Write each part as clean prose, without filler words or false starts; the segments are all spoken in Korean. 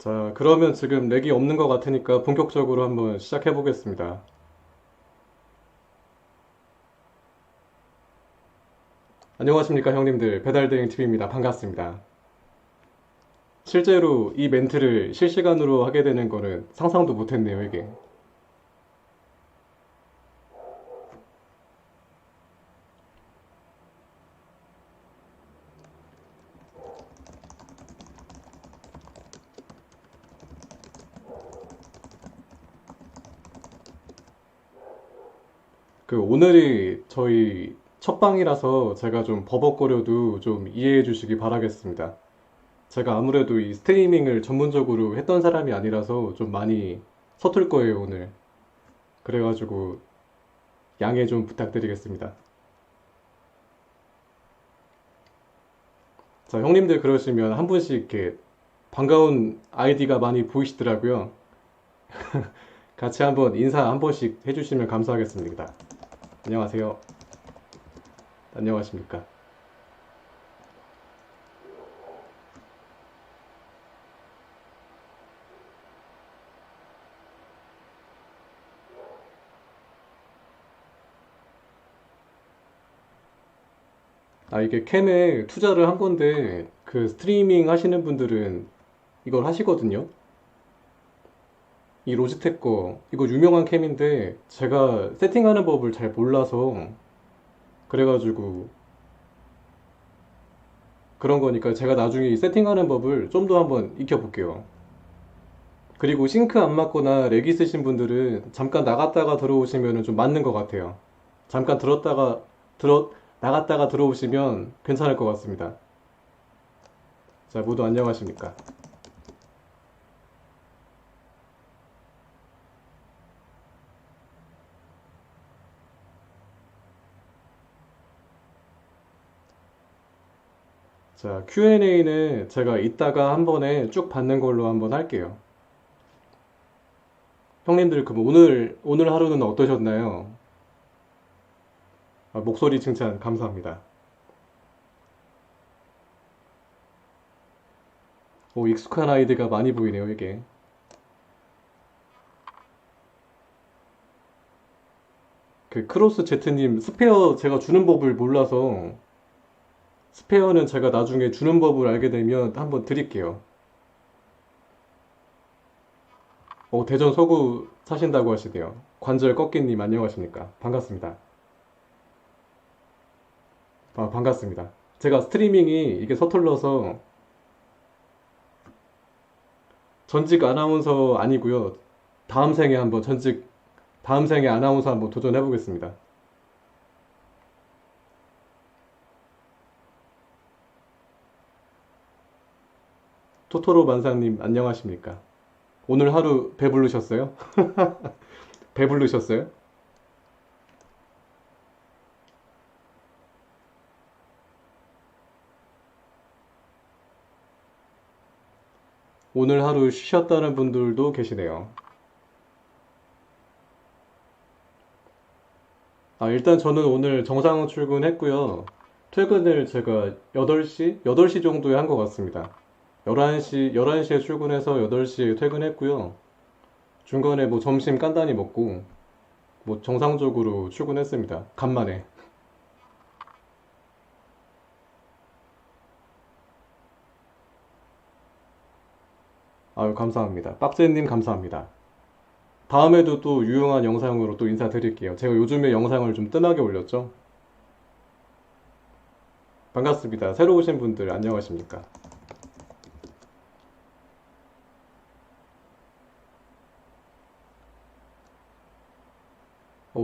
자, 그러면 지금 렉이 없는 것 같으니까 본격적으로 한번 시작해 보겠습니다. 안녕하십니까, 형님들. 배달대행 TV입니다. 반갑습니다. 실제로 이 멘트를 실시간으로 하게 되는 거는 상상도 못했네요, 이게. 오늘이 저희 첫 방이라서 제가 좀 버벅거려도 좀 이해해 주시기 바라겠습니다. 제가 아무래도 이 스트리밍을 전문적으로 했던 사람이 아니라서 좀 많이 서툴 거예요, 오늘. 그래가지고 양해 좀 부탁드리겠습니다. 자, 형님들 그러시면 한 분씩 이렇게 반가운 아이디가 많이 보이시더라고요. 같이 한번 인사 한 번씩 해주시면 감사하겠습니다. 안녕하세요. 안녕하십니까. 아, 이게 캠에 투자를 한 건데, 그 스트리밍 하시는 분들은 이걸 하시거든요. 이 로지텍 거, 이거 유명한 캠인데, 제가 세팅하는 법을 잘 몰라서, 그래가지고, 그런 거니까 제가 나중에 이 세팅하는 법을 좀 더 한번 익혀볼게요. 그리고 싱크 안 맞거나 렉 있으신 분들은 잠깐 나갔다가 들어오시면 좀 맞는 것 같아요. 잠깐 나갔다가 들어오시면 괜찮을 것 같습니다. 자, 모두 안녕하십니까. 자, Q&A는 제가 이따가 한 번에 쭉 받는 걸로 한번 할게요. 형님들, 그럼 오늘 하루는 어떠셨나요? 아, 목소리 칭찬 감사합니다. 오, 익숙한 아이디가 많이 보이네요, 이게. 그 크로스 제트님 스페어 제가 주는 법을 몰라서 스페어는 제가 나중에 주는 법을 알게 되면 한번 드릴게요. 대전 서구 사신다고 하시네요. 관절 꺾기님 안녕하십니까. 반갑습니다. 아, 반갑습니다. 제가 스트리밍이 이게 서툴러서 전직 아나운서 아니고요. 다음 생에 한번 다음 생에 아나운서 한번 도전해 보겠습니다. 토토로 만상님 안녕하십니까. 오늘 하루 배부르셨어요? 배부르셨어요? 오늘 하루 쉬셨다는 분들도 계시네요. 아, 일단 저는 오늘 정상 출근했고요. 퇴근을 제가 8시 정도에 한 것 같습니다. 11시에 출근해서 8시에 퇴근했고요. 중간에 뭐 점심 간단히 먹고, 뭐 정상적으로 출근했습니다. 간만에. 아유, 감사합니다. 빡제님 감사합니다. 다음에도 또 유용한 영상으로 또 인사드릴게요. 제가 요즘에 영상을 좀 뜸하게 올렸죠? 반갑습니다. 새로 오신 분들 안녕하십니까?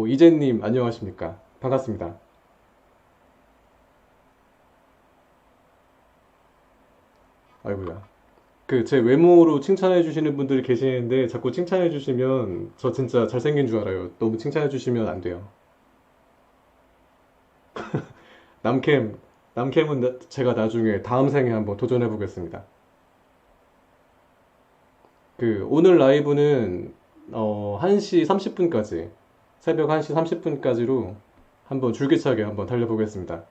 이재님 안녕하십니까? 반갑습니다. 아이고야. 제 외모로 칭찬해 주시는 분들이 계시는데 자꾸 칭찬해 주시면 저 진짜 잘생긴 줄 알아요. 너무 칭찬해 주시면 안 돼요. 남캠, 남캠은 제가 나중에 다음 생에 한번 도전해 보겠습니다. 오늘 라이브는 1시 30분까지, 새벽 1시 30분까지로 한번 줄기차게 한번 달려보겠습니다.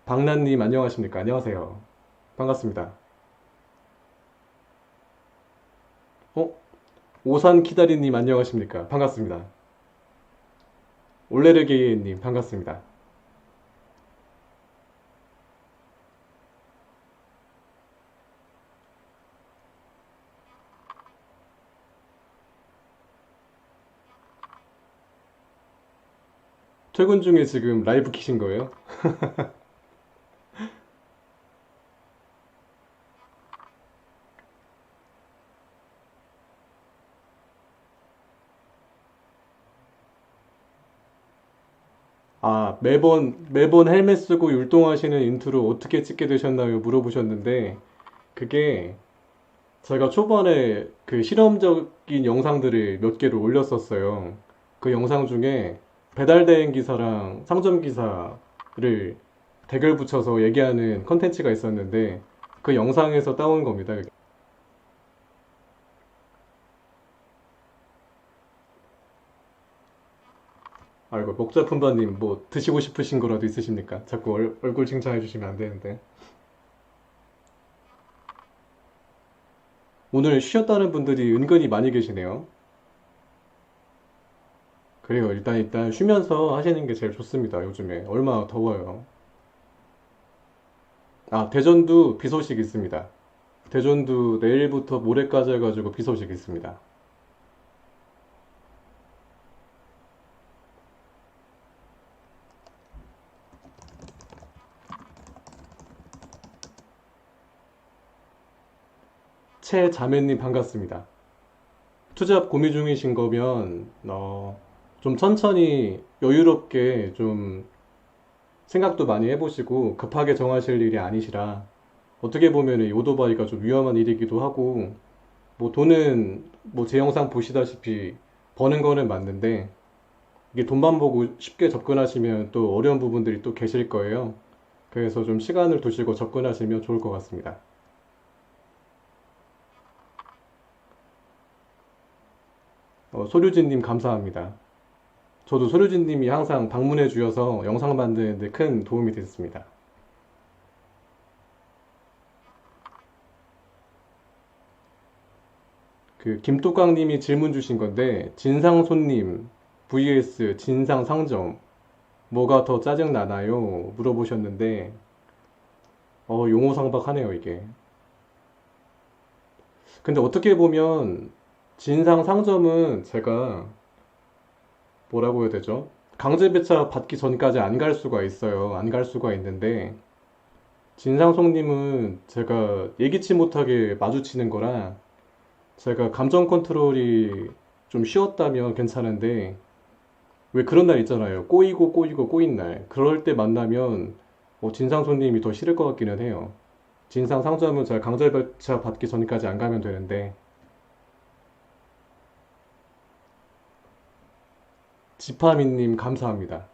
박란님 안녕하십니까? 안녕하세요. 반갑습니다. 어? 오산 키다리님 안녕하십니까? 반갑습니다. 올레르게님 반갑습니다. 퇴근 중에 지금 라이브 키신 거예요? 아, 매번 헬멧 쓰고 율동하시는 인트로 어떻게 찍게 되셨나요? 물어보셨는데, 그게 제가 초반에 그 실험적인 영상들을 몇 개를 올렸었어요. 그 영상 중에 배달대행 기사랑 상점 기사를 대결 붙여서 얘기하는 컨텐츠가 있었는데, 그 영상에서 따온 겁니다. 그게. 아이고, 목자품바님 뭐 드시고 싶으신 거라도 있으십니까? 자꾸 얼굴 칭찬해 주시면 안 되는데. 오늘 쉬었다는 분들이 은근히 많이 계시네요. 그래요. 일단 쉬면서 하시는 게 제일 좋습니다. 요즘에 얼마나 더워요. 아, 대전도 비 소식 있습니다. 대전도 내일부터 모레까지 해가지고 비 소식 있습니다. 최자매님 반갑습니다. 투잡 고민 중이신 거면 좀 천천히 여유롭게 좀 생각도 많이 해보시고 급하게 정하실 일이 아니시라 어떻게 보면 이 오토바이가 좀 위험한 일이기도 하고 뭐 돈은 뭐 제 영상 보시다시피 버는 거는 맞는데 이게 돈만 보고 쉽게 접근하시면 또 어려운 부분들이 또 계실 거예요. 그래서 좀 시간을 두시고 접근하시면 좋을 것 같습니다. 소류진님 감사합니다. 저도 소류진님이 항상 방문해 주셔서 영상 만드는데 큰 도움이 됐습니다. 그 김뚜깡님이 질문 주신 건데 진상 손님 vs 진상 상점 뭐가 더 짜증 나나요? 물어보셨는데 용호상박하네요 이게. 근데 어떻게 보면 진상 상점은 제가 뭐라고 해야 되죠? 강제 배차 받기 전까지 안 갈 수가 있어요. 안 갈 수가 있는데 진상송님은 제가 예기치 못하게 마주치는 거라 제가 감정 컨트롤이 좀 쉬웠다면 괜찮은데 왜 그런 날 있잖아요. 꼬이고 꼬인 날. 그럴 때 만나면 진상손님이 더 싫을 것 같기는 해요. 진상 상점은 제가 강제 배차 받기 전까지 안 가면 되는데 지파민님 감사합니다.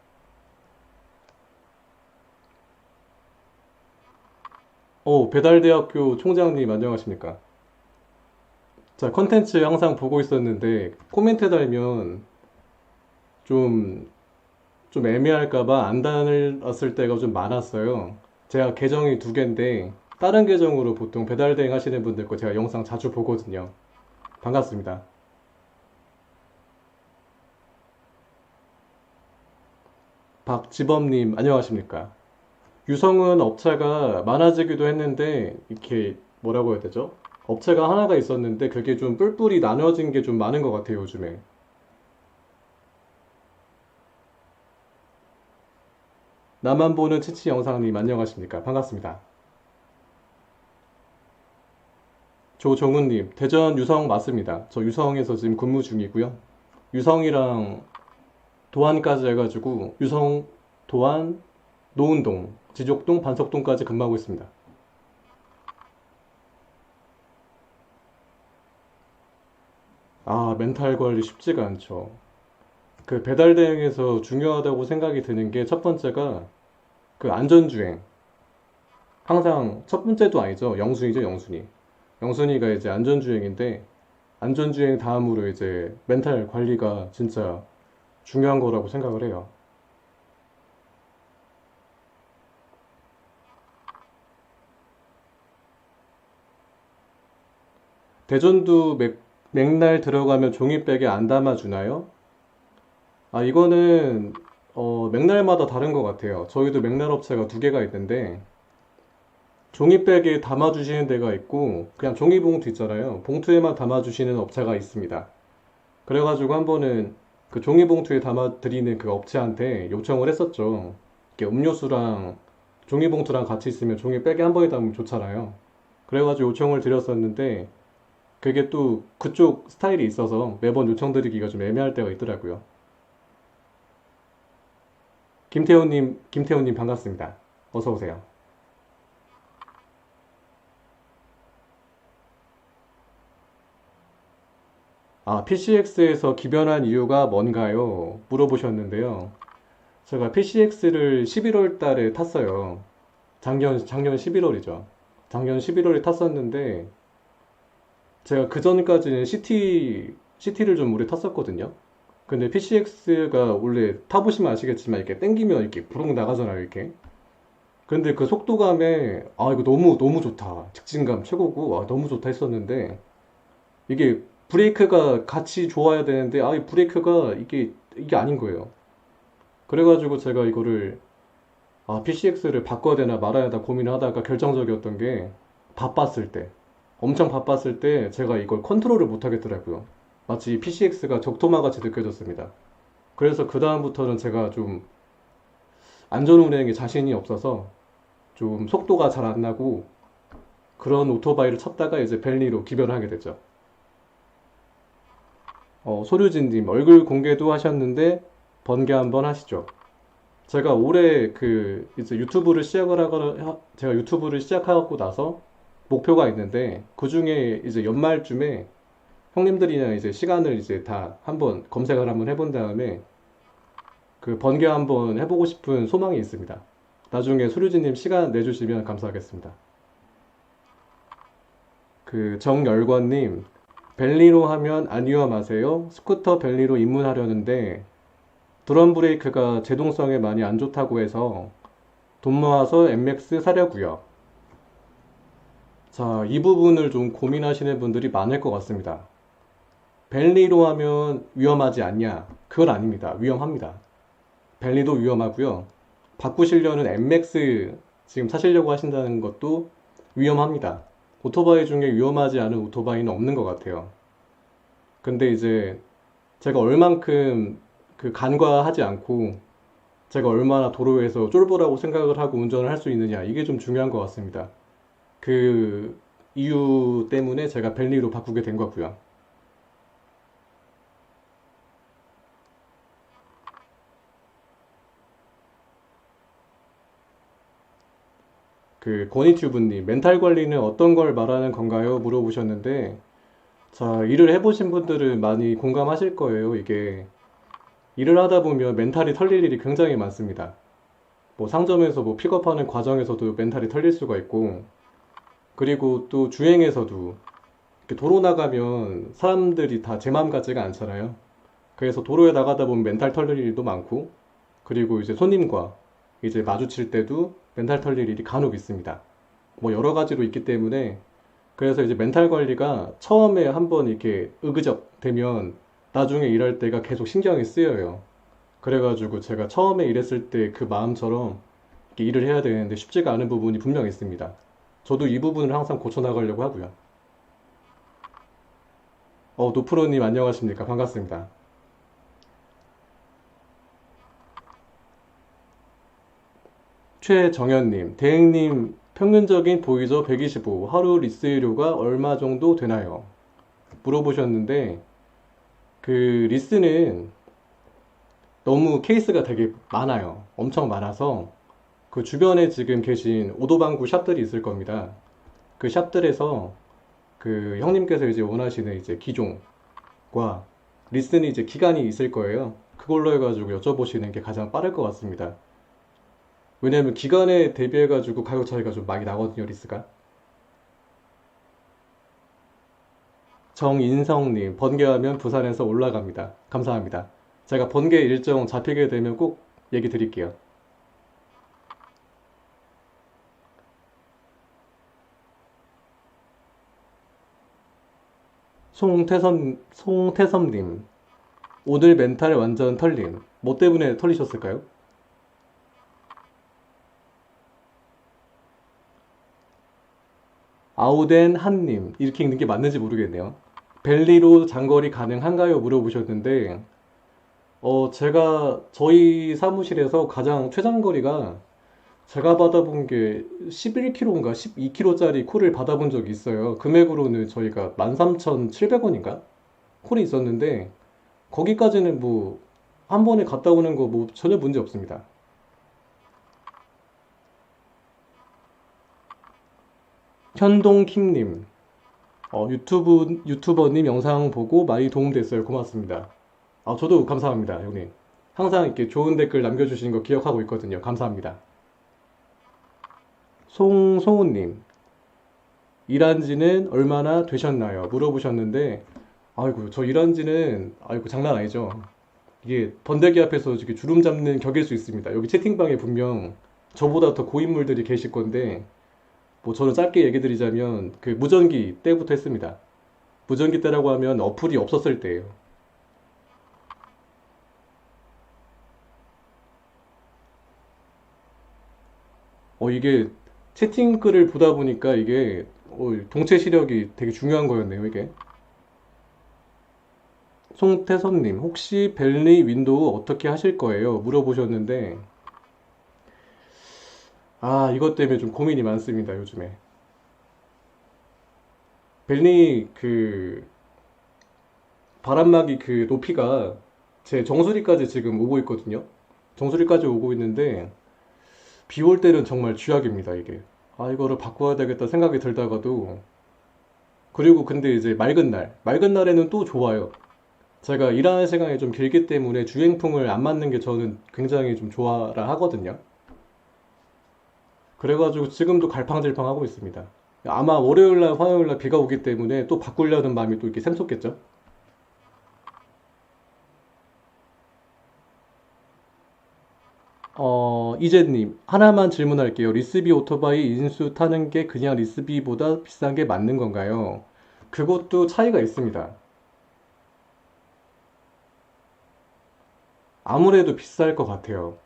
배달대학교 총장님 안녕하십니까? 자, 컨텐츠 항상 보고 있었는데 코멘트 달면 좀, 좀 애매할까봐 안 달았을 때가 좀 많았어요. 제가 계정이 두 개인데 다른 계정으로 보통 배달대행 하시는 분들 거 제가 영상 자주 보거든요. 반갑습니다. 박지범님 안녕하십니까? 유성은 업체가 많아지기도 했는데 이렇게 뭐라고 해야 되죠? 업체가 하나가 있었는데 그게 좀 뿔뿔이 나눠진 게 좀 많은 것 같아요, 요즘에. 나만 보는 치치 영상님 안녕하십니까? 반갑습니다. 조정훈님, 대전 유성 맞습니다. 저 유성에서 지금 근무 중이고요. 유성이랑 도안까지 해가지고 유성, 도안, 노은동, 지족동, 반석동까지 근무하고 있습니다. 아, 멘탈 관리 쉽지가 않죠. 그 배달 대행에서 중요하다고 생각이 드는 게 첫 번째가 그 안전주행. 항상 첫 번째도 아니죠. 영순이죠, 영순이. 영순이가 이제 안전주행인데 안전주행 다음으로 이제 멘탈 관리가 진짜 중요한 거라고 생각을 해요. 대전도 맥날 들어가면 종이백에 안 담아주나요? 아, 이거는 맥날마다 다른 것 같아요. 저희도 맥날 업체가 두 개가 있는데 종이백에 담아주시는 데가 있고 그냥 종이봉투 있잖아요. 봉투에만 담아주시는 업체가 있습니다. 그래가지고 한 번은 그 종이봉투에 담아드리는 그 업체한테 요청을 했었죠. 이게 음료수랑 종이봉투랑 같이 있으면 종이백에 한 번에 담으면 좋잖아요. 그래가지고 요청을 드렸었는데 그게 또 그쪽 스타일이 있어서 매번 요청드리기가 좀 애매할 때가 있더라고요. 김태훈님 반갑습니다. 어서 오세요. 아, PCX에서 기변한 이유가 뭔가요? 물어보셨는데요. 제가 PCX를 11월 달에 탔어요. 작년 11월이죠. 작년 11월에 탔었는데, 제가 그 전까지는 CT를 좀 오래 탔었거든요. 근데 PCX가 원래 타보시면 아시겠지만, 이렇게 땡기면 이렇게 부릉 나가잖아요, 이렇게. 근데 그 속도감에, 아, 이거 너무 좋다. 직진감 최고고, 아, 너무 좋다 했었는데, 이게 브레이크가 같이 좋아야 되는데, 아, 이 브레이크가 이게 아닌 거예요. 그래가지고 제가 이거를 PCX를 바꿔야 되나 말아야 되나 고민을 하다가 결정적이었던 게 바빴을 때, 엄청 바빴을 때 제가 이걸 컨트롤을 못 하겠더라고요. 마치 PCX가 적토마 같이 느껴졌습니다. 그래서 그다음부터는 제가 좀 안전운행에 자신이 없어서 좀 속도가 잘 안 나고 그런 오토바이를 찾다가 이제 벨리로 기변을 하게 됐죠. 소류진님 얼굴 공개도 하셨는데 번개 한번 하시죠. 제가 올해 그 이제 제가 유튜브를 시작하고 나서 목표가 있는데 그 중에 이제 연말쯤에 형님들이랑 이제 시간을 이제 다 한번 검색을 한번 해본 다음에 그 번개 한번 해보고 싶은 소망이 있습니다. 나중에 소류진님 시간 내주시면 감사하겠습니다. 그 정열권님 벨리로 하면 안 위험하세요? 스쿠터 벨리로 입문하려는데 드럼 브레이크가 제동성에 많이 안 좋다고 해서 돈 모아서 MX 사려고요. 자, 이 부분을 좀 고민하시는 분들이 많을 것 같습니다. 벨리로 하면 위험하지 않냐? 그건 아닙니다. 위험합니다. 벨리도 위험하고요. 바꾸시려는 MX 지금 사시려고 하신다는 것도 위험합니다. 오토바이 중에 위험하지 않은 오토바이는 없는 것 같아요. 근데 이제 제가 얼만큼 그 간과하지 않고 제가 얼마나 도로에서 쫄보라고 생각을 하고 운전을 할 수 있느냐 이게 좀 중요한 것 같습니다. 그 이유 때문에 제가 벨리로 바꾸게 된 거고요. 그 권희튜브님 멘탈 관리는 어떤 걸 말하는 건가요? 물어보셨는데 자 일을 해보신 분들은 많이 공감하실 거예요. 이게 일을 하다 보면 멘탈이 털릴 일이 굉장히 많습니다. 뭐 상점에서 뭐 픽업하는 과정에서도 멘탈이 털릴 수가 있고 그리고 또 주행에서도 이렇게 도로 나가면 사람들이 다 제 마음 같지가 않잖아요. 그래서 도로에 나가다 보면 멘탈 털릴 일도 많고 그리고 이제 손님과 이제 마주칠 때도 멘탈 털릴 일이 간혹 있습니다. 뭐 여러 가지로 있기 때문에 그래서 이제 멘탈 관리가 처음에 한번 이렇게 으그적 되면 나중에 일할 때가 계속 신경이 쓰여요. 그래가지고 제가 처음에 일했을 때 그 마음처럼 이렇게 일을 해야 되는데 쉽지가 않은 부분이 분명 있습니다. 저도 이 부분을 항상 고쳐나가려고 하고요. 노프로님 안녕하십니까? 반갑습니다. 최정현님, 대행님 평균적인 보이저 125, 하루 리스료가 얼마 정도 되나요? 물어보셨는데, 그 리스는 너무 케이스가 되게 많아요. 엄청 많아서, 그 주변에 지금 계신 오도방구 샵들이 있을 겁니다. 그 샵들에서 그 형님께서 이제 원하시는 이제 기종과 리스는 이제 기간이 있을 거예요. 그걸로 해가지고 여쭤보시는 게 가장 빠를 것 같습니다. 왜냐면 기간에 대비해가지고 가격 차이가 좀 많이 나거든요, 리스가. 정인성님, 번개하면 부산에서 올라갑니다. 감사합니다. 제가 번개 일정 잡히게 되면 꼭 얘기 드릴게요. 송태섭님, 오늘 멘탈 완전 털림. 뭐 때문에 털리셨을까요? 아우덴 한님, 이렇게 읽는 게 맞는지 모르겠네요. 벨리로 장거리 가능한가요? 물어보셨는데, 제가 저희 사무실에서 가장 최장거리가 제가 받아본 게 11km인가 12km짜리 콜을 받아본 적이 있어요. 금액으로는 저희가 13,700원인가? 콜이 있었는데, 거기까지는 뭐, 한 번에 갔다 오는 거 뭐 전혀 문제 없습니다. 현동킴님, 유튜버님 영상 보고 많이 도움됐어요. 고맙습니다. 저도 감사합니다, 형님. 항상 이렇게 좋은 댓글 남겨주시는 거 기억하고 있거든요. 감사합니다. 송송우님, 일한 지는 얼마나 되셨나요? 물어보셨는데, 아이고, 저 일한 지는, 아이고, 장난 아니죠. 이게 번데기 앞에서 이렇게 주름 잡는 격일 수 있습니다. 여기 채팅방에 분명 저보다 더 고인물들이 계실 건데, 뭐 저는 짧게 얘기 드리자면, 그 무전기 때부터 했습니다. 무전기 때라고 하면 어플이 없었을 때예요. 이게 채팅글을 보다 보니까 이게 동체 시력이 되게 중요한 거였네요, 이게. 송태섭님, 혹시 벨리 윈도우 어떻게 하실 거예요? 물어보셨는데, 이것 때문에 좀 고민이 많습니다, 요즘에. 벨리 바람막이 그 높이가 제 정수리까지 지금 오고 있거든요. 정수리까지 오고 있는데, 비 올 때는 정말 쥐약입니다, 이게. 이거를 바꿔야 되겠다 생각이 들다가도, 그리고 근데 이제 맑은 날에는 또 좋아요. 제가 일하는 시간이 좀 길기 때문에 주행풍을 안 맞는 게 저는 굉장히 좀 좋아라 하거든요. 그래가지고 지금도 갈팡질팡하고 있습니다. 아마 월요일날, 화요일날 비가 오기 때문에 또 바꾸려는 마음이 또 이렇게 샘솟겠죠? 이재님, 하나만 질문할게요. 리스비 오토바이 인수 타는 게 그냥 리스비보다 비싼 게 맞는 건가요? 그것도 차이가 있습니다. 아무래도 비쌀 것 같아요.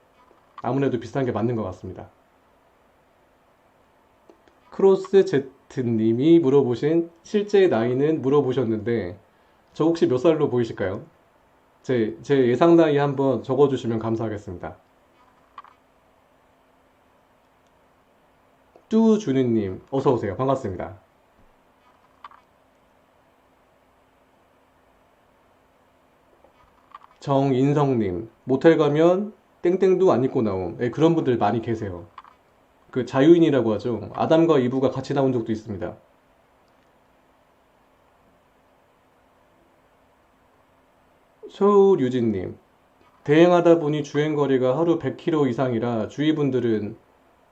아무래도 비싼 게 맞는 것 같습니다. 크로스 제트님이 물어보신 실제 나이는 물어보셨는데, 저 혹시 몇 살로 보이실까요? 제 예상 나이 한번 적어주시면 감사하겠습니다. 뚜준이님, 어서오세요. 반갑습니다. 정인성님, 모텔 가면 땡땡도 안 입고 나옴. 그런 분들 많이 계세요. 그 자유인이라고 하죠. 아담과 이브가 같이 나온 적도 있습니다. 소유진님, 대행하다 보니 주행 거리가 하루 100km 이상이라 주위 분들은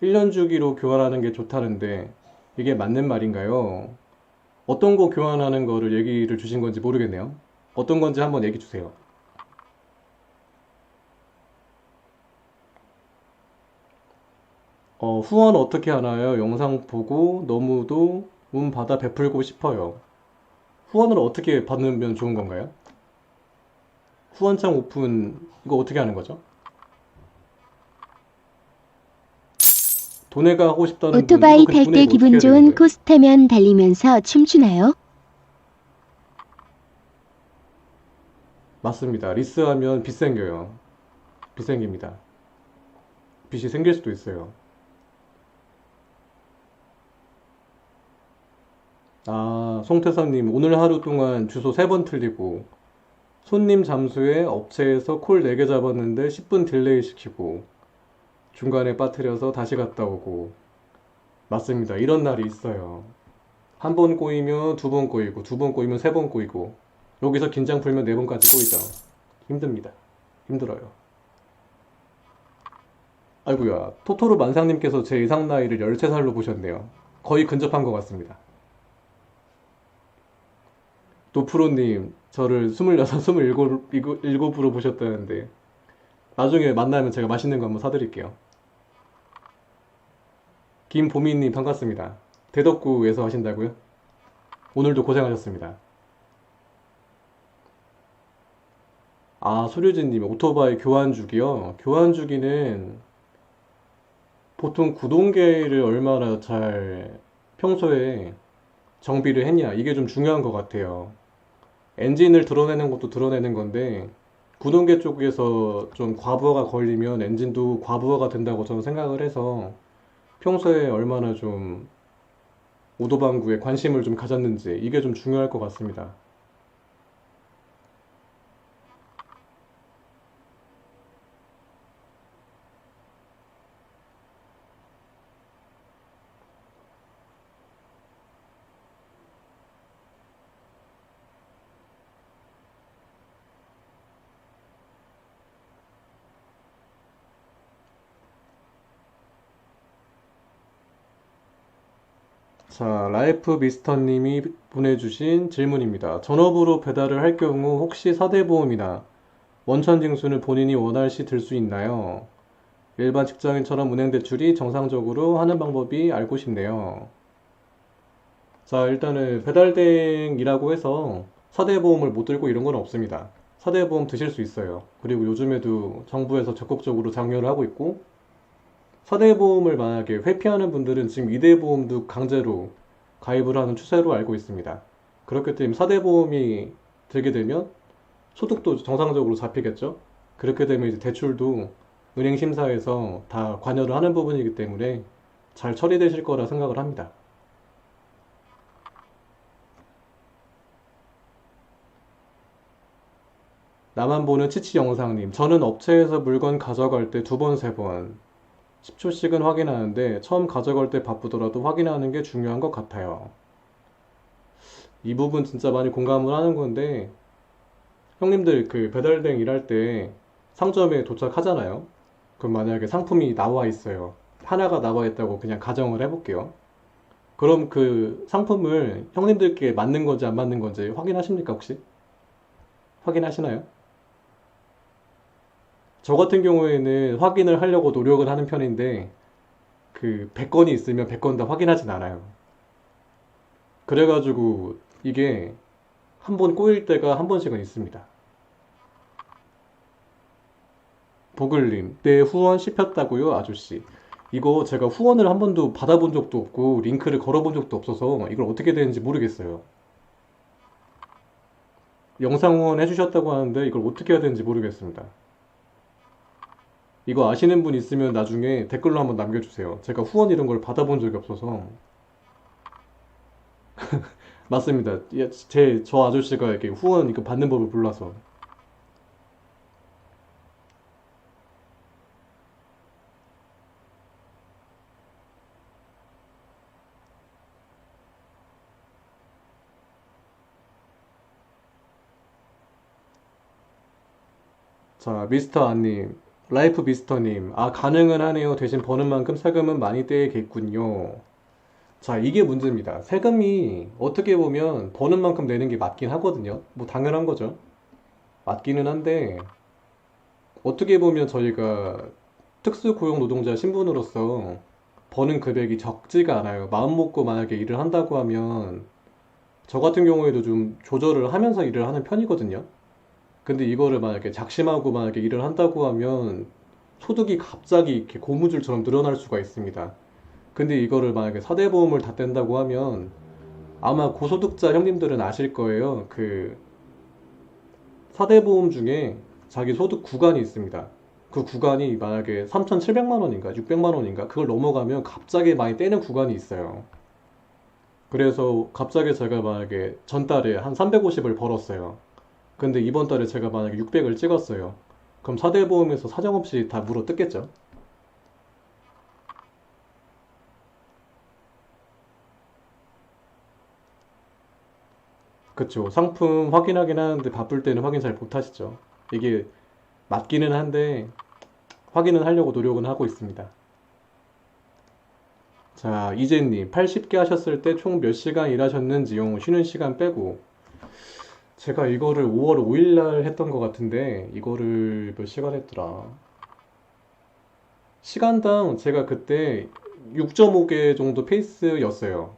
1년 주기로 교환하는 게 좋다는데 이게 맞는 말인가요? 어떤 거 교환하는 거를 얘기를 주신 건지 모르겠네요. 어떤 건지 한번 얘기 주세요. 후원 어떻게 하나요? 영상 보고 너무도 운 받아 베풀고 싶어요. 후원을 어떻게 받으면 좋은 건가요? 후원창 오픈 이거 어떻게 하는 거죠? 도네가 하고 싶다는 분 이거 오토바이 근데 탈 때 도네가 어떻게 기분 해야 되는 좋은 거예요? 코스타면 달리면서 춤추나요? 맞습니다. 리스하면 빚 생겨요. 빚 생깁니다. 빚이 생길 수도 있어요. 송태사님 오늘 하루 동안 주소 3번 틀리고 손님 잠수에 업체에서 콜 4개 잡았는데 10분 딜레이 시키고 중간에 빠뜨려서 다시 갔다 오고 맞습니다. 이런 날이 있어요. 한 번 꼬이면 2번 꼬이고 2번 꼬이면 3번 꼬이고 여기서 긴장 풀면 4번까지 꼬이죠. 힘듭니다. 힘들어요. 아이고야 토토로 만상님께서 제 예상 나이를 13살로 보셨네요. 거의 근접한 것 같습니다. 노프로님 저를 26, 27으로 보셨다는데 나중에 만나면 제가 맛있는 거 한번 사드릴게요. 김보미님 반갑습니다. 대덕구에서 하신다고요? 오늘도 고생하셨습니다. 아, 소류진님, 오토바이 교환 주기요? 교환 주기는 보통 구동계를 얼마나 잘 평소에 정비를 했냐, 이게 좀 중요한 것 같아요. 엔진을 드러내는 것도 드러내는 건데, 구동계 쪽에서 좀 과부하가 걸리면 엔진도 과부하가 된다고 저는 생각을 해서 평소에 얼마나 좀 오도방구에 관심을 좀 가졌는지, 이게 좀 중요할 것 같습니다. 자, 라이프 미스터님이 보내주신 질문입니다. 전업으로 배달을 할 경우 혹시 사대보험이나 원천 징수는 본인이 원할 시 들 수 있나요? 일반 직장인처럼 은행 대출이 정상적으로 하는 방법이 알고 싶네요. 자, 일단은 배달대행이라고 해서 사대보험을 못 들고 이런 건 없습니다. 사대보험 드실 수 있어요. 그리고 요즘에도 정부에서 적극적으로 장려를 하고 있고, 사대보험을 만약에 회피하는 분들은 지금 2대보험도 강제로 가입을 하는 추세로 알고 있습니다. 그렇기 때문에 사대보험이 들게 되면 소득도 정상적으로 잡히겠죠? 그렇게 되면 이제 대출도 은행 심사에서 다 관여를 하는 부분이기 때문에 잘 처리되실 거라 생각을 합니다. 나만 보는 치치 영상님, 저는 업체에서 물건 가져갈 때 두 번, 세 번, 10초씩은 확인하는데 처음 가져갈 때 바쁘더라도 확인하는 게 중요한 것 같아요. 이 부분 진짜 많이 공감을 하는 건데, 형님들 그 배달대행 일할 때 상점에 도착하잖아요. 그럼 만약에 상품이 나와 있어요. 하나가 나와 있다고 그냥 가정을 해볼게요. 그럼 그 상품을 형님들께 맞는 건지 안 맞는 건지 확인하십니까, 혹시? 확인하시나요? 저 같은 경우에는 확인을 하려고 노력을 하는 편인데, 그 100건이 있으면 100건 다 확인하진 않아요. 그래가지고 이게 한 번 꼬일 때가 한 번씩은 있습니다. 보글님, 내 후원 씹혔다고요, 아저씨. 이거 제가 후원을 한 번도 받아본 적도 없고 링크를 걸어본 적도 없어서 이걸 어떻게 되는지 모르겠어요. 영상 후원 해주셨다고 하는데 이걸 어떻게 해야 되는지 모르겠습니다. 이거 아시는 분 있으면 나중에 댓글로 한번 남겨주세요. 제가 후원 이런 걸 받아본 적이 없어서. 맞습니다. 저 아저씨가 이렇게 후원 이거 받는 법을 몰라서. 자, 미스터 안님, 라이프 미스터님, 아, 가능은 하네요. 대신 버는 만큼 세금은 많이 떼겠군요. 자, 이게 문제입니다. 세금이 어떻게 보면 버는 만큼 내는 게 맞긴 하거든요. 뭐 당연한 거죠. 맞기는 한데, 어떻게 보면 저희가 특수고용 노동자 신분으로서 버는 금액이 적지가 않아요. 마음 먹고 만약에 일을 한다고 하면, 저 같은 경우에도 좀 조절을 하면서 일을 하는 편이거든요. 근데 이거를 만약에 작심하고 만약에 일을 한다고 하면 소득이 갑자기 이렇게 고무줄처럼 늘어날 수가 있습니다. 근데 이거를 만약에 사대보험을 다 뗀다고 하면 아마 고소득자 형님들은 아실 거예요. 그 사대보험 중에 자기 소득 구간이 있습니다. 그 구간이 만약에 3,700만 원인가 600만 원인가 그걸 넘어가면 갑자기 많이 떼는 구간이 있어요. 그래서 갑자기 제가 만약에 전달에 한 350을 벌었어요. 근데 이번 달에 제가 만약에 600을 찍었어요. 그럼 사대보험에서 사정없이 다 물어 뜯겠죠? 그쵸. 상품 확인하긴 하는데 바쁠 때는 확인 잘 못하시죠. 이게 맞기는 한데 확인은 하려고 노력은 하고 있습니다. 자, 이재님, 80개 하셨을 때 총 몇 시간 일하셨는지요? 쉬는 시간 빼고. 제가 이거를 5월 5일 날 했던 것 같은데, 이거를 몇 시간 했더라? 시간당 제가 그때 6.5개 정도 페이스였어요.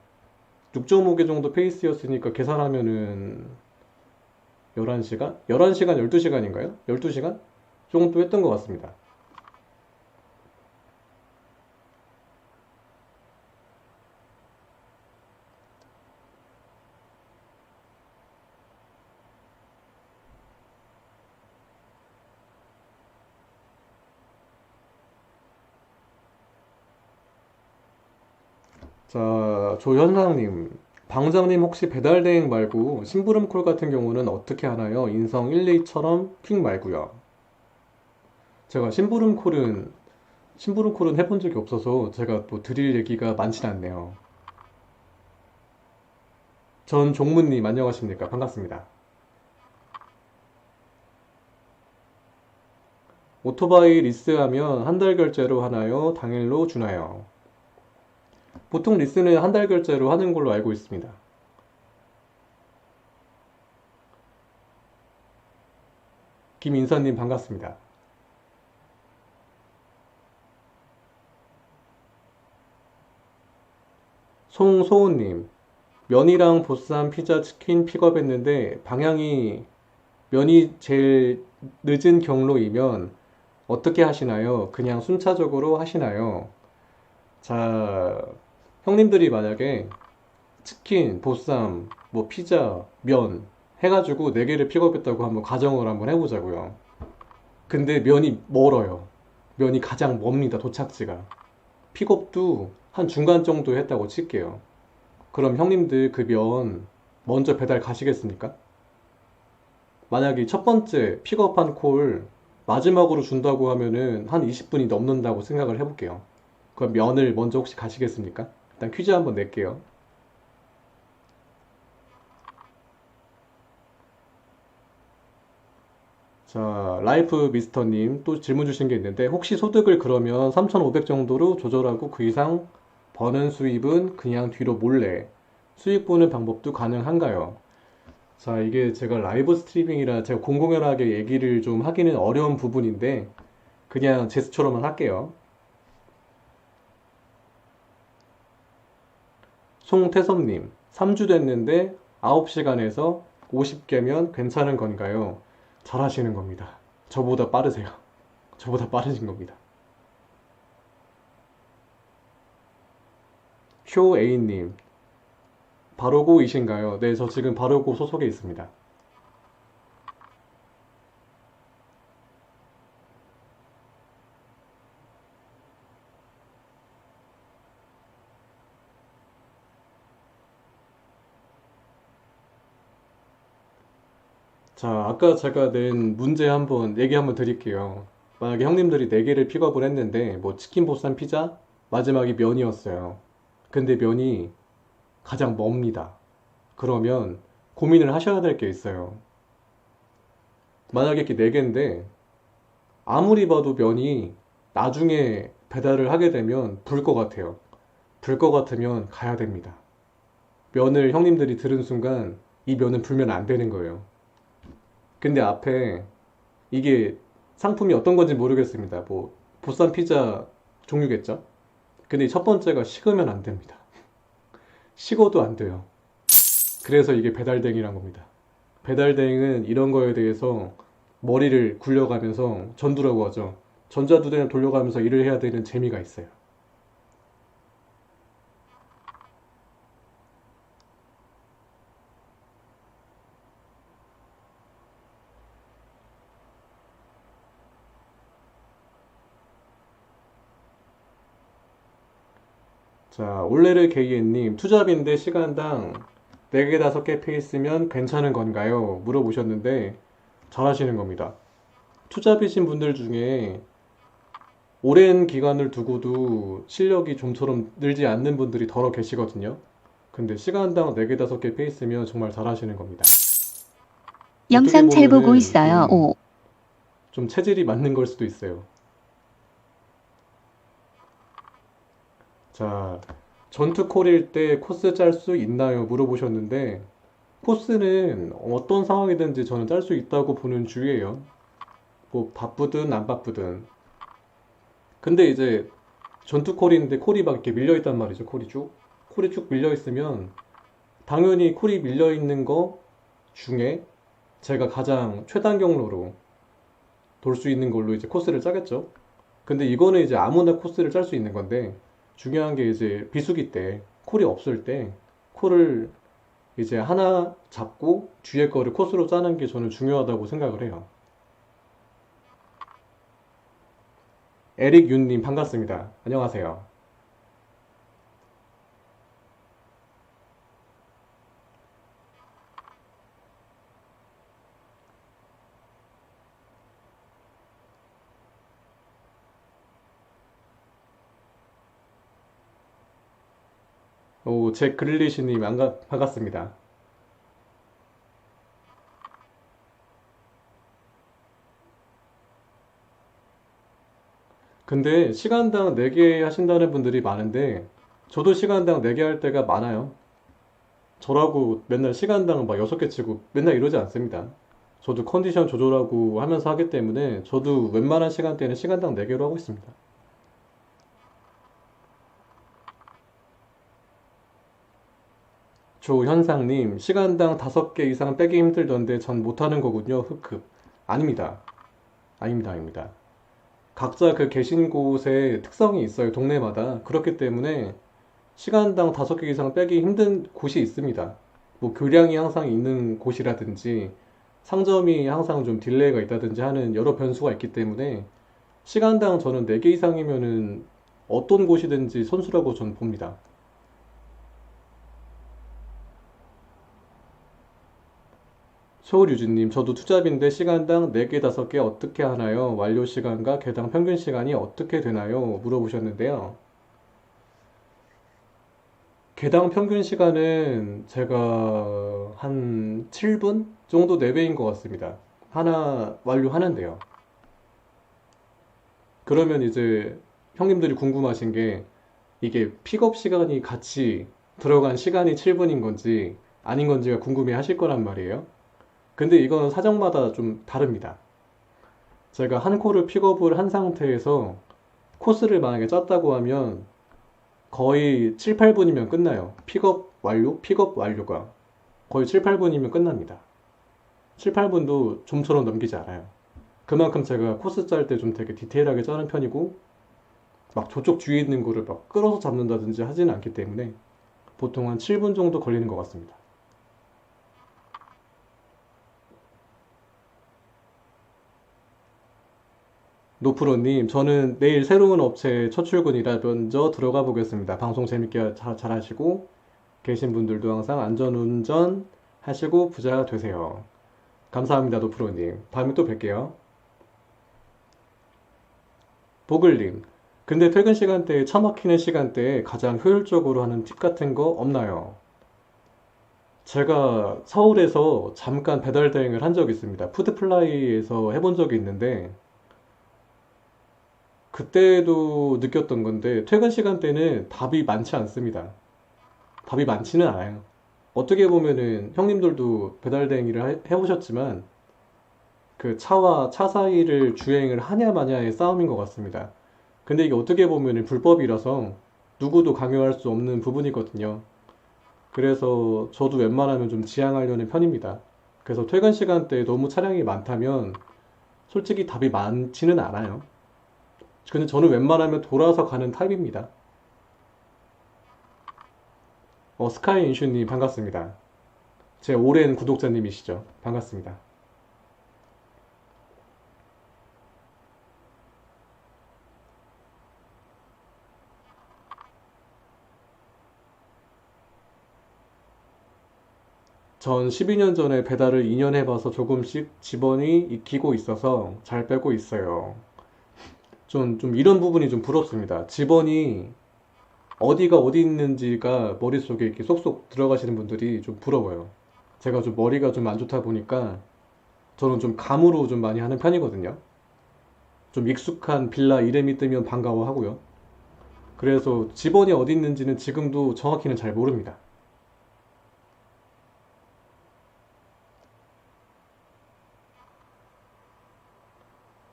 6.5개 정도 페이스였으니까 계산하면은 11시간? 11시간, 12시간인가요? 12시간? 정도 했던 것 같습니다. 자, 조현상님. 방장님 혹시 배달대행 말고 심부름콜 같은 경우는 어떻게 하나요? 인성 1, 2처럼 퀵 말고요. 제가 심부름콜은 해본 적이 없어서 제가 뭐 드릴 얘기가 많진 않네요. 전 종무님 안녕하십니까? 반갑습니다. 오토바이 리스하면 한 달 결제로 하나요? 당일로 주나요? 보통 리스는 한 달 결제로 하는 걸로 알고 있습니다. 김인선님 반갑습니다. 송소은님, 면이랑 보쌈, 피자, 치킨 픽업했는데 방향이 면이 제일 늦은 경로이면 어떻게 하시나요? 그냥 순차적으로 하시나요? 자, 형님들이 만약에 치킨, 보쌈, 뭐 피자, 면 해가지고 4개를 픽업했다고 한번 가정을 한번 해보자고요. 근데 면이 멀어요. 면이 가장 멉니다, 도착지가. 픽업도 한 중간 정도 했다고 칠게요. 그럼 형님들 그 면 먼저 배달 가시겠습니까? 만약에 첫 번째 픽업한 콜 마지막으로 준다고 하면은 한 20분이 넘는다고 생각을 해볼게요. 그럼 면을 먼저 혹시 가시겠습니까? 일단 퀴즈 한번 낼게요. 자, 라이프 미스터님 또 질문 주신 게 있는데 혹시 소득을 그러면 3,500 정도로 조절하고 그 이상 버는 수입은 그냥 뒤로 몰래 수익 보는 방법도 가능한가요? 자, 이게 제가 라이브 스트리밍이라 제가 공공연하게 얘기를 좀 하기는 어려운 부분인데 그냥 제스처로만 할게요. 송태섭님, 3주 됐는데 9시간에서 50개면 괜찮은 건가요? 잘하시는 겁니다. 저보다 빠르세요. 저보다 빠르신 겁니다. 효에이님, 바로고이신가요? 네, 저 지금 바로고 소속에 있습니다. 자, 아까 제가 낸 문제 한번 얘기 한번 드릴게요. 만약에 형님들이 4개를 픽업을 했는데 뭐 치킨, 보쌈, 피자 마지막이 면이었어요. 근데 면이 가장 멉니다. 그러면 고민을 하셔야 될 게 있어요. 만약에 이렇게 4개인데 아무리 봐도 면이 나중에 배달을 하게 되면 불 것 같아요. 불 것 같으면 가야 됩니다. 면을 형님들이 들은 순간 이 면은 불면 안 되는 거예요. 근데 앞에 이게 상품이 어떤 건지 모르겠습니다. 뭐 보쌈 피자 종류겠죠? 근데 첫 번째가 식으면 안 됩니다. 식어도 안 돼요. 그래서 이게 배달댕이란 겁니다. 배달대행은 이런 거에 대해서 머리를 굴려가면서 전두라고 하죠. 전자두대를 돌려가면서 일을 해야 되는 재미가 있어요. 자, 올레르 게이엔님, 투잡인데 시간당 4개, 5개 페이스면 괜찮은 건가요? 물어보셨는데 잘하시는 겁니다. 투잡이신 분들 중에 오랜 기간을 두고도 실력이 좀처럼 늘지 않는 분들이 더러 계시거든요. 근데 시간당 4개, 5개 페이스면 정말 잘하시는 겁니다. 어떻게 영상 잘 보고 보면은 있어요. 오. 좀 체질이 맞는 걸 수도 있어요. 자, 전투 콜일 때 코스 짤 수 있나요? 물어보셨는데, 코스는 어떤 상황이든지 저는 짤 수 있다고 보는 주의예요. 뭐, 바쁘든 안 바쁘든. 근데 이제 전투 콜인데 콜이 막 이렇게 밀려있단 말이죠, 콜이 쭉. 콜이 쭉 밀려있으면, 당연히 콜이 밀려있는 거 중에 제가 가장 최단 경로로 돌 수 있는 걸로 이제 코스를 짜겠죠. 근데 이거는 이제 아무나 코스를 짤 수 있는 건데 중요한 게 이제 비수기 때 콜이 없을 때 콜을 이제 하나 잡고 뒤에 거를 코스로 짜는 게 저는 중요하다고 생각을 해요. 에릭 윤님 반갑습니다. 안녕하세요. 오, 잭 그릴리시님 반갑습니다. 근데 시간당 4개 하신다는 분들이 많은데 저도 시간당 4개 할 때가 많아요. 저라고 맨날 시간당 막 6개 치고 맨날 이러지 않습니다. 저도 컨디션 조절하고 하면서 하기 때문에 저도 웬만한 시간대는 시간당 4개로 하고 있습니다. 조현상님, 시간당 5개 이상 빼기 힘들던데 전 못하는 거군요. 흑흑. 아닙니다. 아닙니다. 아닙니다. 각자 그 계신 곳에 특성이 있어요. 동네마다. 그렇기 때문에 시간당 5개 이상 빼기 힘든 곳이 있습니다. 뭐 교량이 항상 있는 곳이라든지 상점이 항상 좀 딜레이가 있다든지 하는 여러 변수가 있기 때문에 시간당 저는 4개 이상이면은 어떤 곳이든지 선수라고 저는 봅니다. 소울유주님, 저도 투잡인데 시간당 4개, 5개 어떻게 하나요? 완료 시간과 개당 평균 시간이 어떻게 되나요? 물어보셨는데요. 개당 평균 시간은 제가 한 7분 정도 내외인 것 같습니다. 하나 완료하는데요. 그러면 이제 형님들이 궁금하신 게 이게 픽업 시간이 같이 들어간 시간이 7분인 건지 아닌 건지가 궁금해 하실 거란 말이에요. 근데 이거는 사정마다 좀 다릅니다. 제가 한 콜을 픽업을 한 상태에서 코스를 만약에 짰다고 하면 거의 7, 8분이면 끝나요. 픽업 완료가 거의 7, 8분이면 끝납니다. 7, 8분도 좀처럼 넘기지 않아요. 그만큼 제가 코스 짤 때 좀 되게 디테일하게 짜는 편이고 막 저쪽 뒤에 있는 거를 막 끌어서 잡는다든지 하지는 않기 때문에 보통 한 7분 정도 걸리는 것 같습니다. 노프로님, 저는 내일 새로운 업체 첫 출근이라 먼저 들어가 보겠습니다. 방송 재밌게 잘 하시고 계신 분들도 항상 안전운전 하시고 부자 되세요. 감사합니다, 노프로님. 다음에 또 뵐게요. 보글님, 근데 퇴근 시간대에 차 막히는 시간대에 가장 효율적으로 하는 팁 같은 거 없나요? 제가 서울에서 잠깐 배달 대행을 한 적이 있습니다. 푸드플라이에서 해본 적이 있는데 그때도 느꼈던 건데 퇴근 시간대는 답이 많지 않습니다. 답이 많지는 않아요. 어떻게 보면은 형님들도 배달 대행을 해보셨지만 그 차와 차 사이를 주행을 하냐 마냐의 싸움인 것 같습니다. 근데 이게 어떻게 보면은 불법이라서 누구도 강요할 수 없는 부분이거든요. 그래서 저도 웬만하면 좀 지양하려는 편입니다. 그래서 퇴근 시간대에 너무 차량이 많다면 솔직히 답이 많지는 않아요. 근데 저는 웬만하면 돌아서 가는 타입입니다. 스카이 인슈님 반갑습니다. 제 오랜 구독자님이시죠. 반갑습니다. 전 12년 전에 배달을 2년 해봐서 조금씩 지번이 익히고 있어서 잘 빼고 있어요. 좀 이런 부분이 좀 부럽습니다. 지번이 어디가 어디 있는지가 머릿속에 이렇게 쏙쏙 들어가시는 분들이 좀 부러워요. 제가 좀 머리가 좀 안 좋다 보니까 저는 좀 감으로 좀 많이 하는 편이거든요. 좀 익숙한 빌라 이름이 뜨면 반가워하고요. 그래서 지번이 어디 있는지는 지금도 정확히는 잘 모릅니다.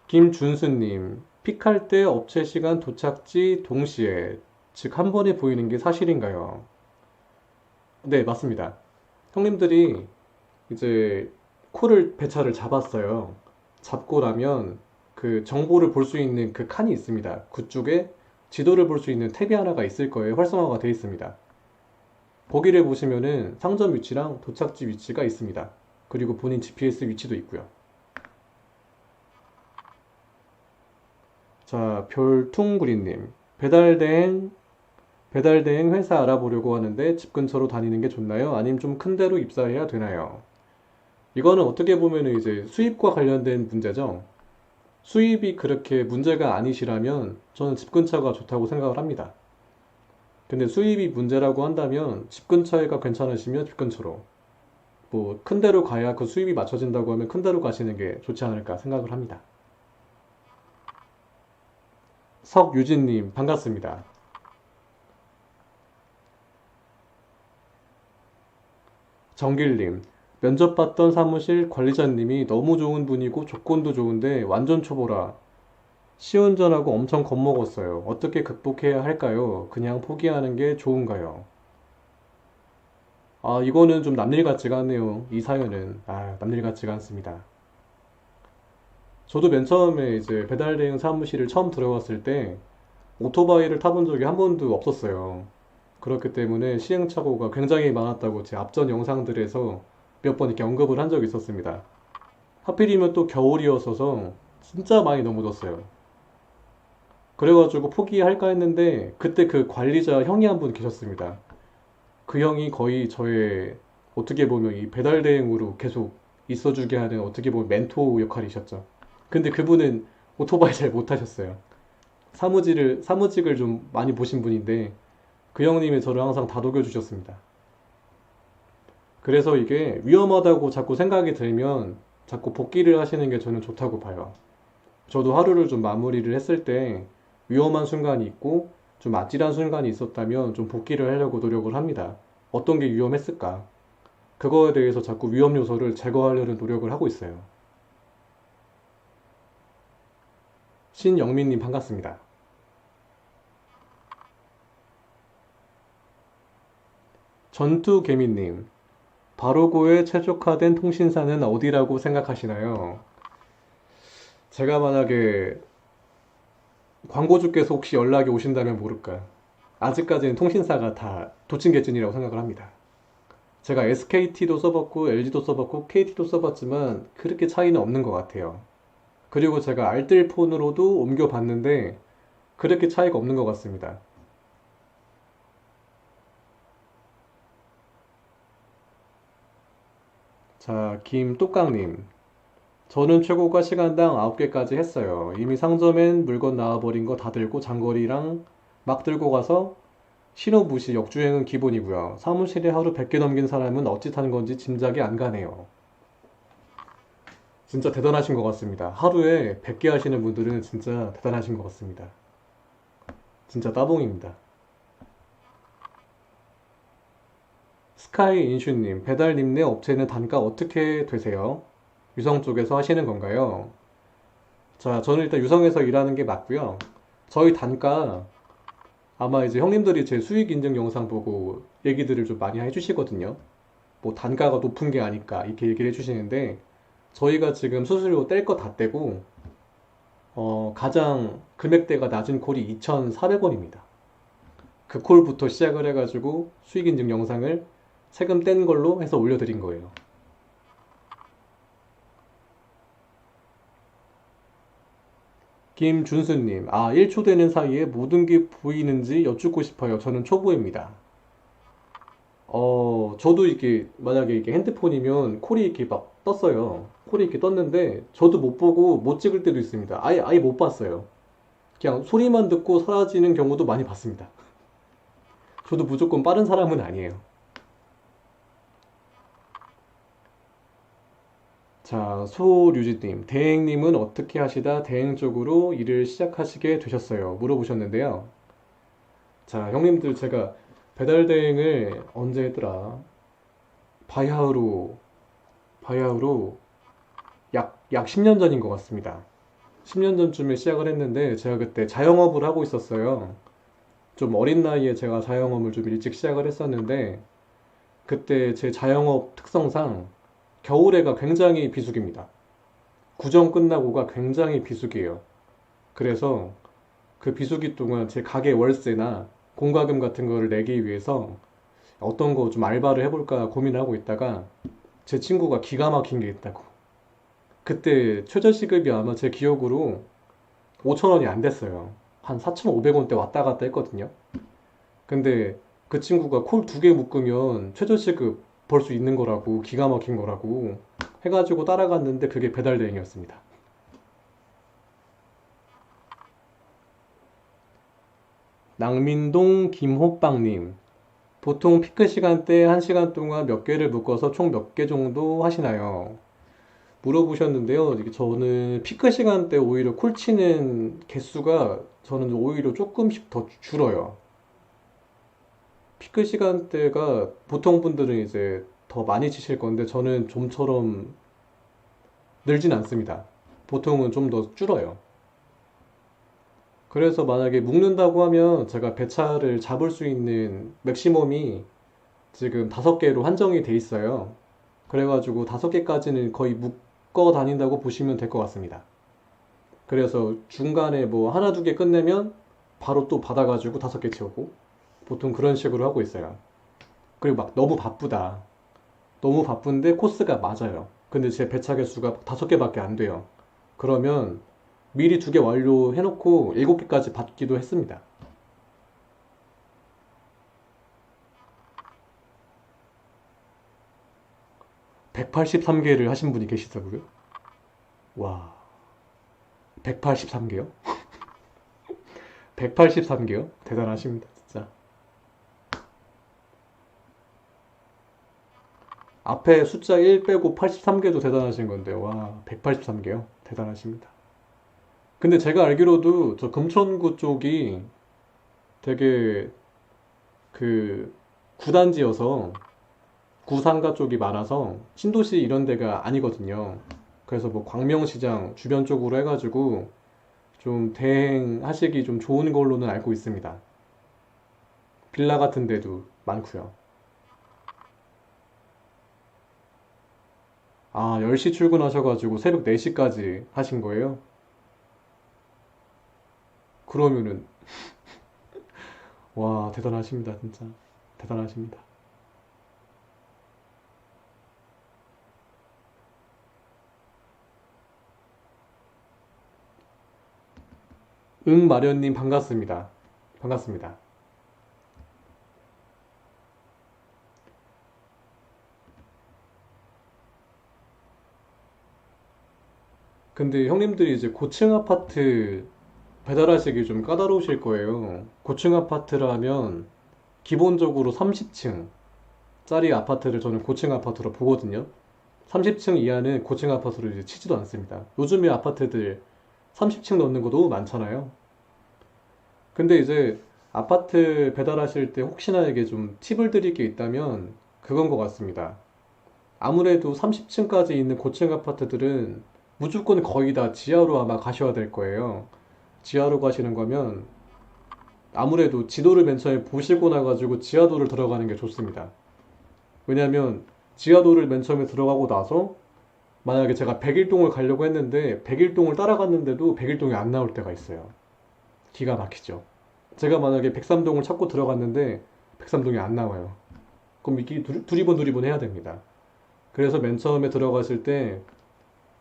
김준수님, 픽할 때 업체 시간 도착지 동시에, 즉 한 번에 보이는 게 사실인가요? 네, 맞습니다. 형님들이 이제 콜을 배차를 잡았어요. 잡고 나면 그 정보를 볼 수 있는 그 칸이 있습니다. 그쪽에 지도를 볼 수 있는 탭이 하나가 있을 거예요. 활성화가 되어 있습니다. 거기를 보시면은 상점 위치랑 도착지 위치가 있습니다. 그리고 본인 GPS 위치도 있고요. 자, 별퉁구리님. 배달대행 회사 알아보려고 하는데 집 근처로 다니는 게 좋나요? 아니면 좀 큰 데로 입사해야 되나요? 이거는 어떻게 보면 이제 수입과 관련된 문제죠. 수입이 그렇게 문제가 아니시라면 저는 집 근처가 좋다고 생각을 합니다. 근데 수입이 문제라고 한다면 집 근처가 괜찮으시면 집 근처로, 뭐 큰 데로 가야 그 수입이 맞춰진다고 하면 큰 데로 가시는 게 좋지 않을까 생각을 합니다. 석유진님, 반갑습니다. 정길님, 면접 봤던 사무실 관리자님이 너무 좋은 분이고 조건도 좋은데 완전 초보라. 시운전하고 엄청 겁먹었어요. 어떻게 극복해야 할까요? 그냥 포기하는 게 좋은가요? 아, 이거는 좀 남일 같지가 않네요. 이 사연은. 아, 남일 같지가 않습니다. 저도 맨 처음에 이제 배달 대행 사무실을 처음 들어갔을 때 오토바이를 타본 적이 한 번도 없었어요. 그렇기 때문에 시행착오가 굉장히 많았다고 제 앞전 영상들에서 몇 번 이렇게 언급을 한 적이 있었습니다. 하필이면 또 겨울이었어서 진짜 많이 넘어졌어요. 그래가지고 포기할까 했는데 그때 그 관리자 형이 한 분 계셨습니다. 그 형이 거의 저의 어떻게 보면 이 배달 대행으로 계속 있어주게 하는 어떻게 보면 멘토 역할이셨죠. 근데 그분은 오토바이 잘 못하셨어요. 사무직을 좀 많이 보신 분인데 그 형님이 저를 항상 다독여 주셨습니다. 그래서 이게 위험하다고 자꾸 생각이 들면 자꾸 복귀를 하시는 게 저는 좋다고 봐요. 저도 하루를 좀 마무리를 했을 때 위험한 순간이 있고 좀 아찔한 순간이 있었다면 좀 복귀를 하려고 노력을 합니다. 어떤 게 위험했을까? 그거에 대해서 자꾸 위험 요소를 제거하려는 노력을 하고 있어요. 신영민님 반갑습니다. 전투개미님, 바로고에 최적화된 통신사는 어디라고 생각하시나요? 제가 만약에 광고주께서 혹시 연락이 오신다면 모를까? 아직까지는 통신사가 다 도찐개찐이라고 생각을 합니다. 제가 SKT도 써봤고 LG도 써봤고 KT도 써봤지만 그렇게 차이는 없는 것 같아요. 그리고 제가 알뜰폰으로도 옮겨봤는데 그렇게 차이가 없는 것 같습니다. 자, 김똑강님. 저는 최고가 시간당 9개까지 했어요. 이미 상점엔 물건 나와버린 거 다 들고 장거리랑 막 들고 가서 신호 무시, 역주행은 기본이고요. 사무실에 하루 100개 넘긴 사람은 어찌 타는 건지 짐작이 안 가네요. 진짜 대단하신 것 같습니다. 하루에 100개 하시는 분들은 진짜 대단하신 것 같습니다. 진짜 따봉입니다. 스카이 인슈님, 배달님네 업체는 단가 어떻게 되세요? 유성 쪽에서 하시는 건가요? 자, 저는 일단 유성에서 일하는 게 맞고요. 저희 단가 아마 이제 형님들이 제 수익 인증 영상 보고 얘기들을 좀 많이 해주시거든요. 뭐 단가가 높은 게 아닐까 이렇게 얘기를 해주시는데 저희가 지금 수수료 뗄 거 다 떼고 가장 금액대가 낮은 콜이 2,400원입니다. 그 콜부터 시작을 해가지고 수익 인증 영상을 세금 뗀 걸로 해서 올려드린 거예요. 김준수님, 아, 1초 되는 사이에 모든 게 보이는지 여쭙고 싶어요. 저는 초보입니다. 저도 이렇게, 만약에 이렇게 핸드폰이면 콜이 이렇게 막 떴어요. 콜이 이렇게 떴는데, 저도 못 보고 못 찍을 때도 있습니다. 아예 못 봤어요. 그냥 소리만 듣고 사라지는 경우도 많이 봤습니다. 저도 무조건 빠른 사람은 아니에요. 자, 소류지님, 대행님은 어떻게 하시다 대행 쪽으로 일을 시작하시게 되셨어요? 물어보셨는데요. 자, 형님들 제가 배달 대행을 언제 했더라? 바야흐로, 바야흐로 약 10년 전인 것 같습니다. 10년 전쯤에 시작을 했는데 제가 그때 자영업을 하고 있었어요. 좀 어린 나이에 제가 자영업을 좀 일찍 시작을 했었는데 그때 제 자영업 특성상 겨울에가 굉장히 비수기입니다. 구정 끝나고가 굉장히 비수기예요. 그래서 그 비수기 동안 제 가게 월세나 공과금 같은 거를 내기 위해서 어떤 거 좀 알바를 해볼까 고민하고 있다가 제 친구가 기가 막힌 게 있다고. 그때 최저시급이 아마 제 기억으로 5천 원이 안 됐어요. 한 4,500원대 왔다 갔다 했거든요. 근데 그 친구가 콜 두 개 묶으면 최저시급 벌 수 있는 거라고, 기가 막힌 거라고 해가지고 따라갔는데 그게 배달 대행이었습니다. 낭민동 김호빵님, 보통 피크 시간대 1시간 동안 몇 개를 묶어서 총 몇 개 정도 하시나요? 물어보셨는데요. 이게 저는 피크 시간대 오히려 콜 치는 개수가 저는 오히려 조금씩 더 줄어요. 피크 시간대가 보통 분들은 이제 더 많이 치실 건데 저는 좀처럼 늘진 않습니다. 보통은 좀 더 줄어요. 그래서 만약에 묶는다고 하면 제가 배차를 잡을 수 있는 맥시멈이 지금 5개로 한정이 돼 있어요. 그래가지고 5개까지는 거의 묶어 다닌다고 보시면 될 것 같습니다. 그래서 중간에 뭐 하나, 두 개 끝내면 바로 또 받아가지고 5개 채우고 보통 그런 식으로 하고 있어요. 그리고 막 너무 바쁘다. 너무 바쁜데 코스가 맞아요. 근데 제 배차 개수가 5개밖에 안 돼요. 그러면 미리 2개 완료해놓고 7개까지 받기도 했습니다. 183개를 하신 분이 계시다고요? 와, 183개요? 183개요? 대단하십니다, 진짜. 앞에 숫자 1 빼고 83개도 대단하신 건데, 와, 183개요? 대단하십니다. 근데 제가 알기로도 저 금천구 쪽이 되게 그 구단지여서 구상가 쪽이 많아서 신도시 이런 데가 아니거든요. 그래서 뭐 광명시장 주변 쪽으로 해가지고 좀 대행하시기 좀 좋은 걸로는 알고 있습니다. 빌라 같은 데도 많고요. 아, 10시 출근하셔가지고 새벽 4시까지 하신 거예요? 그러면은 와, 대단하십니다, 진짜. 대단하십니다. 마련님 반갑습니다. 반갑습니다. 근데 형님들이 이제 고층 아파트 배달하시기 좀 까다로우실 거예요. 고층 아파트라면 기본적으로 30층짜리 아파트를 저는 고층 아파트로 보거든요. 30층 이하는 고층 아파트로 이제 치지도 않습니다. 요즘에 아파트들 30층 넘는 거 너무 많잖아요. 근데 이제 아파트 배달하실 때 혹시나 이게 좀 팁을 드릴 게 있다면 그건 것 같습니다. 아무래도 30층까지 있는 고층 아파트들은 무조건 거의 다 지하로 아마 가셔야 될 거예요. 지하로 가시는 거면 아무래도 지도를 맨 처음에 보시고 나가지고 지하도를 들어가는 게 좋습니다. 왜냐면 지하도를 맨 처음에 들어가고 나서 만약에 제가 백일동을 가려고 했는데 백일동을 따라갔는데도 백일동이 안 나올 때가 있어요. 기가 막히죠. 제가 만약에 백삼동을 찾고 들어갔는데 백삼동이 안 나와요. 그럼 이게 두리번 두리번 해야 됩니다. 그래서 맨 처음에 들어가실 때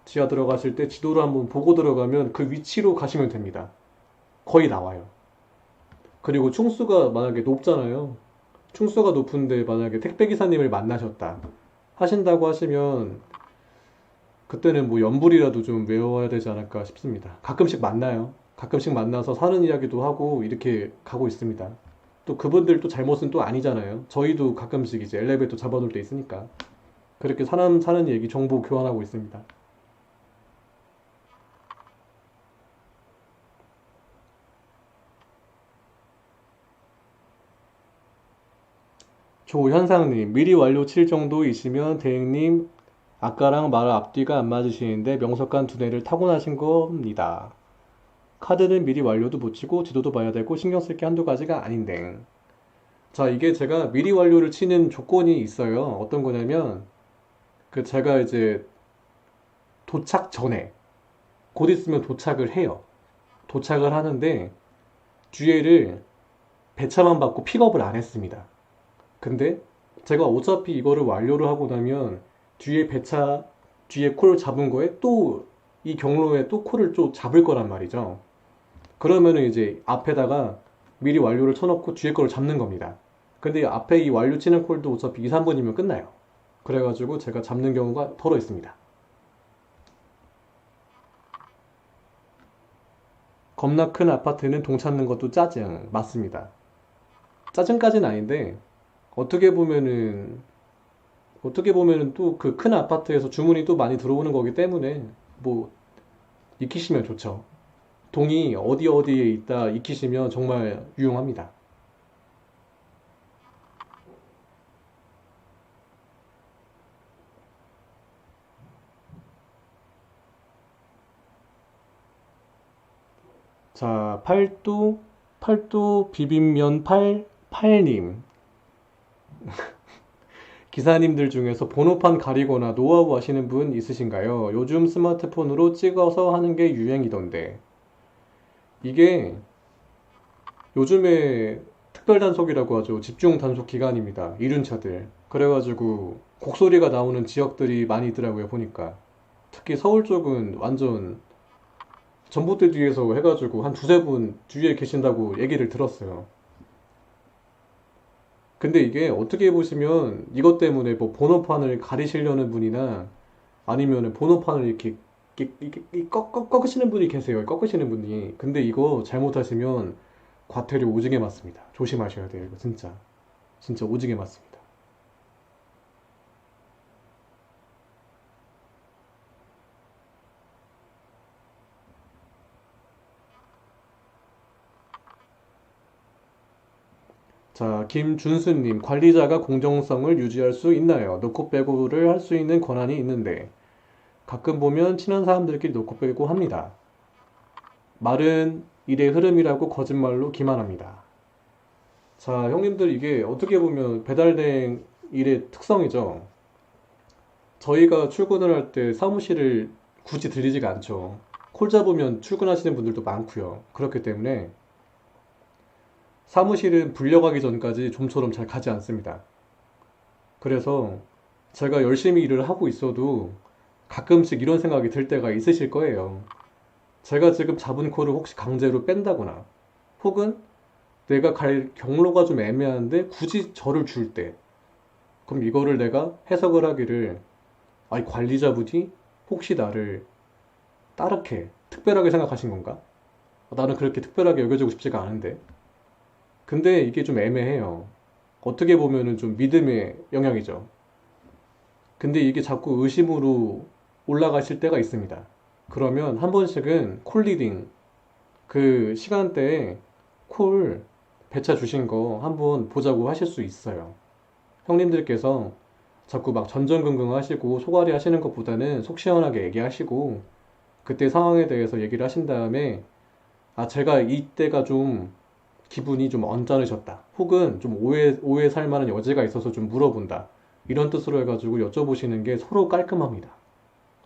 지하 들어가실 때 지도를 한번 보고 들어가면 그 위치로 가시면 됩니다. 거의 나와요. 그리고 충수가 만약에 높잖아요. 충수가 높은데 만약에 택배기사님을 만나셨다 하신다고 하시면 그때는 뭐 연불이라도 좀 외워야 되지 않을까 싶습니다. 가끔씩 만나요. 가끔씩 만나서 사는 이야기도 하고 이렇게 가고 있습니다. 또 그분들 또 잘못은 또 아니잖아요. 저희도 가끔씩 이제 엘리베이터 잡아놓을 때 있으니까 그렇게 사람 사는 얘기 정보 교환하고 있습니다. 조현상님, 미리 완료 칠 정도이시면 대행님 아까랑 말 앞뒤가 안 맞으시는데 명석한 두뇌를 타고나신 겁니다. 카드는 미리 완료도 못 치고 지도도 봐야 되고 신경 쓸 게 한두 가지가 아닌데. 자, 이게 제가 미리 완료를 치는 조건이 있어요. 어떤 거냐면 그 제가 이제 도착 전에 곧 있으면 도착을 해요. 도착을 하는데 뒤에를 배차만 받고 픽업을 안 했습니다. 근데 제가 어차피 이거를 완료를 하고 나면 뒤에 배차 뒤에 콜 잡은 거에 또 이 경로에 또 콜을 또 잡을 거란 말이죠. 그러면은 이제 앞에다가 미리 완료를 쳐놓고 뒤에 거를 잡는 겁니다. 근데 앞에 이 완료 치는 콜도 어차피 2, 3분이면 끝나요. 그래가지고 제가 잡는 경우가 더러 있습니다. 겁나 큰 아파트는 동 찾는 것도 짜증. 맞습니다. 짜증까지는 아닌데 어떻게 보면은 또 그 큰 아파트에서 주문이 또 많이 들어오는 거기 때문에 뭐 익히시면 좋죠. 동이 어디 어디에 있다 익히시면 정말 유용합니다. 자, 팔도 비빔면 팔님. 기사님들 중에서 번호판 가리거나 노하우 아시는 분 있으신가요? 요즘 스마트폰으로 찍어서 하는 게 유행이던데. 이게 요즘에 특별 단속이라고 하죠. 집중 단속 기간입니다. 이륜차들. 그래가지고 곡소리가 나오는 지역들이 많이 있더라고요, 보니까. 특히 서울 쪽은 완전 전봇대 뒤에서 해가지고 한 두세 분 뒤에 계신다고 얘기를 들었어요. 근데 이게 어떻게 보시면 이것 때문에 뭐 번호판을 가리시려는 분이나 아니면 번호판을 이렇게 꺾으시는 분이 계세요. 꺾으시는 분이. 근데 이거 잘못하시면 과태료 오지게 맞습니다. 조심하셔야 돼요. 이거 진짜. 진짜 오지게 맞습니다. 자, 김준수님, 관리자가 공정성을 유지할 수 있나요? 놓고 빼고를 할 수 있는 권한이 있는데, 가끔 보면 친한 사람들끼리 놓고 빼고 합니다. 말은 일의 흐름이라고 거짓말로 기만합니다. 자, 형님들 이게 어떻게 보면 배달된 일의 특성이죠. 저희가 출근을 할 때 사무실을 굳이 들리지가 않죠. 콜 잡으면 출근하시는 분들도 많고요. 그렇기 때문에 사무실은 불려가기 전까지 좀처럼 잘 가지 않습니다. 그래서 제가 열심히 일을 하고 있어도 가끔씩 이런 생각이 들 때가 있으실 거예요. 제가 지금 잡은 콜을 혹시 강제로 뺀다거나 혹은 내가 갈 경로가 좀 애매한데 굳이 저를 줄 때 그럼 이거를 내가 해석을 하기를 아이 관리자분이 혹시 나를 따르게 특별하게 생각하신 건가? 나는 그렇게 특별하게 여겨지고 싶지가 않은데 근데 이게 좀 애매해요. 어떻게 보면은 좀 믿음의 영역이죠. 근데 이게 자꾸 의심으로 올라가실 때가 있습니다. 그러면 한 번씩은 콜 리딩 그 시간대에 콜 배차 주신 거 한번 보자고 하실 수 있어요. 형님들께서 자꾸 막 전전긍긍 하시고 소갈이 하시는 것보다는 속 시원하게 얘기하시고 그때 상황에 대해서 얘기를 하신 다음에 아 제가 이때가 좀 기분이 좀 언짢으셨다 혹은 좀 오해 살 만한 여지가 있어서 좀 물어본다 이런 뜻으로 해가지고 여쭤보시는 게 서로 깔끔합니다.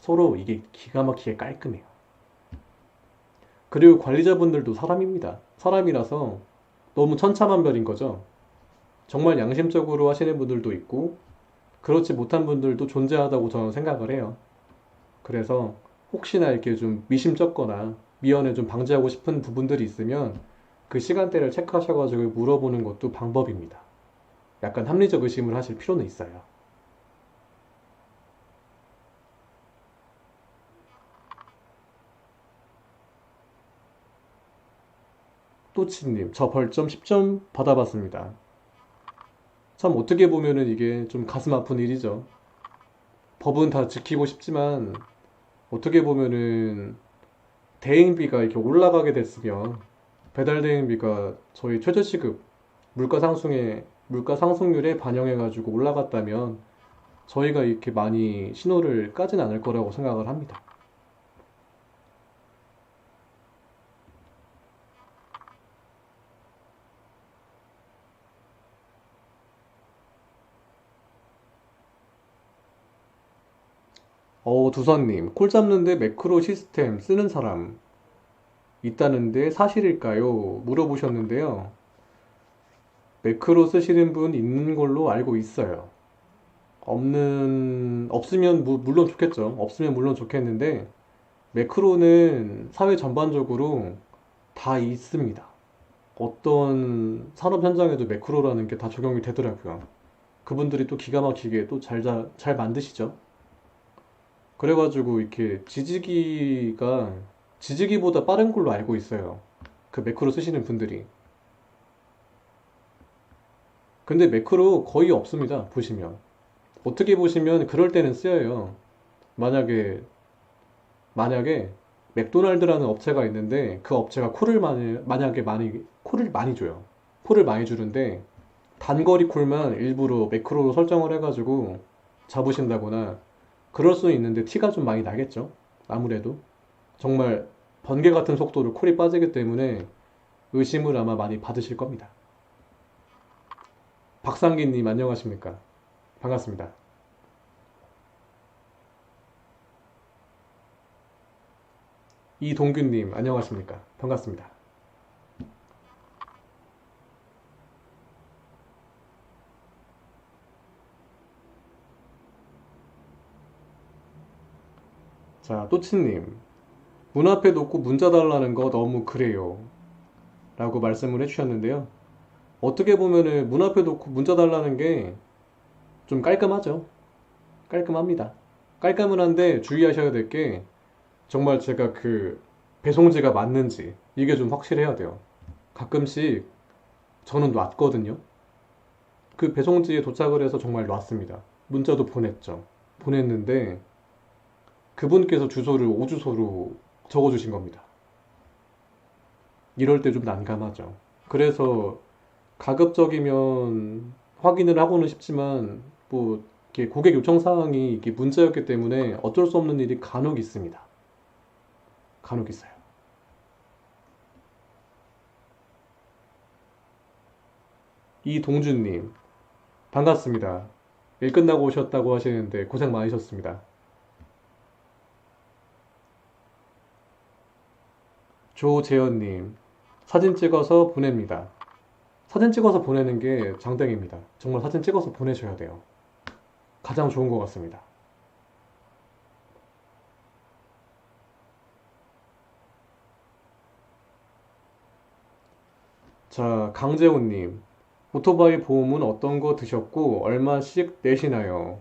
서로 이게 기가 막히게 깔끔해요. 그리고 관리자분들도 사람입니다. 사람이라서 너무 천차만별인 거죠. 정말 양심적으로 하시는 분들도 있고 그렇지 못한 분들도 존재하다고 저는 생각을 해요. 그래서 혹시나 이렇게 좀 미심쩍거나 미연에 좀 방지하고 싶은 부분들이 있으면 그 시간대를 체크하셔가지고 물어보는 것도 방법입니다. 약간 합리적 의심을 하실 필요는 있어요. 또치님, 저 벌점 10점 받아봤습니다. 참 어떻게 보면은 이게 좀 가슴 아픈 일이죠. 법은 다 지키고 싶지만 어떻게 보면은 대행비가 이렇게 올라가게 됐으면 배달 대행비가 저희 최저시급 물가 상승률에 반영해가지고 올라갔다면 저희가 이렇게 많이 신호를 까진 않을 거라고 생각을 합니다. 두선님, 콜 잡는데 매크로 시스템 쓰는 사람 있다는데 사실일까요? 물어보셨는데요. 매크로 쓰시는 분 있는 걸로 알고 있어요. 없으면 물론 좋겠죠. 없으면 물론 좋겠는데, 매크로는 사회 전반적으로 다 있습니다. 어떤 산업 현장에도 매크로라는 게 다 적용이 되더라고요. 그분들이 또 기가 막히게 또 잘 만드시죠. 그래가지고 이렇게 지지기보다 빠른 걸로 알고 있어요. 그 매크로 쓰시는 분들이. 근데 매크로 거의 없습니다. 보시면. 어떻게 보시면 그럴 때는 쓰여요. 만약에, 만약에 맥도날드라는 업체가 있는데 그 업체가 콜을 많이 줘요. 콜을 많이 주는데 단거리 콜만 일부러 매크로로 설정을 해가지고 잡으신다거나 그럴 수는 있는데 티가 좀 많이 나겠죠. 아무래도. 정말 번개 같은 속도로 콜이 빠지기 때문에 의심을 아마 많이 받으실 겁니다. 박상기님 안녕하십니까? 반갑습니다. 이동균님 안녕하십니까? 반갑습니다. 자, 또치님. 문 앞에 놓고 문자 달라는 거 너무 그래요. 라고 말씀을 해주셨는데요. 어떻게 보면은 문 앞에 놓고 문자 달라는 게 좀 깔끔하죠. 깔끔합니다. 깔끔은 한데 주의하셔야 될 게 정말 제가 그 배송지가 맞는지 이게 좀 확실해야 돼요. 가끔씩 저는 놨거든요. 그 배송지에 도착을 해서 정말 놨습니다. 문자도 보냈죠. 보냈는데 그분께서 주소를 오주소로 적어주신 겁니다. 이럴 때 좀 난감하죠. 그래서 가급적이면 확인을 하고는 싶지만 뭐 이렇게 고객 요청 사항이 이게 문자였기 때문에 어쩔 수 없는 일이 간혹 있습니다. 간혹 있어요. 이동준님 반갑습니다. 일 끝나고 오셨다고 하시는데 고생 많으셨습니다. 조재현님 사진 찍어서 보냅니다. 사진 찍어서 보내는 게 장땡입니다. 정말 사진 찍어서 보내셔야 돼요. 가장 좋은 것 같습니다. 자, 강재훈님. 오토바이 보험은 어떤 거 드셨고, 얼마씩 내시나요?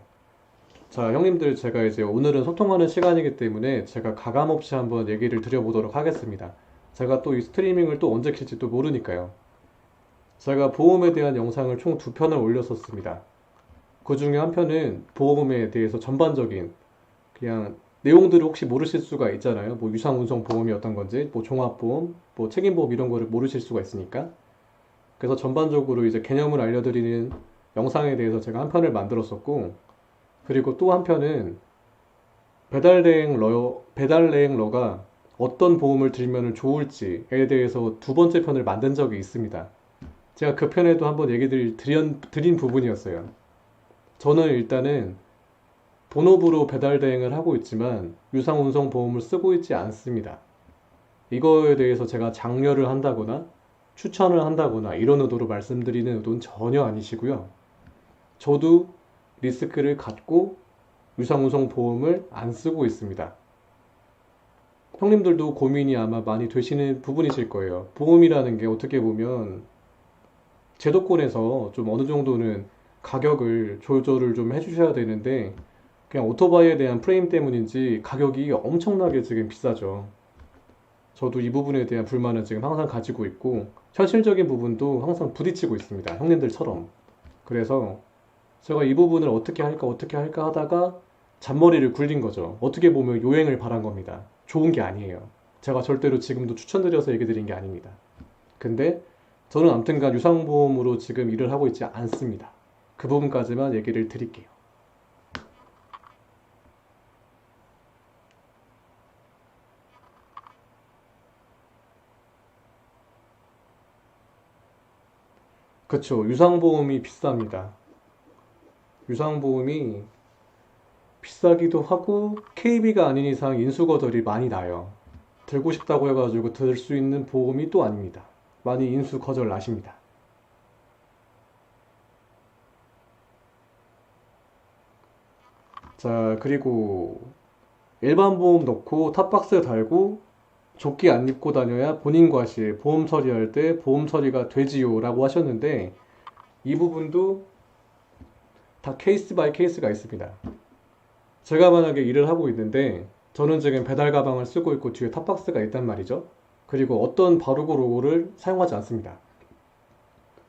자, 형님들, 제가 이제 오늘은 소통하는 시간이기 때문에 제가 가감 없이 한번 얘기를 드려보도록 하겠습니다. 제가 또 이 스트리밍을 또 언제 킬지 또 모르니까요. 제가 보험에 대한 영상을 총 두 편을 올렸었습니다. 그 중에 한 편은 보험에 대해서 전반적인 그냥 내용들을 혹시 모르실 수가 있잖아요. 뭐 유상운송 보험이 어떤 건지, 뭐 종합보험, 뭐 책임보험 이런 거를 모르실 수가 있으니까. 그래서 전반적으로 이제 개념을 알려드리는 영상에 대해서 제가 한 편을 만들었었고, 그리고 또 한 편은 배달여행러가 어떤 보험을 들면 좋을지에 대해서 두 번째 편을 만든 적이 있습니다. 제가 그 편에도 한번 드린 부분이었어요. 저는 일단은 본업으로 배달 대행을 하고 있지만 유상운송 보험을 쓰고 있지 않습니다. 이거에 대해서 제가 장려를 한다거나 추천을 한다거나 이런 의도로 말씀드리는 의도는 전혀 아니시고요. 저도 리스크를 갖고 유상운송 보험을 안 쓰고 있습니다. 형님들도 고민이 아마 많이 되시는 부분이실 거예요. 보험이라는 게 어떻게 보면 제도권에서 좀 어느 정도는 가격을 조절을 좀 해주셔야 되는데 그냥 오토바이에 대한 프레임 때문인지 가격이 엄청나게 지금 비싸죠. 저도 이 부분에 대한 불만을 지금 항상 가지고 있고 현실적인 부분도 항상 부딪히고 있습니다. 형님들처럼. 그래서 제가 이 부분을 어떻게 할까 하다가 잔머리를 굴린 거죠. 어떻게 보면 요행을 바란 겁니다. 좋은 게 아니에요. 제가 절대로 지금도 추천드려서 얘기 드린 게 아닙니다. 근데 저는 아무튼간 유상보험으로 지금 일을 하고 있지 않습니다. 그 부분까지만 얘기를 드릴게요. 그쵸. 유상보험이 비쌉니다. 유상보험이 비싸기도 하고 KB가 아닌 이상 인수거절이 많이 나요. 들고 싶다고 해가지고 들 수 있는 보험이 또 아닙니다. 많이 인수거절 나십니다. 자, 그리고 일반 보험 넣고 탑박스 달고 조끼 안 입고 다녀야 본인 과실 보험 처리할 때 보험 처리가 되지요 라고 하셨는데 이 부분도 다 케이스 바이 케이스가 있습니다. 제가 만약에 일을 하고 있는데 저는 지금 배달 가방을 쓰고 있고 뒤에 탑박스가 있단 말이죠. 그리고 어떤 바르고 로고를 사용하지 않습니다.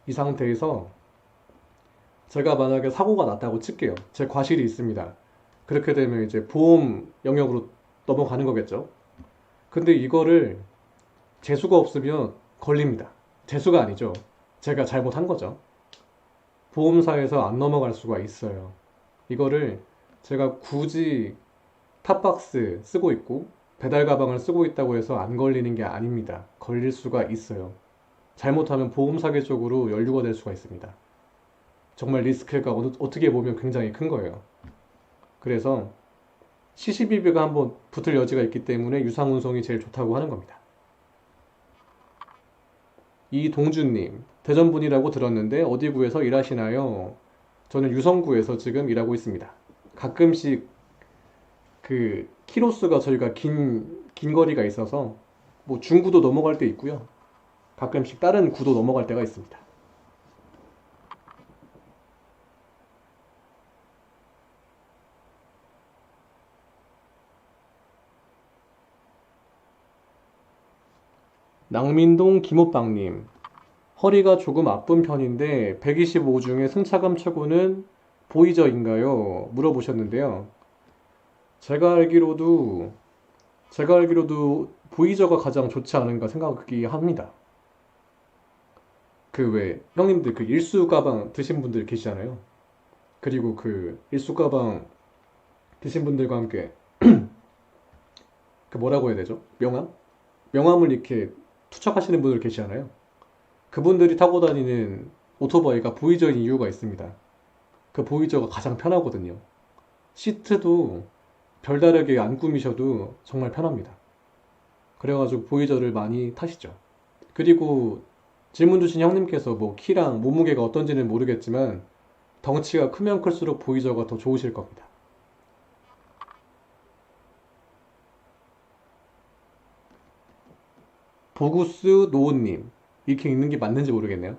이 상태에서 제가 만약에 사고가 났다고 칠게요. 제 과실이 있습니다. 그렇게 되면 이제 보험 영역으로 넘어가는 거겠죠. 근데 이거를 재수가 없으면 걸립니다. 재수가 아니죠. 제가 잘못한 거죠. 보험사에서 안 넘어갈 수가 있어요. 이거를 제가 굳이 탑박스 쓰고 있고 배달 가방을 쓰고 있다고 해서 안 걸리는 게 아닙니다. 걸릴 수가 있어요. 잘못하면 보험 사기 쪽으로 연루가 될 수가 있습니다. 정말 리스크가 어떻게 보면 굉장히 큰 거예요. 그래서 CCBB가 한번 붙을 여지가 있기 때문에 유상운송이 제일 좋다고 하는 겁니다. 이동준님, 대전분이라고 들었는데 어디 구에서 일하시나요? 저는 유성구에서 지금 일하고 있습니다. 가끔씩 그 키로수가 저희가 긴 거리가 있어서 뭐 중구도 넘어갈 때 있고요. 가끔씩 다른 구도 넘어갈 때가 있습니다. 낭민동 김오빵님, 허리가 조금 아픈 편인데 125 중에 승차감 최고는 보이저인가요? 물어보셨는데요. 제가 알기로도 보이저가 가장 좋지 않은가 생각이 합니다. 그 왜 형님들 그 일수 가방 드신 분들 계시잖아요. 그리고 그 일수 가방 드신 분들과 함께 그 뭐라고 해야 되죠? 명함을 이렇게 투척하시는 분들 계시잖아요. 그분들이 타고 다니는 오토바이가 보이저인 이유가 있습니다. 그 보이저가 가장 편하거든요. 시트도 별다르게 안 꾸미셔도 정말 편합니다. 그래가지고 보이저를 많이 타시죠. 그리고 질문 주신 형님께서 뭐 키랑 몸무게가 어떤지는 모르겠지만 덩치가 크면 클수록 보이저가 더 좋으실 겁니다. 보구스 노우님, 이렇게 읽는 게 맞는지 모르겠네요.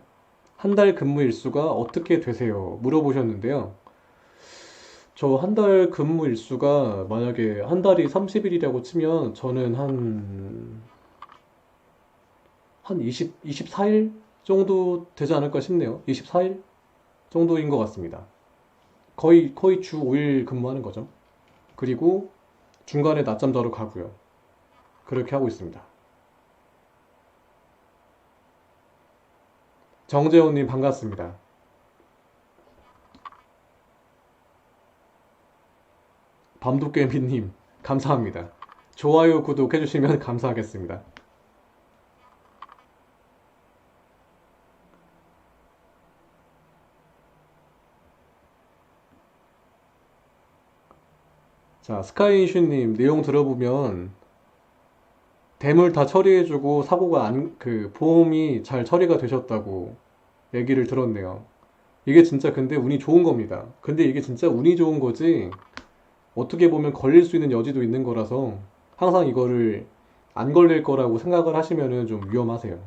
한 달 근무 일수가 어떻게 되세요? 물어보셨는데요. 저 한 달 근무 일수가 만약에 한 달이 30일이라고 치면 저는 한 24일 정도 되지 않을까 싶네요. 24일 정도인 것 같습니다. 거의 주 5일 근무하는 거죠. 그리고 중간에 낮잠 자러 가고요. 그렇게 하고 있습니다. 정재호님 반갑습니다. 밤도깨비님 감사합니다. 좋아요, 구독 해주시면 감사하겠습니다. 자, 스카이인슈님 내용 들어보면 대물 다 처리해주고 사고가 보험이 잘 처리가 되셨다고 얘기를 들었네요. 이게 진짜 근데 운이 좋은 겁니다. 근데 이게 진짜 운이 좋은 거지 어떻게 보면 걸릴 수 있는 여지도 있는 거라서 항상 이거를 안 걸릴 거라고 생각을 하시면은 좀 위험하세요.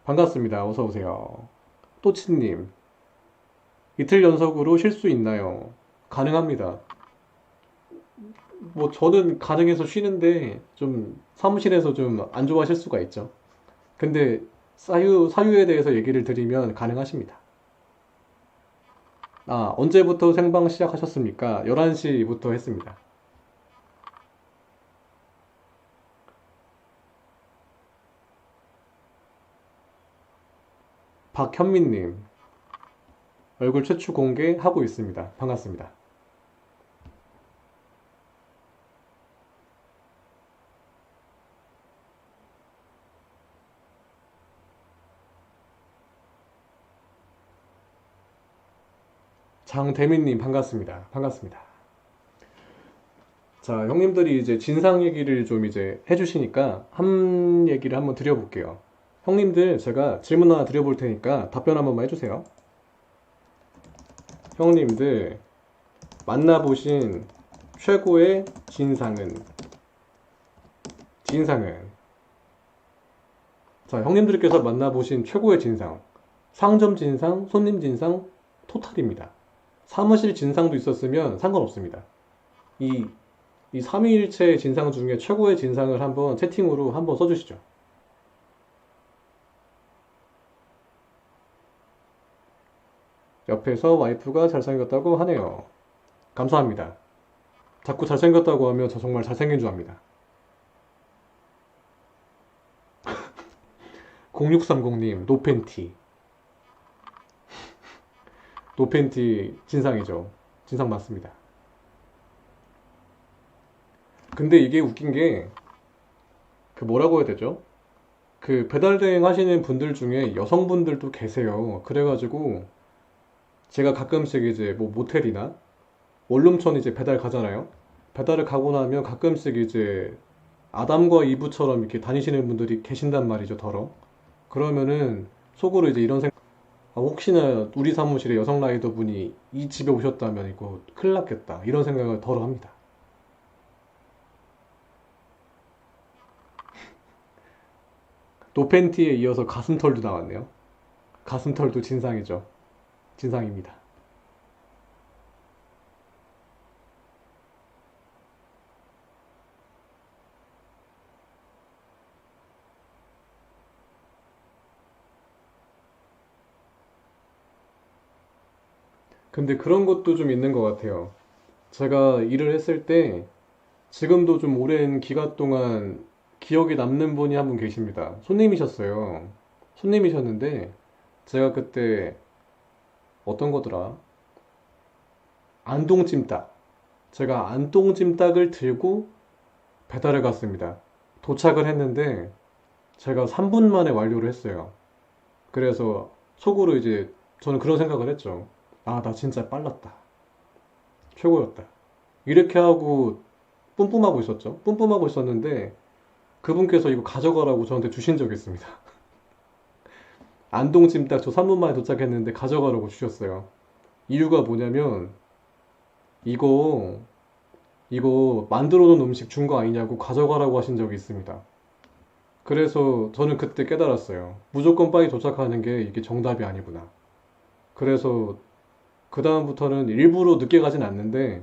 반갑습니다. 어서 오세요. 또치님, 이틀 연속으로 쉴 수 있나요? 가능합니다. 뭐 저는 가능해서 쉬는데 좀 사무실에서 좀 안 좋아하실 수가 있죠. 근데 사유에 대해서 얘기를 드리면 가능하십니다. 아, 언제부터 생방 시작하셨습니까? 11시부터 했습니다. 박현민님, 얼굴 최초 공개하고 있습니다. 반갑습니다. 장대민님 반갑습니다. 반갑습니다. 자, 형님들이 이제 진상 얘기를 좀 이제 해주시니까 한 얘기를 한번 드려볼게요. 형님들 제가 질문 하나 드려볼 테니까 답변 한 번만 해주세요. 형님들 만나보신 최고의 진상은 자, 형님들께서 만나보신 최고의 진상 상점 진상, 손님 진상, 토탈입니다. 사무실 진상도 있었으면 상관없습니다. 이 삼위일체 진상 중에 최고의 진상을 한번 채팅으로 한번 써주시죠. 옆에서 와이프가 잘생겼다고 하네요. 감사합니다. 자꾸 잘생겼다고 하면 저 정말 잘생긴 줄 압니다. 0630님, 노팬티. 노팬티 진상이죠. 진상 맞습니다. 근데 이게 웃긴 게, 그 뭐라고 해야 되죠? 그 배달대행 하시는 분들 중에 여성분들도 계세요. 그래가지고, 제가 가끔씩 이제 뭐 모텔이나 원룸촌 이제 배달 가잖아요. 배달을 가고 나면 가끔씩 이제 아담과 이브처럼 이렇게 다니시는 분들이 계신단 말이죠, 더러. 그러면은 속으로 이제 이런 생각, 아, 혹시나 우리 사무실에 여성 라이더 분이 이 집에 오셨다면 이거 큰일 났겠다. 이런 생각을 더러 합니다. 노팬티에 이어서 가슴털도 나왔네요. 가슴털도 진상이죠. 진상입니다. 근데 그런 것도 좀 있는 것 같아요. 제가 일을 했을 때 지금도 좀 오랜 기간 동안 기억에 남는 분이 한 분 계십니다. 손님이셨어요. 손님이셨는데 제가 그때 어떤 거더라? 안동찜닭. 제가 안동찜닭을 들고 배달을 갔습니다. 도착을 했는데 제가 3분 만에 완료를 했어요. 그래서 속으로 이제 저는 그런 생각을 했죠. 아, 나 진짜 빨랐다. 최고였다. 이렇게 하고 뿜뿜하고 있었죠. 뿜뿜하고 있었는데 그분께서 이거 가져가라고 저한테 주신 적이 있습니다. 안동찜닭 저 3분 만에 도착했는데 가져가라고 주셨어요. 이유가 뭐냐면 이거 만들어 놓은 음식 준 거 아니냐고 가져가라고 하신 적이 있습니다. 그래서 저는 그때 깨달았어요. 무조건 빨리 도착하는 게 이게 정답이 아니구나. 그래서 그다음부터는 일부러 늦게 가진 않는데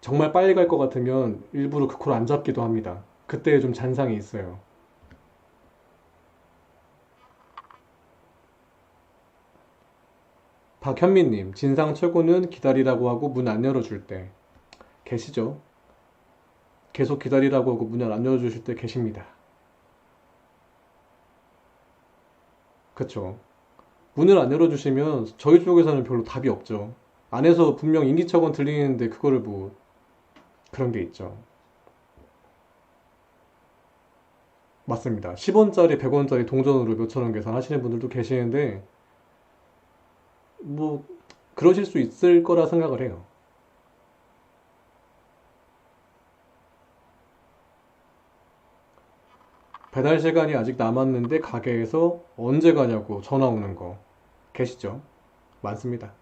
정말 빨리 갈 것 같으면 일부러 그 콜 안 잡기도 합니다. 그때 좀 잔상이 있어요. 박현민님, 진상 최고는 기다리라고 하고 문 안 열어줄 때 계시죠? 계속 기다리라고 하고 문을 안 열어주실 때 계십니다. 그쵸? 문을 안 열어주시면 저희 쪽에서는 별로 답이 없죠. 안에서 분명 인기척은 들리는데 그거를 뭐 그런 게 있죠. 맞습니다. 10원짜리, 100원짜리 동전으로 몇천 원 계산하시는 분들도 계시는데 뭐 그러실 수 있을 거라 생각을 해요. 배달 시간이 아직 남았는데 가게에서 언제 가냐고 전화 오는 거 계시죠? 많습니다.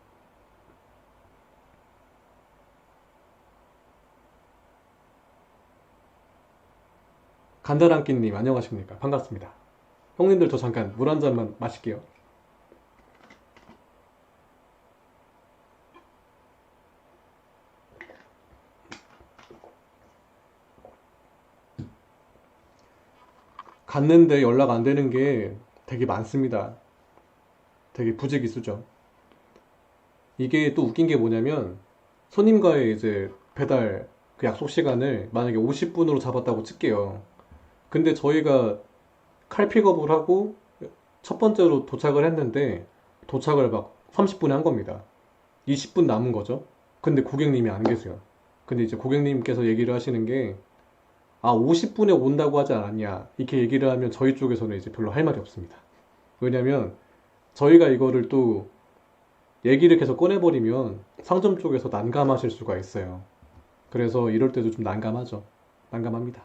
간다랑끼님 안녕하십니까? 반갑습니다. 형님들 저 잠깐 물 한 잔만 마실게요. 갔는데 연락 안 되는 게 되게 많습니다. 되게 부지기수죠. 이게 또 웃긴 게 뭐냐면 손님과의 이제 배달 그 약속 시간을 만약에 50분으로 잡았다고 칠게요. 근데 저희가 칼픽업을 하고 첫 번째로 도착을 했는데 도착을 막 30분에 한 겁니다. 20분 남은 거죠. 근데 고객님이 안 계세요. 근데 이제 고객님께서 얘기를 하시는 게 아, 50분에 온다고 하지 않았냐 이렇게 얘기를 하면 저희 쪽에서는 이제 별로 할 말이 없습니다. 왜냐면 저희가 이거를 또 얘기를 계속 꺼내버리면 상점 쪽에서 난감하실 수가 있어요. 그래서 이럴 때도 좀 난감하죠. 난감합니다.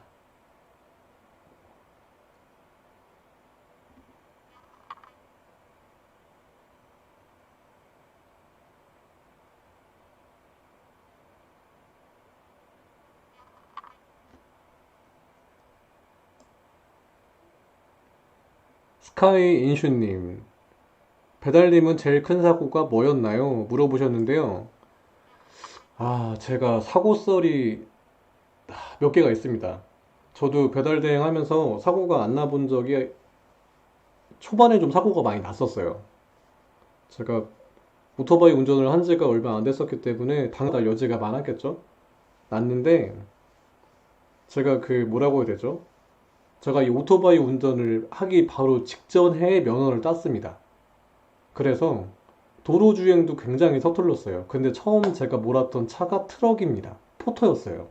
스카이 인슈님, 배달님은 제일 큰 사고가 뭐였나요? 물어보셨는데요. 제가 사고썰이 몇 개가 있습니다. 저도 배달 대행하면서 사고가 안 나본 적이 초반에 좀 사고가 많이 났었어요. 제가 오토바이 운전을 한 지가 얼마 안 됐었기 때문에 당할 여지가 많았겠죠? 났는데 제가 그 뭐라고 해야 되죠? 제가 이 오토바이 운전을 하기 바로 직전 해에 면허를 땄습니다. 그래서 도로 주행도 굉장히 서툴렀어요. 근데 처음 제가 몰았던 차가 트럭입니다. 포터였어요.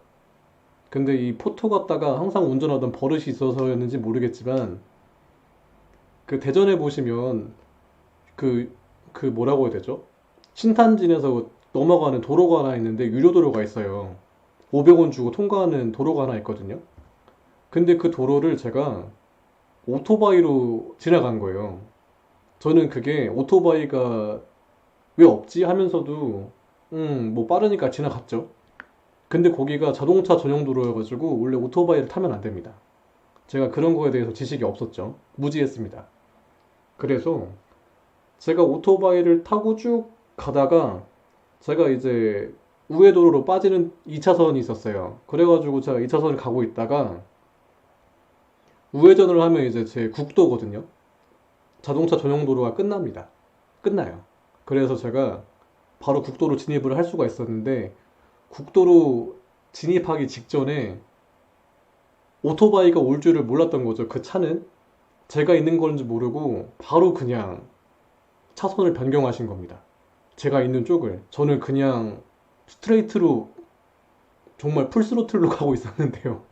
근데 이 포터 갖다가 항상 운전하던 버릇이 있어서였는지 모르겠지만 그 대전에 보시면 그, 그 뭐라고 해야 되죠? 신탄진에서 넘어가는 도로가 하나 있는데 유료도로가 있어요. 500원 주고 통과하는 도로가 하나 있거든요. 근데 그 도로를 제가 오토바이로 지나간 거예요. 저는 그게 오토바이가 왜 없지 하면서도 뭐 빠르니까 지나갔죠. 근데 거기가 자동차 전용 도로여가지고 원래 오토바이를 타면 안 됩니다. 제가 그런 거에 대해서 지식이 없었죠. 무지했습니다. 그래서 제가 오토바이를 타고 쭉 가다가 제가 이제 우회도로로 빠지는 2차선이 있었어요. 그래가지고 제가 2차선을 가고 있다가 우회전을 하면 이제 제 국도거든요. 자동차 전용 도로가 끝납니다. 끝나요. 그래서 제가 바로 국도로 진입을 할 수가 있었는데 국도로 진입하기 직전에 오토바이가 올 줄을 몰랐던 거죠. 그 차는 제가 있는 건지 모르고 바로 그냥 차선을 변경하신 겁니다. 제가 있는 쪽을. 저는 그냥 스트레이트로 정말 풀스로틀로 가고 있었는데요.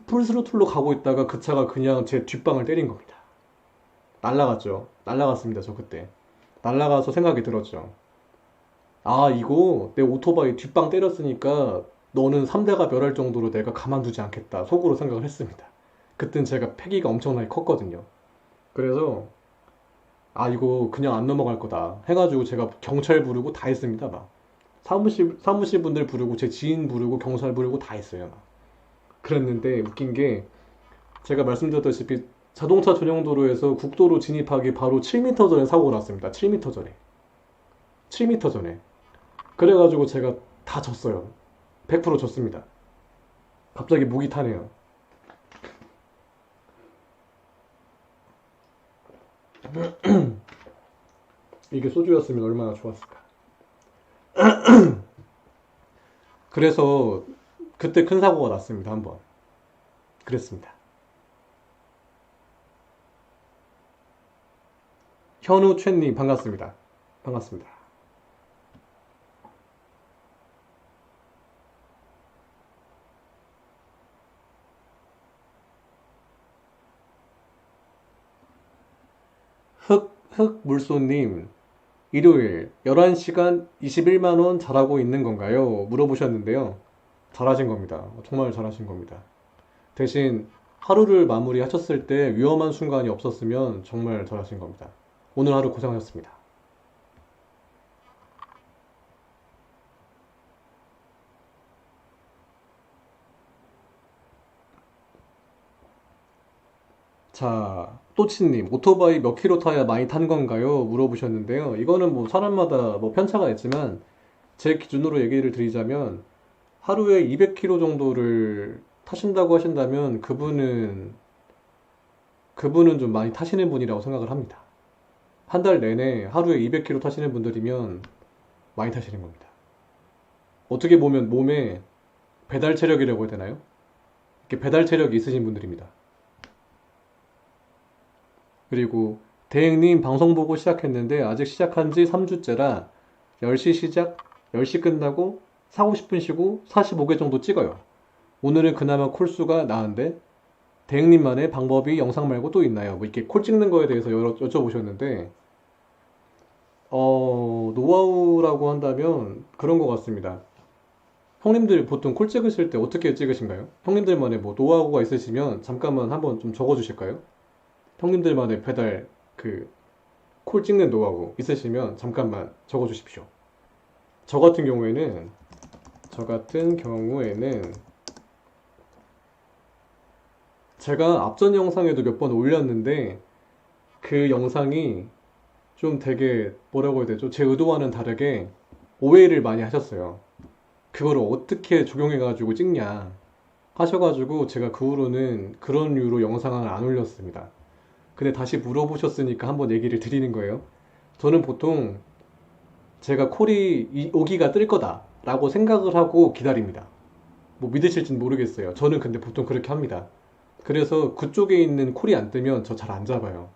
풀스로틀로 가고 있다가 그 차가 그냥 제 뒷방을 때린 겁니다. 날라갔죠. 날라갔습니다. 저 그때. 날라가서 생각이 들었죠. 이거 내 오토바이 뒷방 때렸으니까 너는 3대가 멸할 정도로 내가 가만두지 않겠다. 속으로 생각을 했습니다. 그땐 제가 패기가 엄청나게 컸거든요. 그래서 이거 그냥 안 넘어갈 거다 해가지고 제가 경찰 부르고 다 했습니다. 막 사무실 분들 부르고 제 지인 부르고 경찰 부르고 다 했어요. 막. 그랬는데 웃긴 게 제가 말씀드렸다시피 자동차 전용 도로에서 국도로 진입하기 바로 7m 전에 사고가 났습니다. 7m 전에. 7m 전에. 그래가지고 제가 다 졌어요. 100% 졌습니다. 갑자기 목이 타네요. 이게 소주였으면 얼마나 좋았을까. 그래서 그때 큰 사고가 났습니다. 한번. 그랬습니다. 현우 최님 반갑습니다. 반갑습니다. 흑물소님, 일요일 11시간 21만원 잘하고 있는 건가요? 물어보셨는데요. 잘하신 겁니다. 정말 잘하신 겁니다. 대신 하루를 마무리 하셨을 때 위험한 순간이 없었으면 정말 잘하신 겁니다. 오늘 하루 고생하셨습니다. 자, 또치님, 오토바이 몇 킬로 타야 많이 탄 건가요? 물어보셨는데요. 이거는 뭐 사람마다 뭐 편차가 있지만 제 기준으로 얘기를 드리자면 하루에 200km 정도를 타신다고 하신다면 그분은 좀 많이 타시는 분이라고 생각을 합니다. 한 달 내내 하루에 200km 타시는 분들이면 많이 타시는 겁니다. 어떻게 보면 몸에 배달 체력이라고 해야 되나요? 이렇게 배달 체력이 있으신 분들입니다. 그리고 대행님 방송 보고 시작했는데 아직 시작한 지 3주째라 10시 시작, 10시 끝나고 사고 싶은 쉬고 45개 정도 찍어요. 오늘은 그나마 콜수가 나은데 대행님만의 방법이 영상 말고 또 있나요? 뭐 이렇게 콜 찍는 거에 대해서 여쭤보셨는데 노하우라고 한다면 그런 것 같습니다. 형님들 보통 콜 찍으실 때 어떻게 찍으신가요? 형님들만의 뭐 노하우가 있으시면 잠깐만 한번 좀 적어 주실까요? 형님들만의 배달 그 콜 찍는 노하우 있으시면 잠깐만 적어 주십시오. 저 같은 경우에는 저 같은 경우에는 제가 앞전 영상에도 몇 번 올렸는데 그 영상이 좀 되게 뭐라고 해야 되죠? 제 의도와는 다르게 오해를 많이 하셨어요. 그거를 어떻게 적용해가지고 찍냐 하셔가지고 제가 그 후로는 그런 이유로 영상을 안 올렸습니다. 근데 다시 물어보셨으니까 한번 얘기를 드리는 거예요. 저는 보통 제가 콜이 오기가 뜰 거다라고 생각을 하고 기다립니다. 뭐 믿으실진 모르겠어요. 저는 근데 보통 그렇게 합니다. 그래서 그쪽에 있는 콜이 안 뜨면 저 잘 안 잡아요.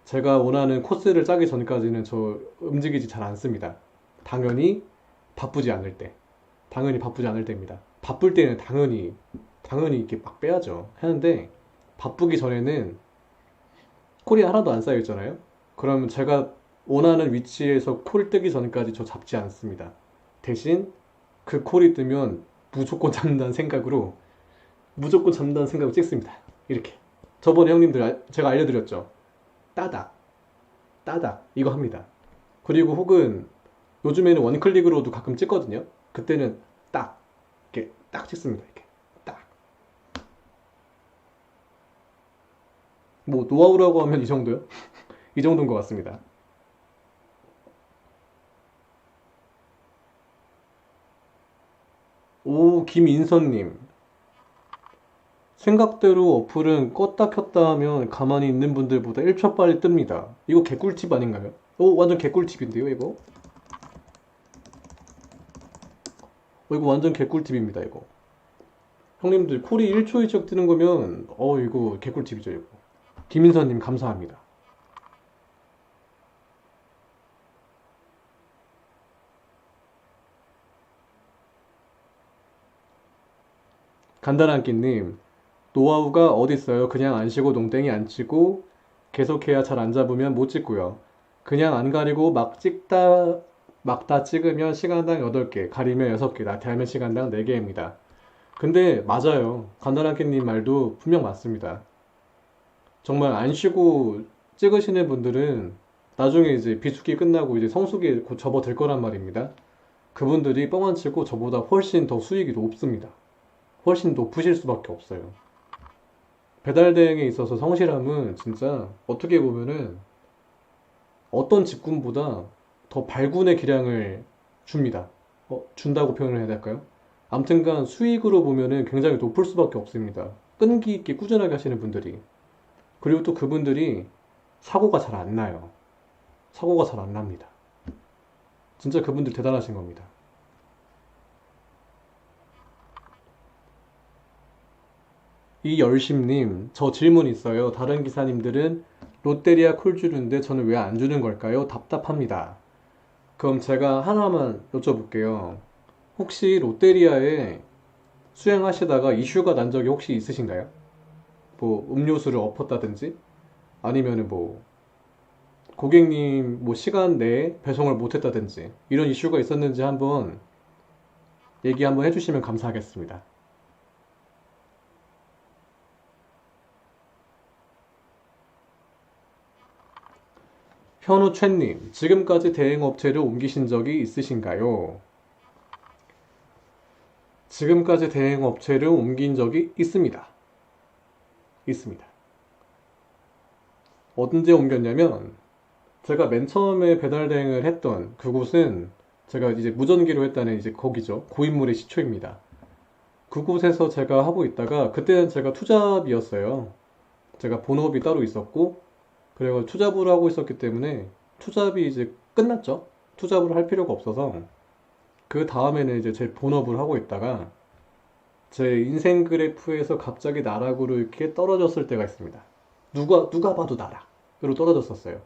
제가 원하는 코스를 짜기 전까지는 저 움직이지 잘 않습니다. 당연히 바쁘지 않을 때. 당연히 바쁘지 않을 때입니다. 바쁠 때는 당연히 이렇게 막 빼야죠. 하는데 바쁘기 전에는 콜이 하나도 안 쌓여 있잖아요. 그러면 제가 원하는 위치에서 콜 뜨기 전까지 저 잡지 않습니다. 대신 그 콜이 뜨면 무조건 잡는다는 생각으로 찍습니다. 이렇게. 저번에 형님들 제가 알려드렸죠. 따닥, 따닥 이거 합니다. 그리고 혹은 요즘에는 원클릭으로도 가끔 찍거든요. 그때는 딱 이렇게 딱 찍습니다. 이렇게 딱. 뭐 노하우라고 하면 이 정도요? 이 정도인 것 같습니다. 오, 김인선님. 생각대로 어플은 껐다 켰다 하면 가만히 있는 분들보다 1초 빨리 뜹니다. 이거 개꿀팁 아닌가요? 오, 완전 개꿀팁인데요, 이거? 이거 완전 개꿀팁입니다, 이거. 형님들, 콜이 1초 2초 뜨는 거면, 이거 개꿀팁이죠, 이거. 김인선님, 감사합니다. 간단한끼님, 노하우가 어딨어요? 그냥 안 쉬고 농땡이 안 치고 계속해야 잘 안 잡으면 못 찍고요. 그냥 안 가리고 막 다 찍으면 시간당 8개, 가리면 6개, 나태하면 시간당 4개입니다. 근데 맞아요. 간단한끼님 말도 분명 맞습니다. 정말 안 쉬고 찍으시는 분들은 나중에 이제 비수기 끝나고 이제 성수기에 곧 접어들 거란 말입니다. 그분들이 뻥 안 치고 저보다 훨씬 더 수익이 높습니다. 훨씬 높으실 수밖에 없어요. 배달 대행에 있어서 성실함은 진짜 어떻게 보면은 어떤 직군보다 더 발군의 기량을 줍니다. 준다고 표현을 해야 될까요? 아무튼간 수익으로 보면은 굉장히 높을 수밖에 없습니다. 끈기 있게 꾸준하게 하시는 분들이. 그리고 또 그분들이 사고가 잘 안 나요. 사고가 잘 안 납니다. 진짜 그분들 대단하신 겁니다. 이열심님, 저 질문 있어요. 다른 기사님들은 롯데리아 콜 주는데 저는 왜 안 주는 걸까요? 답답합니다. 그럼 제가 하나만 여쭤볼게요. 혹시 롯데리아에 수행하시다가 이슈가 난 적이 혹시 있으신가요? 뭐 음료수를 엎었다든지 아니면은 뭐 고객님 뭐 시간 내에 배송을 못했다든지 이런 이슈가 있었는지 한번 얘기 한번 해주시면 감사하겠습니다. 현우최님, 지금까지 대행업체를 옮기신 적이 있으신가요? 지금까지 대행업체를 옮긴 적이 있습니다. 있습니다. 언제 옮겼냐면, 제가 맨 처음에 배달 대행을 했던 그곳은 제가 이제 무전기로 했다는 이제 거기죠. 고인물의 시초입니다. 그곳에서 제가 하고 있다가, 그때는 제가 투잡이었어요. 제가 본업이 따로 있었고, 그래서 투잡으로 하고 있었기 때문에 투잡이 이제 끝났죠. 투잡으로 할 필요가 없어서 그 다음에는 이제 제 본업을 하고 있다가 제 인생 그래프에서 갑자기 나락으로 이렇게 떨어졌을 때가 있습니다. 누가 봐도 나락으로 떨어졌었어요.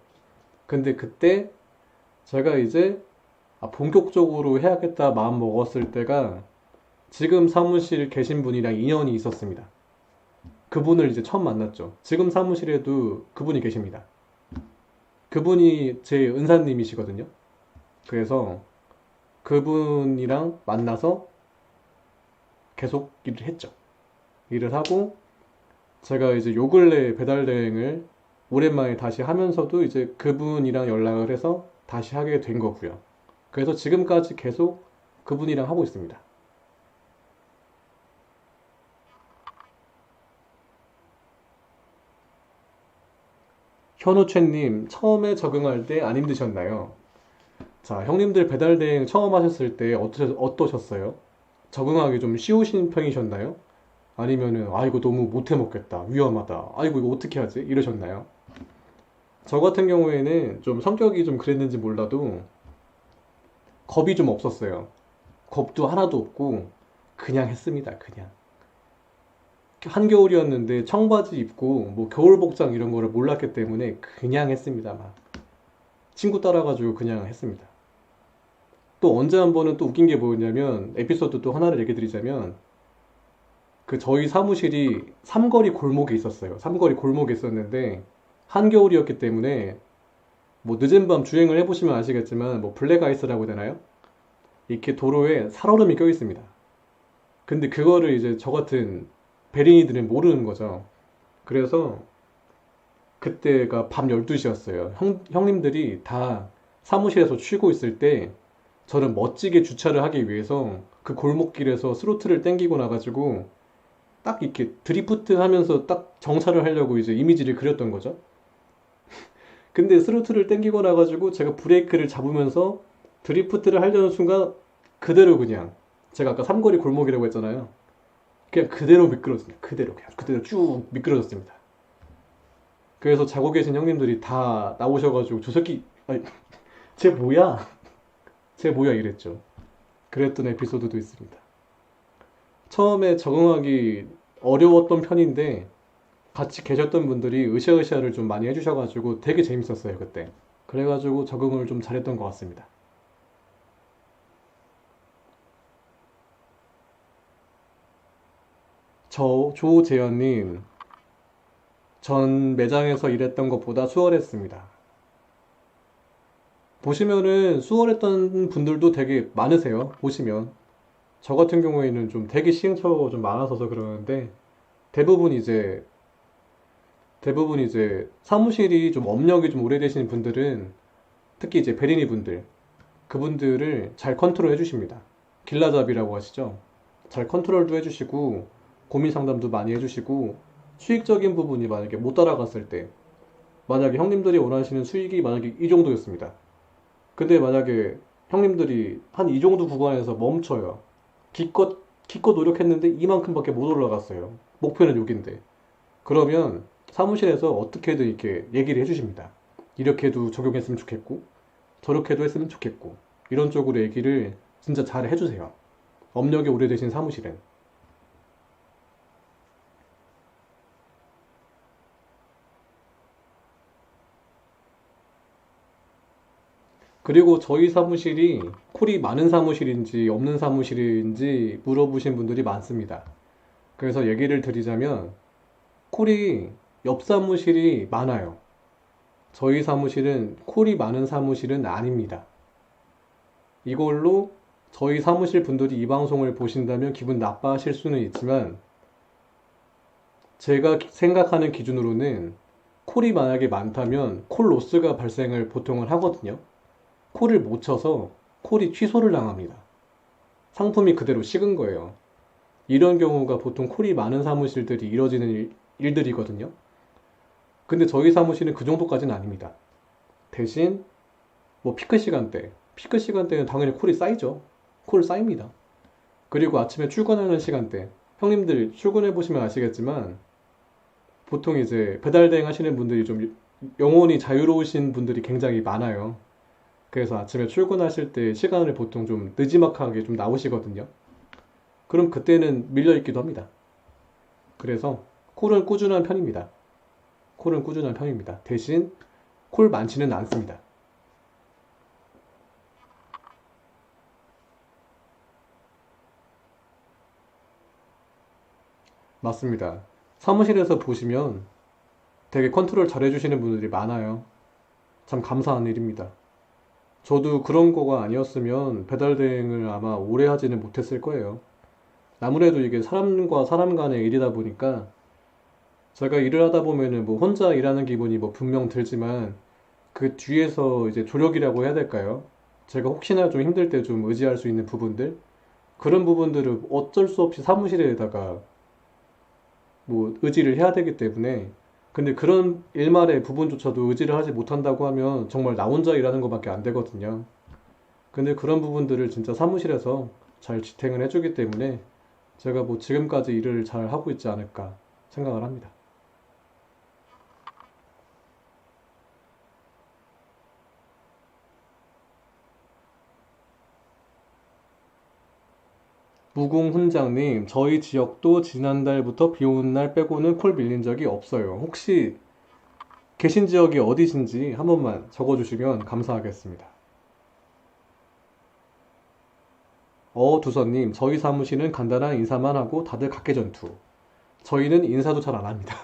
근데 그때 제가 이제 본격적으로 해야겠다 마음 먹었을 때가 지금 사무실 계신 분이랑 인연이 있었습니다. 그분을 이제 처음 만났죠. 지금 사무실에도 그분이 계십니다. 그분이 제 은사님이시거든요. 그래서 그분이랑 만나서 계속 일을 했죠. 일을 하고 제가 이제 요 근래 배달 대행을 오랜만에 다시 하면서도 이제 그분이랑 연락을 해서 다시 하게 된 거고요. 그래서 지금까지 계속 그분이랑 하고 있습니다. 현우채님, 처음에 적응할 때 안 힘드셨나요? 자, 형님들 배달 대행 처음 하셨을 때 어떠셨어요? 적응하기 좀 쉬우신 편이셨나요? 아니면은, 아, 이거 너무 못해 먹겠다. 위험하다. 아이고, 이거 어떻게 하지? 이러셨나요? 저 같은 경우에는 좀 성격이 좀 그랬는지 몰라도 겁이 좀 없었어요. 겁도 하나도 없고 그냥 했습니다. 그냥. 한겨울이었는데 청바지 입고 뭐 겨울 복장 이런 거를 몰랐기 때문에 그냥 했습니다. 막. 친구 따라가지고 그냥 했습니다. 또 언제 한 번은 또 웃긴 게 뭐였냐면 에피소드 또 하나를 얘기 드리자면 그 저희 사무실이 삼거리 골목에 있었어요. 삼거리 골목에 있었는데 한겨울이었기 때문에 뭐 늦은 밤 주행을 해보시면 아시겠지만 뭐 블랙 아이스라고 해야 되나요? 이렇게 도로에 살얼음이 껴 있습니다. 근데 그거를 이제 저 같은 베린이들은 모르는 거죠. 그래서 그때가 밤 12시였어요. 형님들이 다 사무실에서 쉬고 있을 때 저는 멋지게 주차를 하기 위해서 그 골목길에서 스로틀을 땡기고 나가지고 딱 이렇게 드리프트 하면서 딱 정차를 하려고 이제 이미지를 그렸던 거죠. 근데 스로틀을 땡기고 나가지고 제가 브레이크를 잡으면서 드리프트를 하려는 순간 그대로 그냥 제가 아까 삼거리 골목이라고 했잖아요. 그냥 그대로 미끄러졌습니다. 그대로 그냥 그대로 쭉 미끄러졌습니다. 그래서 자고 계신 형님들이 다 나오셔가지고 저 새끼 아니, 쟤 뭐야? 쟤 뭐야 이랬죠. 그랬던 에피소드도 있습니다. 처음에 적응하기 어려웠던 편인데 같이 계셨던 분들이 으쌰으쌰를 좀 많이 해주셔가지고 되게 재밌었어요 그때. 그래가지고 적응을 좀 잘했던 것 같습니다. 조재현님, 전 매장에서 일했던 것보다 수월했습니다. 보시면은 수월했던 분들도 되게 많으세요. 보시면 저 같은 경우에는 좀 되게 시행착오가 좀 많아서 그러는데 대부분 이제 대부분 이제 사무실이 좀 업력이 좀 오래되신 분들은 특히 이제 베리니 분들 그분들을 잘 컨트롤 해주십니다. 길라잡이라고 하시죠. 잘 컨트롤도 해주시고 고민 상담도 많이 해주시고 수익적인 부분이 만약에 못 따라갔을 때 만약에 형님들이 원하시는 수익이 만약에 이 정도였습니다. 근데 만약에 형님들이 한 이 정도 구간에서 멈춰요. 기껏 노력했는데 이만큼밖에 못 올라갔어요. 목표는 여긴데. 그러면 사무실에서 어떻게든 이렇게 얘기를 해주십니다. 이렇게도 적용했으면 좋겠고, 저렇게도 했으면 좋겠고, 이런 쪽으로 얘기를 진짜 잘 해주세요. 업력이 오래되신 사무실은. 그리고 저희 사무실이 콜이 많은 사무실인지 없는 사무실인지 물어보신 분들이 많습니다. 그래서 얘기를 드리자면 콜이 옆 사무실이 많아요. 저희 사무실은 콜이 많은 사무실은 아닙니다. 이걸로 저희 사무실 분들이 이 방송을 보신다면 기분 나빠하실 수는 있지만 제가 생각하는 기준으로는 콜이 만약에 많다면 콜 로스가 발생을 보통은 하거든요. 콜을 못 쳐서 콜이 취소를 당합니다. 상품이 그대로 식은 거예요. 이런 경우가 보통 콜이 많은 사무실들이 이뤄지는 일들이거든요. 근데 저희 사무실은 그 정도까지는 아닙니다. 대신 뭐 피크 시간대는 당연히 콜이 쌓이죠. 콜 쌓입니다. 그리고 아침에 출근하는 시간대, 형님들 출근해 보시면 아시겠지만 보통 이제 배달 대행 하시는 분들이 좀 영혼이 자유로우신 분들이 굉장히 많아요. 그래서 아침에 출근하실 때 시간을 보통 좀 느지막하게 좀 나오시거든요. 그럼 그때는 밀려 있기도 합니다. 그래서 콜은 꾸준한 편입니다. 콜은 꾸준한 편입니다. 대신 콜 많지는 않습니다. 맞습니다. 사무실에서 보시면 되게 컨트롤 잘 해주시는 분들이 많아요. 참 감사한 일입니다. 저도 그런 거가 아니었으면 배달 대행을 아마 오래 하지는 못했을 거예요. 아무래도 이게 사람과 사람 간의 일이다 보니까 제가 일을 하다 보면은 뭐 혼자 일하는 기분이 뭐 분명 들지만 그 뒤에서 이제 조력이라고 해야 될까요? 제가 혹시나 좀 힘들 때 좀 의지할 수 있는 부분들 그런 부분들을 어쩔 수 없이 사무실에다가 뭐 의지를 해야 되기 때문에 근데 그런 일말의 부분조차도 의지를 하지 못한다고 하면 정말 나 혼자 일하는 것밖에 안 되거든요. 근데 그런 부분들을 진짜 사무실에서 잘 지탱을 해주기 때문에 제가 뭐 지금까지 일을 잘 하고 있지 않을까 생각을 합니다. 무궁훈장님, 저희 지역도 지난달부터 비 오는 날 빼고는 콜 밀린 적이 없어요. 혹시 계신 지역이 어디신지 한 번만 적어주시면 감사하겠습니다. 두서님, 저희 사무실은 간단한 인사만 하고 다들 각개전투. 저희는 인사도 잘 안 합니다.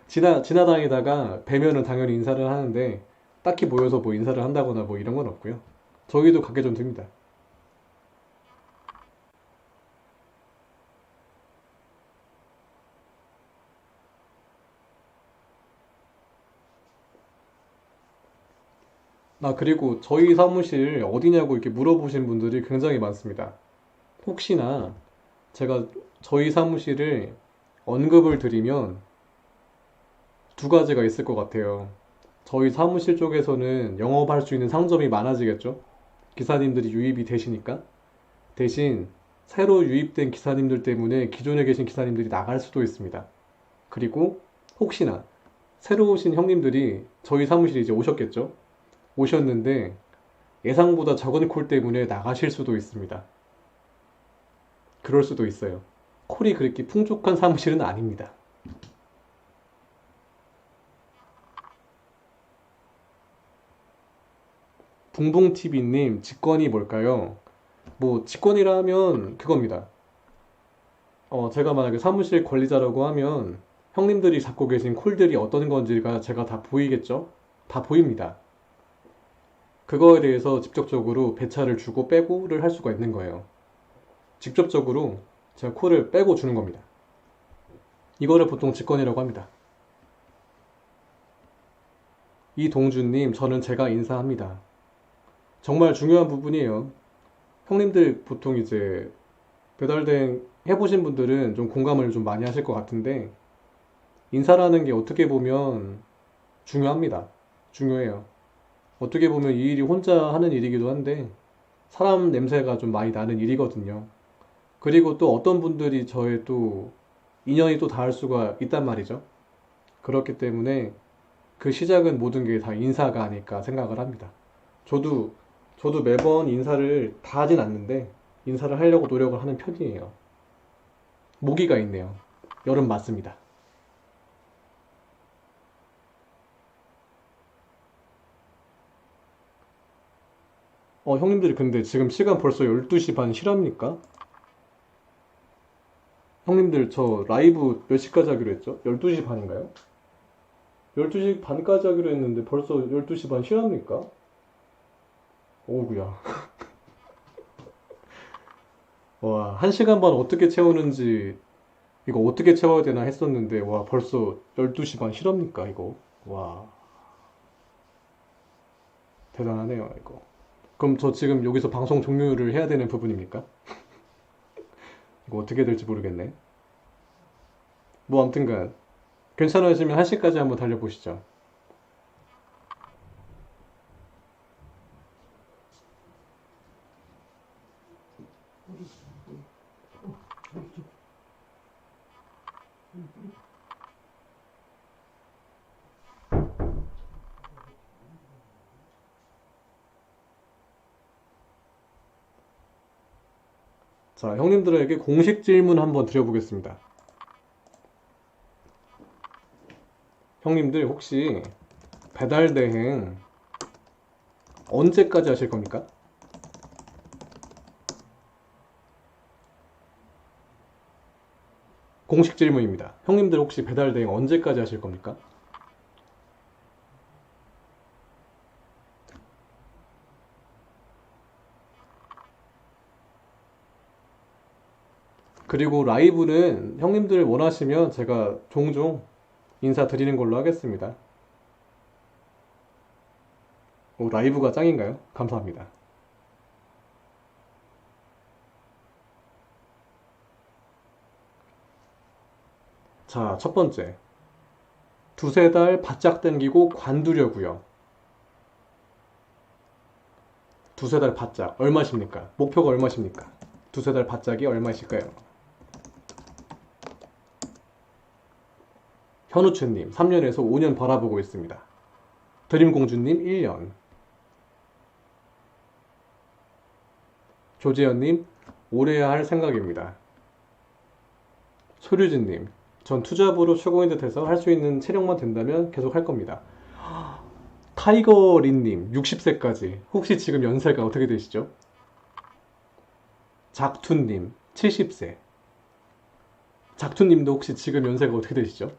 지나다니다가 뵈면은 당연히 인사를 하는데 딱히 모여서 뭐 인사를 한다거나 뭐 이런 건 없고요. 저희도 각개전투입니다. 그리고 저희 사무실 어디냐고 이렇게 물어보신 분들이 굉장히 많습니다. 혹시나 제가 저희 사무실을 언급을 드리면 두 가지가 있을 것 같아요. 저희 사무실 쪽에서는 영업할 수 있는 상점이 많아지겠죠? 기사님들이 유입이 되시니까. 대신 새로 유입된 기사님들 때문에 기존에 계신 기사님들이 나갈 수도 있습니다. 그리고 혹시나 새로 오신 형님들이 저희 사무실에 이제 오셨겠죠? 오셨는데 예상보다 적은 콜 때문에 나가실 수도 있습니다. 그럴 수도 있어요. 콜이 그렇게 풍족한 사무실은 아닙니다. 붕붕TV님, 직권이 뭘까요? 뭐, 직권이라 하면 그겁니다. 제가 만약에 사무실 관리자라고 하면 형님들이 갖고 계신 콜들이 어떤 건지가 제가 다 보이겠죠? 다 보입니다. 그거에 대해서 직접적으로 배차를 주고 빼고를 할 수가 있는 거예요. 직접적으로 제가 콜을 빼고 주는 겁니다. 이거를 보통 직권이라고 합니다. 이동준님, 저는 제가 인사합니다. 정말 중요한 부분이에요. 형님들 보통 이제 배달대행 해보신 분들은 좀 공감을 좀 많이 하실 것 같은데 인사라는 게 어떻게 보면 중요합니다. 중요해요. 어떻게 보면 이 일이 혼자 하는 일이기도 한데 사람 냄새가 좀 많이 나는 일이거든요. 그리고 또 어떤 분들이 저의 또 인연이 또 닿을 수가 있단 말이죠. 그렇기 때문에 그 시작은 모든 게 다 인사가 아닐까 생각을 합니다. 저도 저도 매번 인사를 다 하진 않는데 인사를 하려고 노력을 하는 편이에요. 모기가 있네요. 여름 맞습니다. 형님들이 근데 지금 시간 벌써 12시 반 실합니까? 형님들 저 라이브 몇 시까지 하기로 했죠? 12시 반인가요? 12시 반까지 하기로 했는데 벌써 12시 반 실합니까? 오구야. 와, 1시간 반 어떻게 채우는지 이거 어떻게 채워야 되나 했었는데 와, 벌써 12시 반 실합니까 이거? 와, 대단하네요 이거. 그럼 저 지금 여기서 방송 종료를 해야 되는 부분입니까? 이거 어떻게 될지 모르겠네. 뭐 아무튼간 괜찮아지면 1시까지 한번 달려보시죠. 자, 형님들에게 공식 질문 한번 드려보겠습니다. 형님들 혹시 배달 대행 언제까지 하실 겁니까? 공식 질문입니다. 형님들 혹시 배달 대행 언제까지 하실 겁니까? 그리고 라이브는 형님들 원하시면 제가 종종 인사드리는 걸로 하겠습니다. 오, 라이브가 짱인가요? 감사합니다. 자, 첫 번째. 두세 달 바짝 당기고 관두려고요. 두세 달 바짝 얼마십니까? 목표가 얼마십니까? 두세 달 바짝이 얼마실까요? 현우채님 3년에서 5년 바라보고 있습니다. 드림공주님 1년. 조재현님 오래 할 생각입니다. 소류진님 전 투잡으로 최고인 듯해서 할 수 있는 체력만 된다면 계속 할 겁니다. 타이거린님 60세까지 혹시 지금 연세가 어떻게 되시죠? 작투님 70세. 작투님도 혹시 지금 연세가 어떻게 되시죠?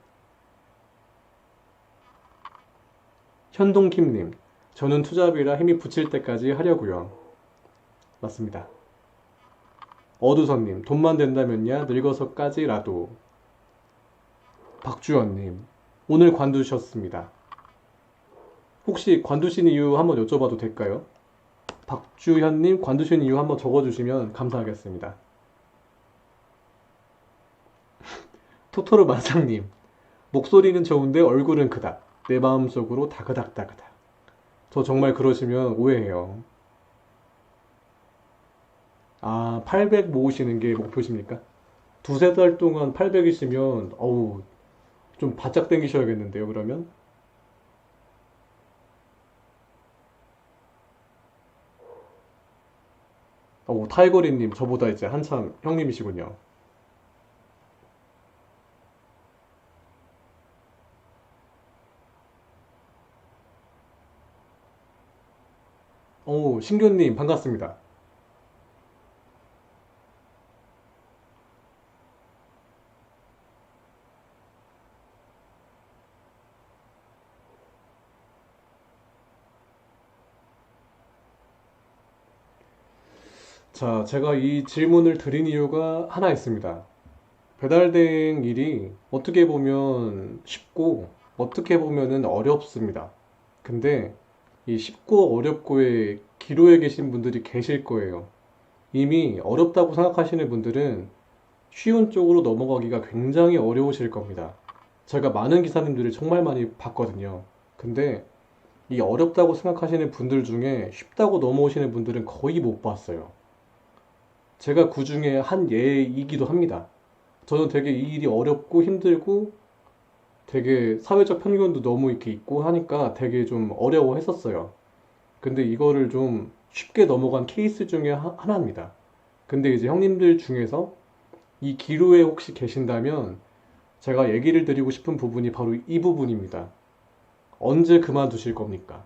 현동킴님 저는 투잡이라 힘이 붙일 때까지 하려고요. 맞습니다. 어두선님 돈만 된다면야 늙어서까지라도. 박주연님 오늘 관두셨습니다. 혹시 관두신 이유 한번 여쭤봐도 될까요? 박주현님 관두신 이유 한번 적어주시면 감사하겠습니다. 토토로 만상님 목소리는 좋은데 얼굴은 그닥 내 마음속으로 다그닥다그닥. 저 정말 그러시면 오해해요. 아, 800 모으시는 게 목표십니까? 두세 달 동안 800이시면 어우 좀 바짝 당기셔야겠는데요, 그러면? 타이거리님 저보다 이제 한참 형님이시군요. 신교님 반갑습니다. 자, 제가 이 질문을 드린 이유가 하나 있습니다. 배달대행 일이 어떻게 보면 쉽고 어떻게 보면은 어렵습니다. 근데 이 쉽고 어렵고의 기로에 계신 분들이 계실 거예요. 이미 어렵다고 생각하시는 분들은 쉬운 쪽으로 넘어가기가 굉장히 어려우실 겁니다. 제가 많은 기사님들을 정말 많이 봤거든요. 근데 이 어렵다고 생각하시는 분들 중에 쉽다고 넘어오시는 분들은 거의 못 봤어요. 제가 그 중에 한 예이기도 합니다. 저는 되게 이 일이 어렵고 힘들고 되게 사회적 편견도 너무 이렇게 있고 하니까 되게 좀 어려워했었어요. 근데 이거를 좀 쉽게 넘어간 케이스 중에 하나입니다. 근데 이제 형님들 중에서 이 기로에 혹시 계신다면 제가 얘기를 드리고 싶은 부분이 바로 이 부분입니다. 언제 그만두실 겁니까?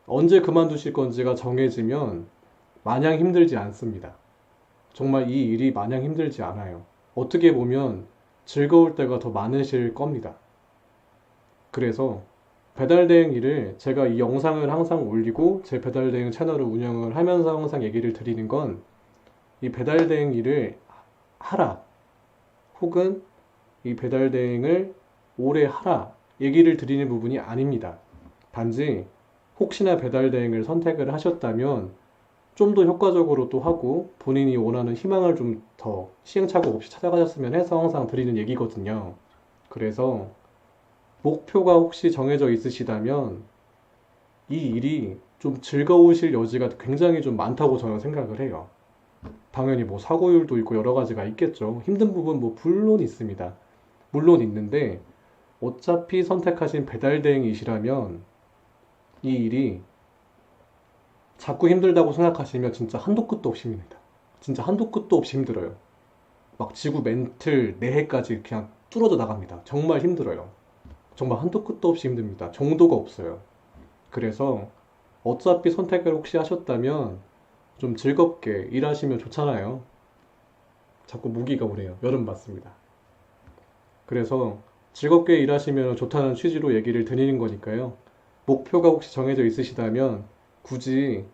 언제 그만두실 건지가 정해지면 마냥 힘들지 않습니다. 정말 이 일이 마냥 힘들지 않아요. 어떻게 보면 즐거울 때가 더 많으실 겁니다. 그래서 배달대행 일을 제가 이 영상을 항상 올리고 제 배달대행 채널을 운영을 하면서 항상 얘기를 드리는 건 이 배달대행 일을 하라 혹은 이 배달대행을 오래 하라 얘기를 드리는 부분이 아닙니다. 단지 혹시나 배달대행을 선택을 하셨다면 좀 더 효과적으로 또 하고 본인이 원하는 희망을 좀 더 시행착오 없이 찾아가셨으면 해서 항상 드리는 얘기거든요. 그래서 목표가 혹시 정해져 있으시다면 이 일이 좀 즐거우실 여지가 굉장히 좀 많다고 저는 생각을 해요. 당연히 뭐 사고율도 있고 여러 가지가 있겠죠. 힘든 부분 뭐 물론 있습니다. 물론 있는데 어차피 선택하신 배달 대행이시라면 이 일이 자꾸 힘들다고 생각하시면 진짜 한도 끝도 없이 힘듭니다. 진짜 한도 끝도 없이 힘들어요. 막 지구 멘틀 내해까지 그냥 뚫어져 나갑니다. 정말 힘들어요. 정말 한도 끝도 없이 힘듭니다. 정도가 없어요. 그래서 어차피 선택을 혹시 하셨다면 좀 즐겁게 일하시면 좋잖아요. 자꾸 모기가 오네요. 여름 맞습니다. 그래서 즐겁게 일하시면 좋다는 취지로 얘기를 드리는 거니까요. 목표가 혹시 정해져 있으시다면 굳이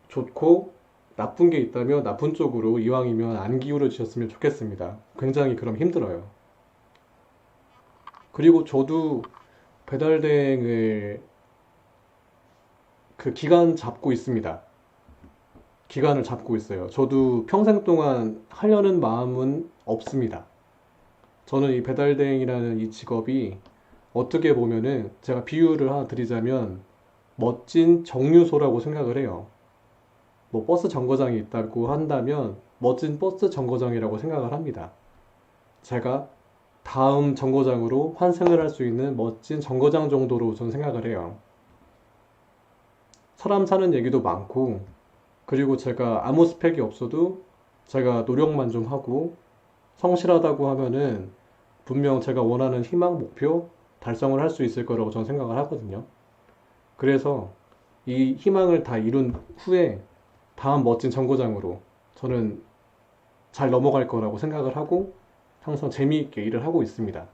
좋고 나쁜 게 있다면 나쁜 쪽으로 이왕이면 안 기울여지셨으면 좋겠습니다. 굉장히 그럼 힘들어요. 그리고 저도 배달 대행을 그 기간 잡고 있습니다. 기간을 잡고 있어요. 저도 평생 동안 하려는 마음은 없습니다. 저는 이 배달 대행이라는 이 직업이 어떻게 보면은 제가 비유를 하나 드리자면 멋진 정류소라고 생각을 해요. 뭐 버스 정거장이 있다고 한다면 멋진 버스 정거장이라고 생각을 합니다. 제가 다음 정거장으로 환승을 할 수 있는 멋진 정거장 정도로 저는 생각을 해요. 사람 사는 얘기도 많고, 그리고 제가 아무 스펙이 없어도 제가 노력만 좀 하고 성실하다고 하면은 분명 제가 원하는 희망, 목표 달성을 할 수 있을 거라고 저는 생각을 하거든요. 그래서 이 희망을 다 이룬 후에 다음 멋진 정거장으로 저는 잘 넘어갈 거라고 생각을 하고 항상 재미있게 일을 하고 있습니다.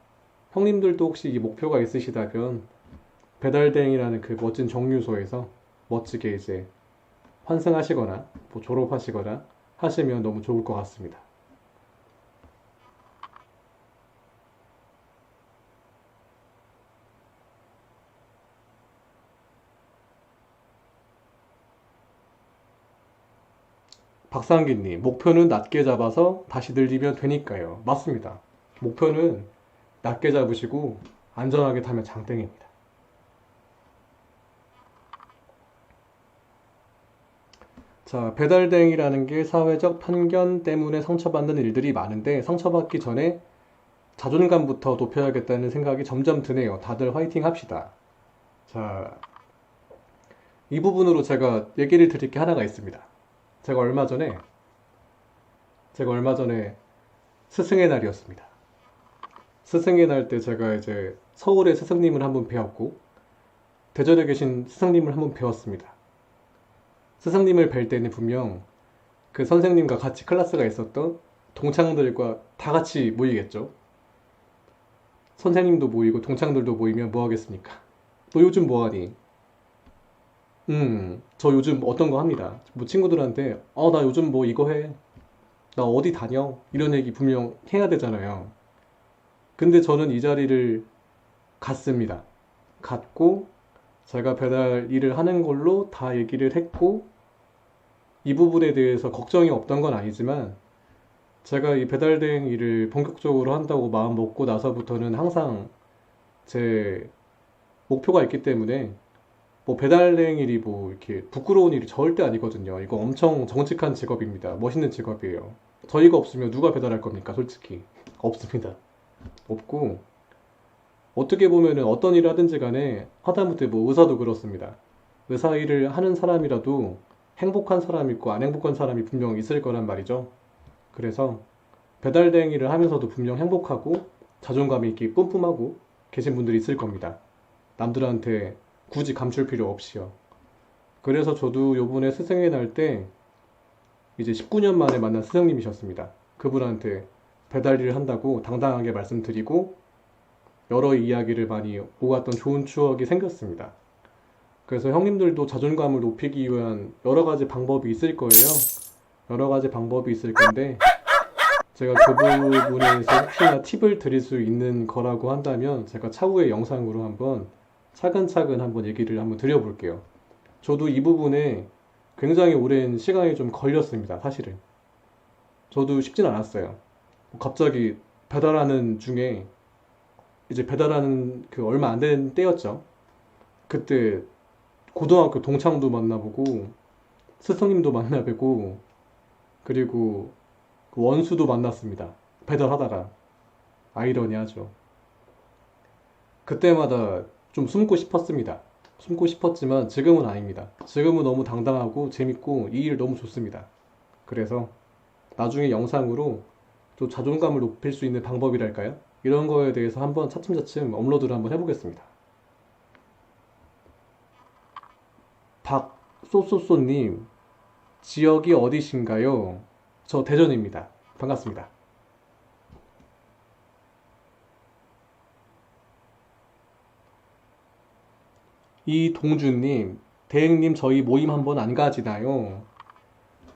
형님들도 혹시 이 목표가 있으시다면 배달대행이라는 그 멋진 정류소에서 멋지게 이제 환승하시거나 뭐 졸업하시거나 하시면 너무 좋을 것 같습니다. 박상기님, 목표는 낮게 잡아서 다시 늘리면 되니까요. 맞습니다. 목표는 낮게 잡으시고 안전하게 타면 장땡입니다. 자, 배달대행이라는 게 사회적 편견 때문에 상처받는 일들이 많은데 상처받기 전에 자존감부터 높여야겠다는 생각이 점점 드네요. 다들 화이팅 합시다. 자, 이 부분으로 제가 얘기를 드릴 게 하나가 있습니다. 제가 얼마 전에 제가 얼마 전에 스승의 날이었습니다. 스승의 날 때 제가 이제 서울의 스승님을 한번 배웠고 대전에 계신 스승님을 한번 배웠습니다. 스승님을 뵐 때는 분명 그 선생님과 같이 클래스가 있었던 동창들과 다 같이 모이겠죠. 선생님도 모이고 동창들도 모이면 뭐 하겠습니까? 너 요즘 뭐 하니? 저 요즘 어떤 거 합니다. 뭐 친구들한테 나 요즘 뭐 이거 해. 나 어디 다녀? 이런 얘기 분명 해야 되잖아요. 근데 저는 이 자리를 갔습니다. 갔고 제가 배달 일을 하는 걸로 다 얘기를 했고 이 부분에 대해서 걱정이 없던 건 아니지만 제가 이 배달 대행 일을 본격적으로 한다고 마음 먹고 나서부터는 항상 제 목표가 있기 때문에 뭐 배달 대행 일이 뭐 이렇게 부끄러운 일이 절대 아니거든요. 이거 엄청 정직한 직업입니다. 멋있는 직업이에요. 저희가 없으면 누가 배달할 겁니까? 솔직히 없습니다. 없고 어떻게 보면은 어떤 일을 하든지 간에 하다못해 뭐 의사도 그렇습니다. 의사 일을 하는 사람이라도 행복한 사람 있고 안 행복한 사람이 분명 있을 거란 말이죠. 그래서 배달 대행 일을 하면서도 분명 행복하고 자존감이 있게 뿜뿜하고 계신 분들이 있을 겁니다. 남들한테 굳이 감출 필요 없이요. 그래서 저도 요번에 스승의 날 때 이제 19년 만에 만난 스승님이셨습니다. 그분한테 배달 일을 한다고 당당하게 말씀드리고 여러 이야기를 많이 오갔던 좋은 추억이 생겼습니다. 그래서 형님들도 자존감을 높이기 위한 여러 가지 방법이 있을 거예요. 여러 가지 방법이 있을 건데 제가 그 부분에서 혹시나 팁을 드릴 수 있는 거라고 한다면 제가 차후에 영상으로 한번 차근차근 한번 얘기를 한번 드려볼게요. 저도 이 부분에 굉장히 오랜 시간이 좀 걸렸습니다. 사실은. 저도 쉽진 않았어요. 갑자기 배달하는 중에 이제 배달하는 그 얼마 안 된 때였죠. 그때 고등학교 동창도 만나보고 스승님도 만나뵈고 그리고 그 원수도 만났습니다. 배달하다가 아이러니하죠. 그때마다 좀 숨고 싶었습니다. 숨고 싶었지만 지금은 아닙니다. 지금은 너무 당당하고 재밌고 이 일 너무 좋습니다. 그래서 나중에 영상으로 또 자존감을 높일 수 있는 방법이랄까요? 이런 거에 대해서 한번 차츰차츰 업로드를 한번 해보겠습니다. 박쏘쏘쏘님, 지역이 어디신가요? 저 대전입니다. 반갑습니다. 이동준님, 대행님 저희 모임 한번 안 가지나요?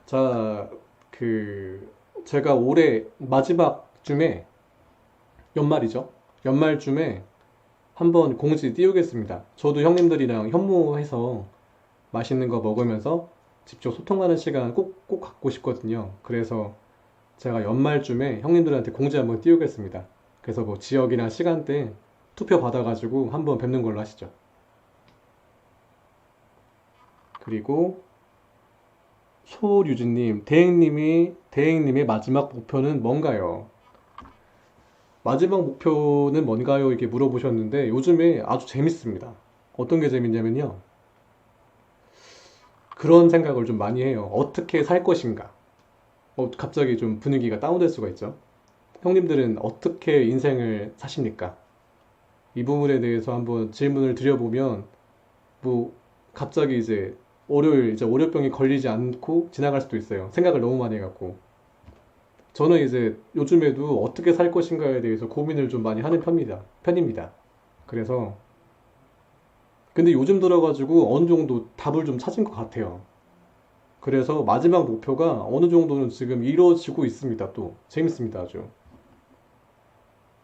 자, 제가 올해 마지막 쯤에, 연말이죠. 연말쯤에 한번 공지 띄우겠습니다. 저도 형님들이랑 현무해서 맛있는 거 먹으면서 직접 소통하는 시간 꼭 갖고 싶거든요. 그래서 제가 연말쯤에 형님들한테 공지 한번 띄우겠습니다. 그래서 뭐 지역이나 시간대 투표 받아가지고 한번 뵙는 걸로 하시죠. 그리고 소류주님, 대행님의 마지막 목표는 뭔가요? 마지막 목표는 뭔가요? 이렇게 물어보셨는데 요즘에 아주 재밌습니다. 어떤 게 재밌냐면요. 그런 생각을 좀 많이 해요. 어떻게 살 것인가? 갑자기 좀 분위기가 다운될 수가 있죠. 형님들은 어떻게 인생을 사십니까? 이 부분에 대해서 한번 질문을 드려보면, 뭐, 갑자기 이제 이제 월요병이 걸리지 않고 지나갈 수도 있어요. 생각을 너무 많이 해갖고. 저는 이제 요즘에도 어떻게 살 것인가에 대해서 고민을 좀 많이 하는 편입니다. 그래서, 근데 요즘 들어가지고 어느 정도 답을 좀 찾은 것 같아요. 그래서 마지막 목표가 어느 정도는 지금 이루어지고 있습니다. 또 재밌습니다. 아주.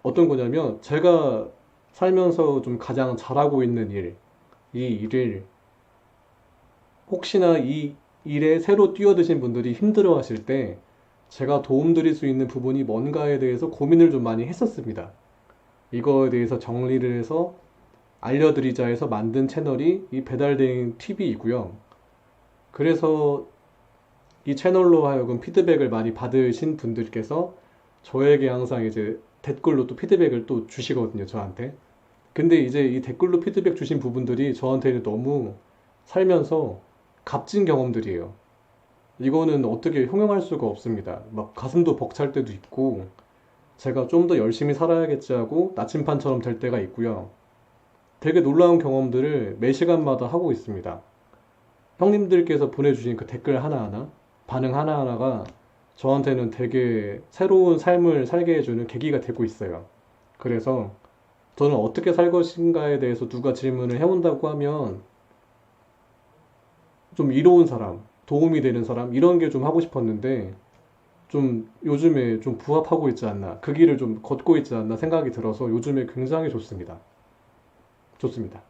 어떤 거냐면 제가 살면서 좀 가장 잘하고 있는 이 일을 혹시나 이 일에 새로 뛰어드신 분들이 힘들어 하실 때 제가 도움드릴 수 있는 부분이 뭔가에 대해서 고민을 좀 많이 했었습니다. 이거에 대해서 정리를 해서 알려드리자 해서 만든 채널이 이 배달대행 TV이고요. 그래서 이 채널로 하여금 피드백을 많이 받으신 분들께서 저에게 항상 이제 댓글로 또 피드백을 또 주시거든요, 저한테. 근데 이제 이 댓글로 피드백 주신 부분들이 저한테는 너무 살면서 값진 경험들이에요. 이거는 어떻게 형용할 수가 없습니다. 막 가슴도 벅찰 때도 있고, 제가 좀 더 열심히 살아야겠지 하고 나침판처럼 될 때가 있고요. 되게 놀라운 경험들을 매 시간마다 하고 있습니다. 형님들께서 보내주신 그 댓글 하나하나, 반응 하나하나가 저한테는 되게 새로운 삶을 살게 해주는 계기가 되고 있어요. 그래서 저는 어떻게 살 것인가에 대해서 누가 질문을 해온다고 하면 좀 이로운 사람, 도움이 되는 사람, 이런 게 좀 하고 싶었는데 좀 요즘에 좀 부합하고 있지 않나, 그 길을 좀 걷고 있지 않나 생각이 들어서 요즘에 굉장히 좋습니다. 좋습니다.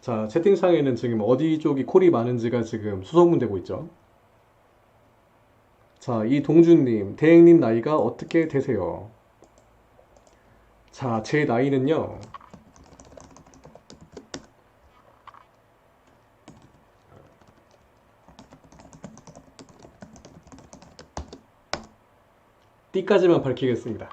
자, 채팅창에는 지금 어디 쪽이 콜이 많은지가 지금 수소문되고 있죠. 자, 이동준님, 대행님 나이가 어떻게 되세요? 자, 제 나이는요, 띠까지만 밝히겠습니다.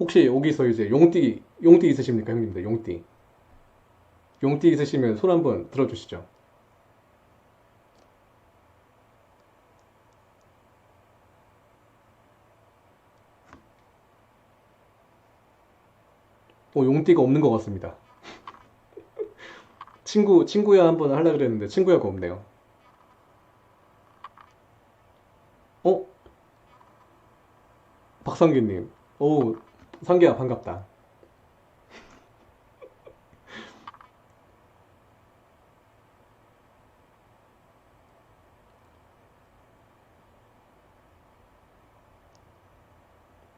혹시 여기서 이제 용띠 있으십니까, 형님들? 용띠. 용띠 있으시면 손 한번 들어주시죠. 용띠가 없는 것 같습니다. 친구야 한번 하려고 그랬는데 친구야가 없네요. 어? 박상규님. 상규야 반갑다.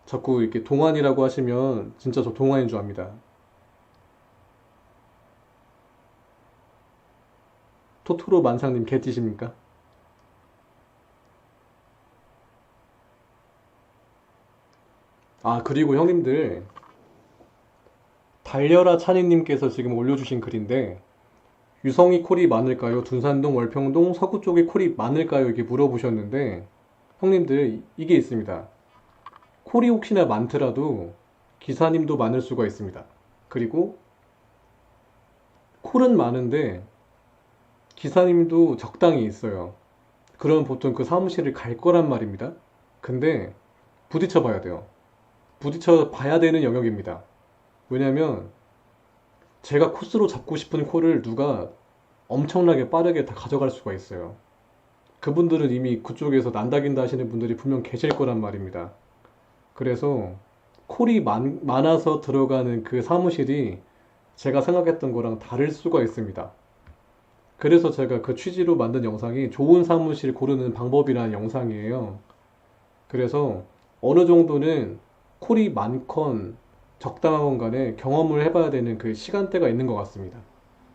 자꾸 이렇게 동안이라고 하시면 진짜 저 동안인 줄 압니다. 토토로 만상님 개띠십니까? 아, 그리고 형님들, 달려라 찬이님께서 지금 올려주신 글인데, 유성이 콜이 많을까요? 둔산동, 월평동, 서구 쪽에 콜이 많을까요? 이렇게 물어보셨는데, 형님들, 이게 있습니다. 콜이 혹시나 많더라도 기사님도 많을 수가 있습니다. 그리고 콜은 많은데 기사님도 적당히 있어요. 그럼 보통 그 사무실을 갈 거란 말입니다. 근데 부딪혀 봐야 돼요. 부딪혀 봐야 되는 영역입니다. 왜냐면 제가 코스로 잡고 싶은 콜을 누가 엄청나게 빠르게 다 가져갈 수가 있어요. 그분들은 이미 그쪽에서 난다긴다 하시는 분들이 분명 계실 거란 말입니다. 그래서 콜이 많아서 들어가는 그 사무실이 제가 생각했던 거랑 다를 수가 있습니다. 그래서 제가 그 취지로 만든 영상이 좋은 사무실 고르는 방법이라는 영상이에요. 그래서 어느 정도는 콜이 많건 적당한 간에 경험을 해봐야 되는 그 시간대가 있는 것 같습니다.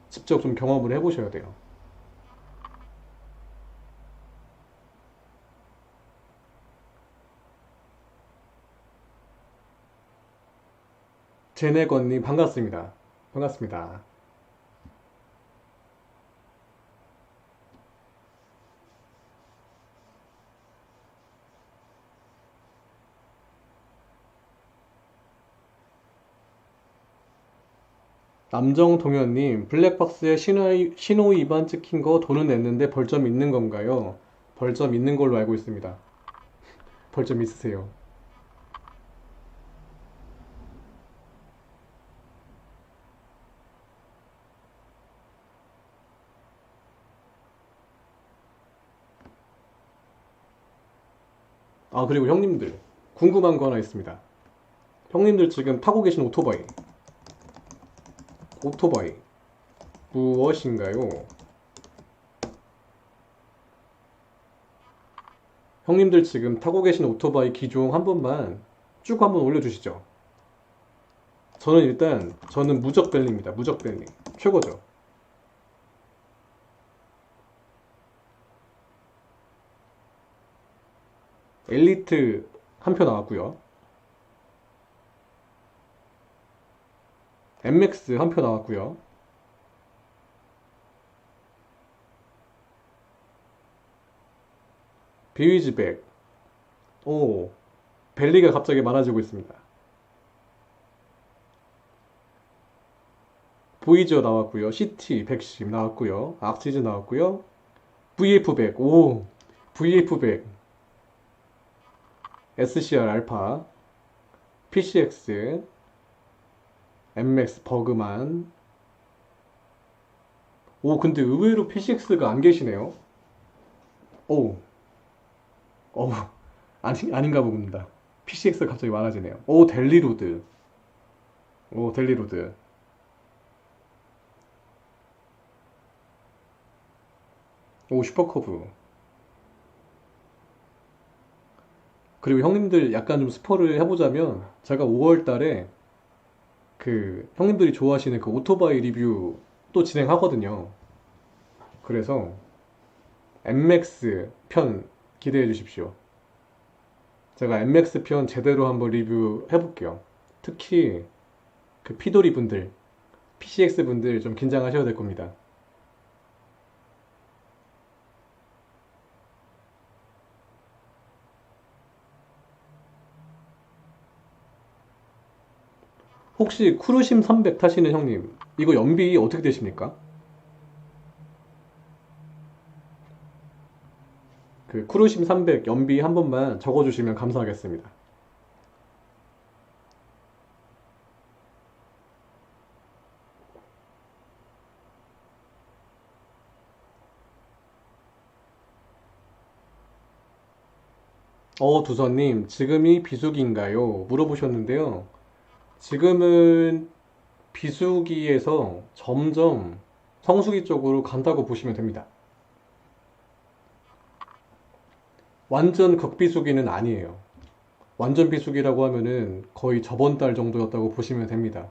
직접 좀 경험을 해보셔야 돼요. 제네건님 반갑습니다. 반갑습니다. 남정동현님, 블랙박스에 신호 위반 찍힌 거 돈은 냈는데 벌점 있는 건가요? 벌점 있는 걸로 알고 있습니다. 벌점 있으세요. 아, 그리고 형님들, 궁금한 거 하나 있습니다. 형님들 지금 타고 계신 오토바이, 무엇인가요? 형님들 지금 타고 계신 오토바이 기종 한 번만 쭉 한번 올려주시죠. 저는 무적 벨리입니다. 무적 벨리. 최고죠. 엘리트 한 표 나왔고요. MX 한 표 나왔고요. 비위즈백. 오, 벨리가 갑자기 많아지고 있습니다. 보이저 나왔고요. CT 110 나왔고요. 악시즈 나왔고요. VF100. 오, VF100. SCR 알파. PCX. MX 버그만. 오, 근데 의외로 PCX가 안 계시네요. 오, 어, 아닌가 봅니다. PCX가 갑자기 많아지네요. 오, 델리로드. 오, 델리로드. 오, 슈퍼커브. 그리고 형님들 약간 좀 스포를 해보자면, 제가 5월 달에 그 형님들이 좋아하시는 그 오토바이 리뷰 또 진행하거든요. 그래서 MX 편 기대해 주십시오. 제가 MX 편 제대로 한번 리뷰 해볼게요. 특히 그 피도리 분들, PCX 분들 좀 긴장하셔야 될 겁니다. 혹시 쿠르심 300 타시는 형님, 이거 연비 어떻게 되십니까? 그 쿠르심 300 연비 한 번만 적어주시면 감사하겠습니다. 두선님, 지금이 비수기인가요? 물어보셨는데요. 지금은 비수기에서 점점 성수기 쪽으로 간다고 보시면 됩니다. 완전 극비수기는 아니에요. 완전 비수기라고 하면은 거의 저번 달 정도였다고 보시면 됩니다.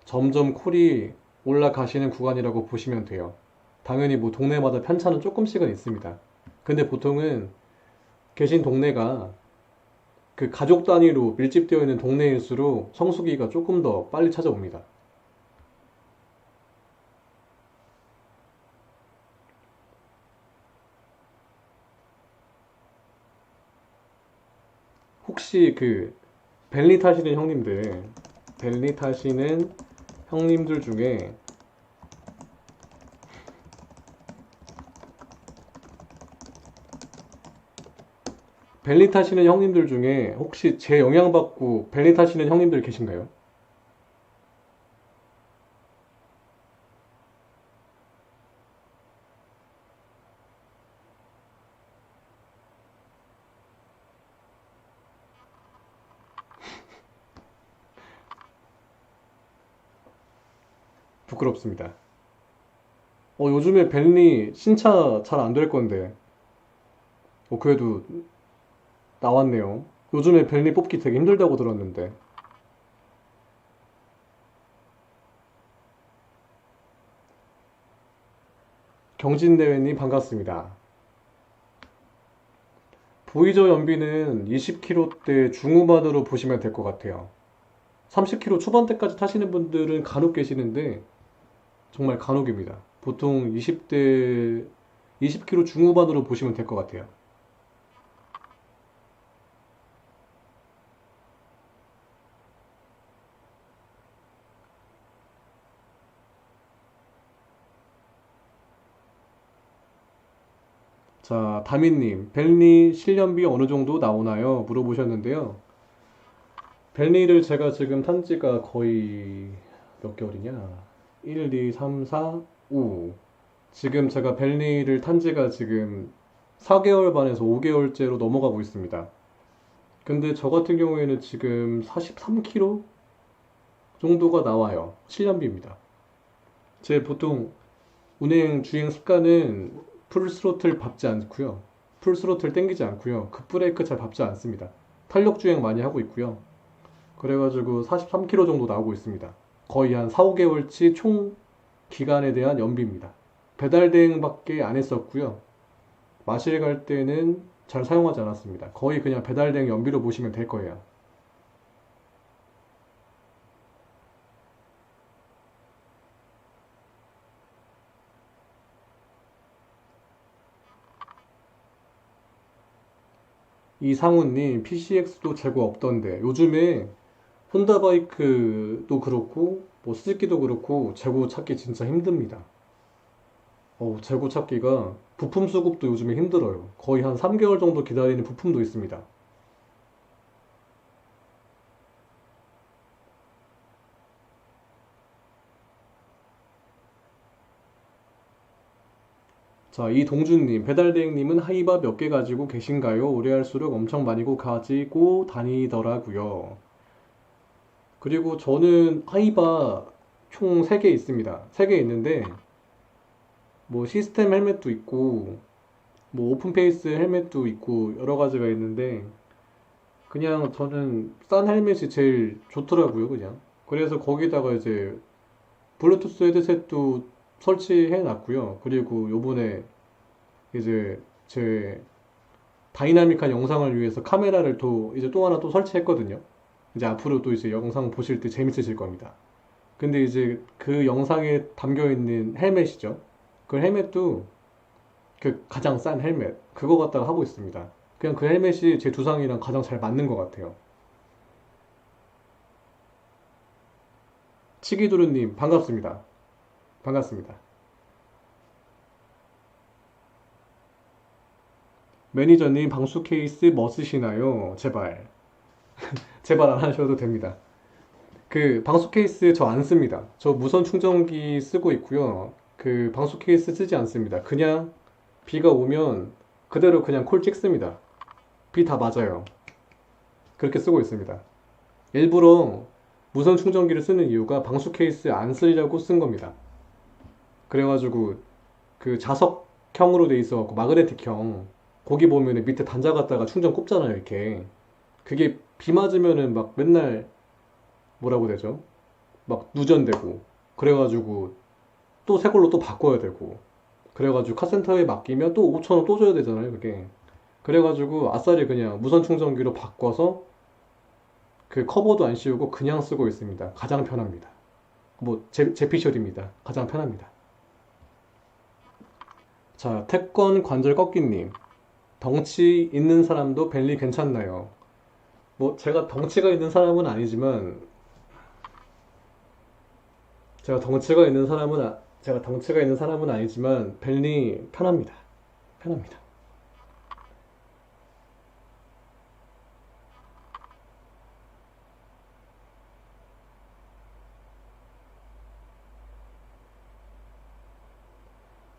점점 콜이 올라가시는 구간이라고 보시면 돼요. 당연히 뭐 동네마다 편차는 조금씩은 있습니다. 근데 보통은 계신 동네가 그 가족 단위로 밀집되어 있는 동네일수록 성수기가 조금 더 빨리 찾아옵니다. 혹시 그 벨리 타시는 형님들 중에 벨리 타시는 형님들 중에 혹시 제 영향받고 벨리 타시는 형님들 계신가요? 부끄럽습니다. 요즘에 벤리 신차 잘 안 될 건데. 그래도 나왔네요. 요즘에 벤리 뽑기 되게 힘들다고 들었는데. 경진대회님 반갑습니다. 보이저 연비는 20km대 중후반으로 보시면 될 것 같아요. 30km 초반대까지 타시는 분들은 간혹 계시는데 정말 간혹입니다. 보통 20대 20km 중후반으로 보시면 될 것 같아요. 자, 다민님, 벨리 실년비 어느 정도 나오나요? 물어보셨는데요. 벨리를 제가 지금 탄 지가 거의 몇 개월이냐? 1, 2, 3, 4, 5. 지금 제가 벨리를 탄 지가 지금 4개월 반에서 5개월째로 넘어가고 있습니다. 근데 저 같은 경우에는 지금 43km 정도가 나와요. 실년비입니다. 제 보통 운행 주행 습관은 풀 스로틀 밟지 않고요. 풀 스로틀 땡기지 않고요. 급브레이크 잘 밟지 않습니다. 탄력 주행 많이 하고 있고요. 그래가지고 43km 정도 나오고 있습니다. 거의 한 4, 5개월치 총 기간에 대한 연비입니다. 배달 대행밖에 안 했었고요. 마실 갈 때는 잘 사용하지 않았습니다. 거의 그냥 배달 대행 연비로 보시면 될 거예요. 이상훈님, PCX도 재고 없던데 요즘에 혼다바이크도 그렇고 뭐 스즈키도 그렇고 재고 찾기 진짜 힘듭니다. 재고 찾기가 부품 수급도 요즘에 힘들어요. 거의 한 3개월 정도 기다리는 부품도 있습니다. 자, 이동준님, 배달대행님은 하이바 몇 개 가지고 계신가요? 오래 할수록 엄청 많이 가지고 다니더라고요. 그리고 저는 하이바 총 3개 있습니다. 3개 있는데 뭐 시스템 헬멧도 있고 뭐 오픈페이스 헬멧도 있고 여러 가지가 있는데 그냥 저는 싼 헬멧이 제일 좋더라고요, 그냥. 그래서 거기다가 이제 블루투스 헤드셋도 설치해 놨고요. 그리고 요번에 이제 제 다이나믹한 영상을 위해서 카메라를 이제 또 하나 또 설치했거든요. 이제 앞으로 또 이제 영상 보실 때 재밌으실 겁니다. 근데 이제 그 영상에 담겨 있는 헬멧이죠. 그 헬멧도 그 가장 싼 헬멧 그거 갖다가 하고 있습니다. 그냥 그 헬멧이 제 두상이랑 가장 잘 맞는 것 같아요. 치기두루님 반갑습니다. 반갑습니다. 매니저님 방수 케이스 뭐 쓰시나요? 제발 제발 안 하셔도 됩니다. 그 방수 케이스 저 안 씁니다. 저 무선 충전기 쓰고 있고요. 그 방수 케이스 쓰지 않습니다. 그냥 비가 오면 그대로 그냥 콜 찍습니다. 비 다 맞아요. 그렇게 쓰고 있습니다. 일부러 무선 충전기를 쓰는 이유가 방수 케이스 안 쓰려고 쓴 겁니다. 그래가지고 그 자석형으로 돼 있어 마그네틱형 거기 보면은 밑에 단자 갖다가 충전 꼽잖아요 이렇게. 그게 비 맞으면은 막 맨날 뭐라고 되죠? 막 누전되고 그래가지고 또 새 걸로 또 바꿔야 되고 그래가지고 카센터에 맡기면 또 5천 원 또 줘야 되잖아요 그게. 그래가지고 아싸리 그냥 무선 충전기로 바꿔서 그 커버도 안 씌우고 그냥 쓰고 있습니다. 가장 편합니다. 뭐 제피셜입니다. 가장 편합니다. 자, 태권 관절 꺾기님, 덩치 있는 사람도 벨리 괜찮나요? 뭐 제가 덩치가 있는 사람은 아니지만 제가 덩치가 있는 사람은 아니지만 벨리 편합니다. 편합니다.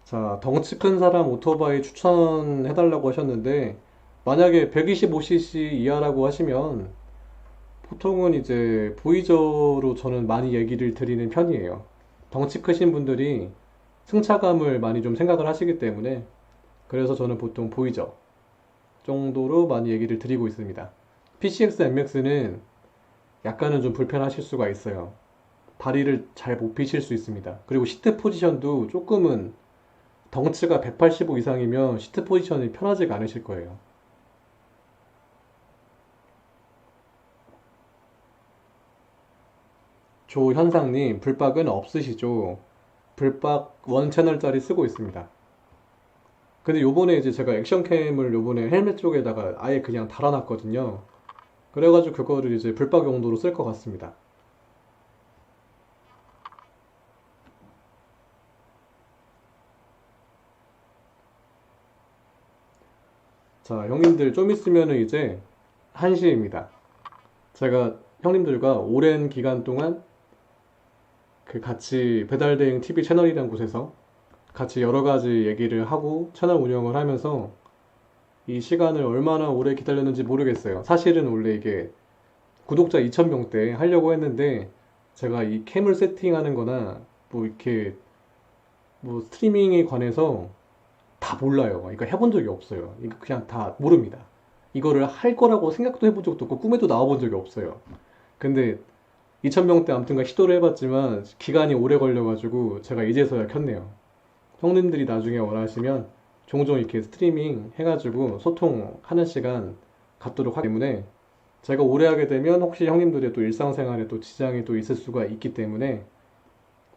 자, 덩치 큰 사람 오토바이 추천해달라고 하셨는데, 만약에 125cc 이하라고 하시면, 보통은 이제 보이저로 저는 많이 얘기를 드리는 편이에요. 덩치 크신 분들이 승차감을 많이 좀 생각을 하시기 때문에 그래서 저는 보통 보이저 정도로 많이 얘기를 드리고 있습니다. PCX MX는 약간은 좀 불편하실 수가 있어요. 다리를 잘 못 펴실 수 있습니다. 그리고 시트 포지션도 조금은 덩치가 185 이상이면 시트 포지션이 편하지가 않으실 거예요. 조현상님, 불박은 없으시죠? 불박 원 채널짜리 쓰고 있습니다. 근데 요번에 이제 제가 액션캠을 요번에 헬멧 쪽에다가 아예 그냥 달아놨거든요. 그래가지고 그거를 이제 불박 용도로 쓸 것 같습니다. 자, 형님들 좀 있으면은 이제 1시입니다. 제가 형님들과 오랜 기간 동안 그 같이 배달대행 TV 채널이라는 곳에서 같이 여러 가지 얘기를 하고 채널 운영을 하면서 이 시간을 얼마나 오래 기다렸는지 모르겠어요. 사실은 원래 이게 구독자 2,000명 때 하려고 했는데 제가 이 캠을 세팅하는 거나 뭐 이렇게 뭐 스트리밍에 관해서 다 몰라요. 그러니까 해본 적이 없어요. 이거 그냥 다 모릅니다. 이거를 할 거라고 생각도 해본 적도 없고 꿈에도 나와본 적이 없어요. 근데 2,000명대 아무튼간 시도를 해봤지만 기간이 오래 걸려가지고 제가 이제서야 켰네요. 형님들이 나중에 원하시면 종종 이렇게 스트리밍 해가지고 소통하는 시간 갖도록 하기 때문에 제가 오래 하게 되면 혹시 형님들의 또 일상생활에 또 지장이 또 있을 수가 있기 때문에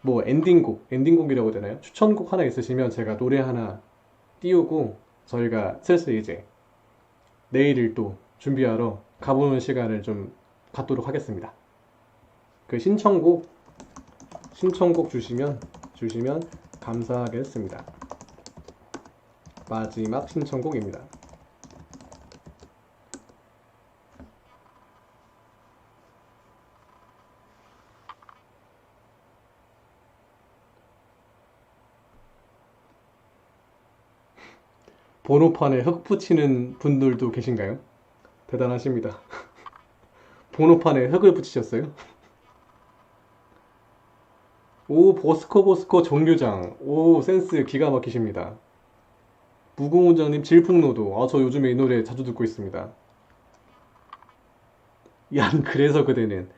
뭐 엔딩곡이라고 해야 되나요? 추천곡 하나 있으시면 제가 노래 하나 띄우고 저희가 슬슬 이제 내일을 또 준비하러 가보는 시간을 좀 갖도록 하겠습니다. 그 신청곡 주시면 감사하겠습니다. 마지막 신청곡입니다. 번호판에 흙 붙이는 분들도 계신가요? 대단하십니다. 번호판에 흙을 붙이셨어요? 오, 버스커 정류장. 오, 센스 기가 막히십니다. 무궁훈장님 질풍노도. 아, 저 요즘에 이 노래 자주 듣고 있습니다. 얀, 그래서 그대는.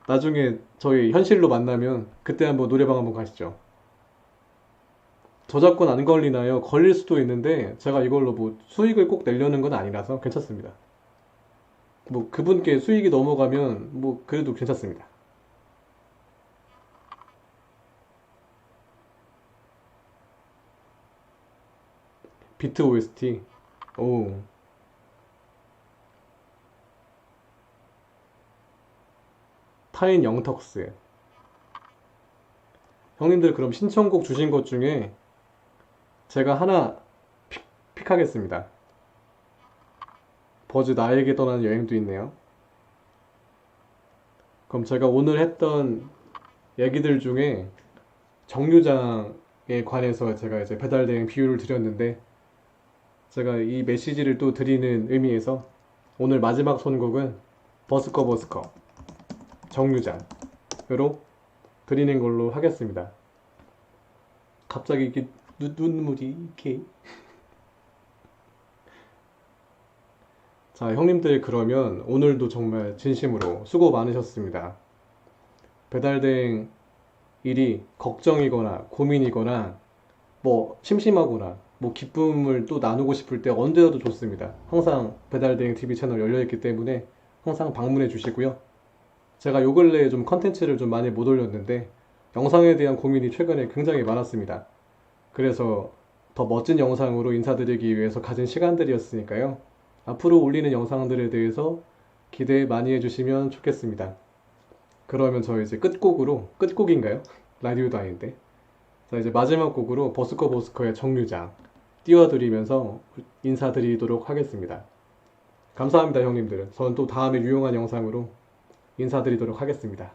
나중에 저희 현실로 만나면 그때 한번 노래방 한번 가시죠. 저작권 안 걸리나요? 걸릴 수도 있는데 제가 이걸로 뭐 수익을 꼭 내려는 건 아니라서 괜찮습니다. 뭐 그분께 수익이 넘어가면 뭐 그래도 괜찮습니다. 비트 OST. 오, 타인 영턱스. 형님들 그럼 신청곡 주신 것 중에 제가 하나 픽하겠습니다. 버즈 나에게 떠나는 여행도 있네요. 그럼 제가 오늘 했던 얘기들 중에 정류장에 관해서 제가 이제 배달대행 비유를 드렸는데 제가 이 메시지를 또 드리는 의미에서 오늘 마지막 선곡은 버스커 정류장으로 드리는 걸로 하겠습니다. 갑자기 이렇게 눈물이 이렇게. 자, 형님들 그러면 오늘도 정말 진심으로 수고 많으셨습니다. 배달대행 일이 걱정이거나 고민이거나 뭐 심심하거나 뭐 기쁨을 또 나누고 싶을 때 언제라도 좋습니다. 항상 배달대행 TV 채널 열려있기 때문에 항상 방문해 주시고요. 제가 요 근래에 좀 컨텐츠를 좀 많이 못 올렸는데 영상에 대한 고민이 최근에 굉장히 많았습니다. 그래서 더 멋진 영상으로 인사드리기 위해서 가진 시간들이었으니까요. 앞으로 올리는 영상들에 대해서 기대 많이 해주시면 좋겠습니다. 그러면 저 이제 끝곡인가요? 라디오도 아닌데. 자, 이제 마지막 곡으로 버스커의 정류장 띄워드리면서 인사드리도록 하겠습니다. 감사합니다, 형님들. 저는 또 다음에 유용한 영상으로 인사드리도록 하겠습니다.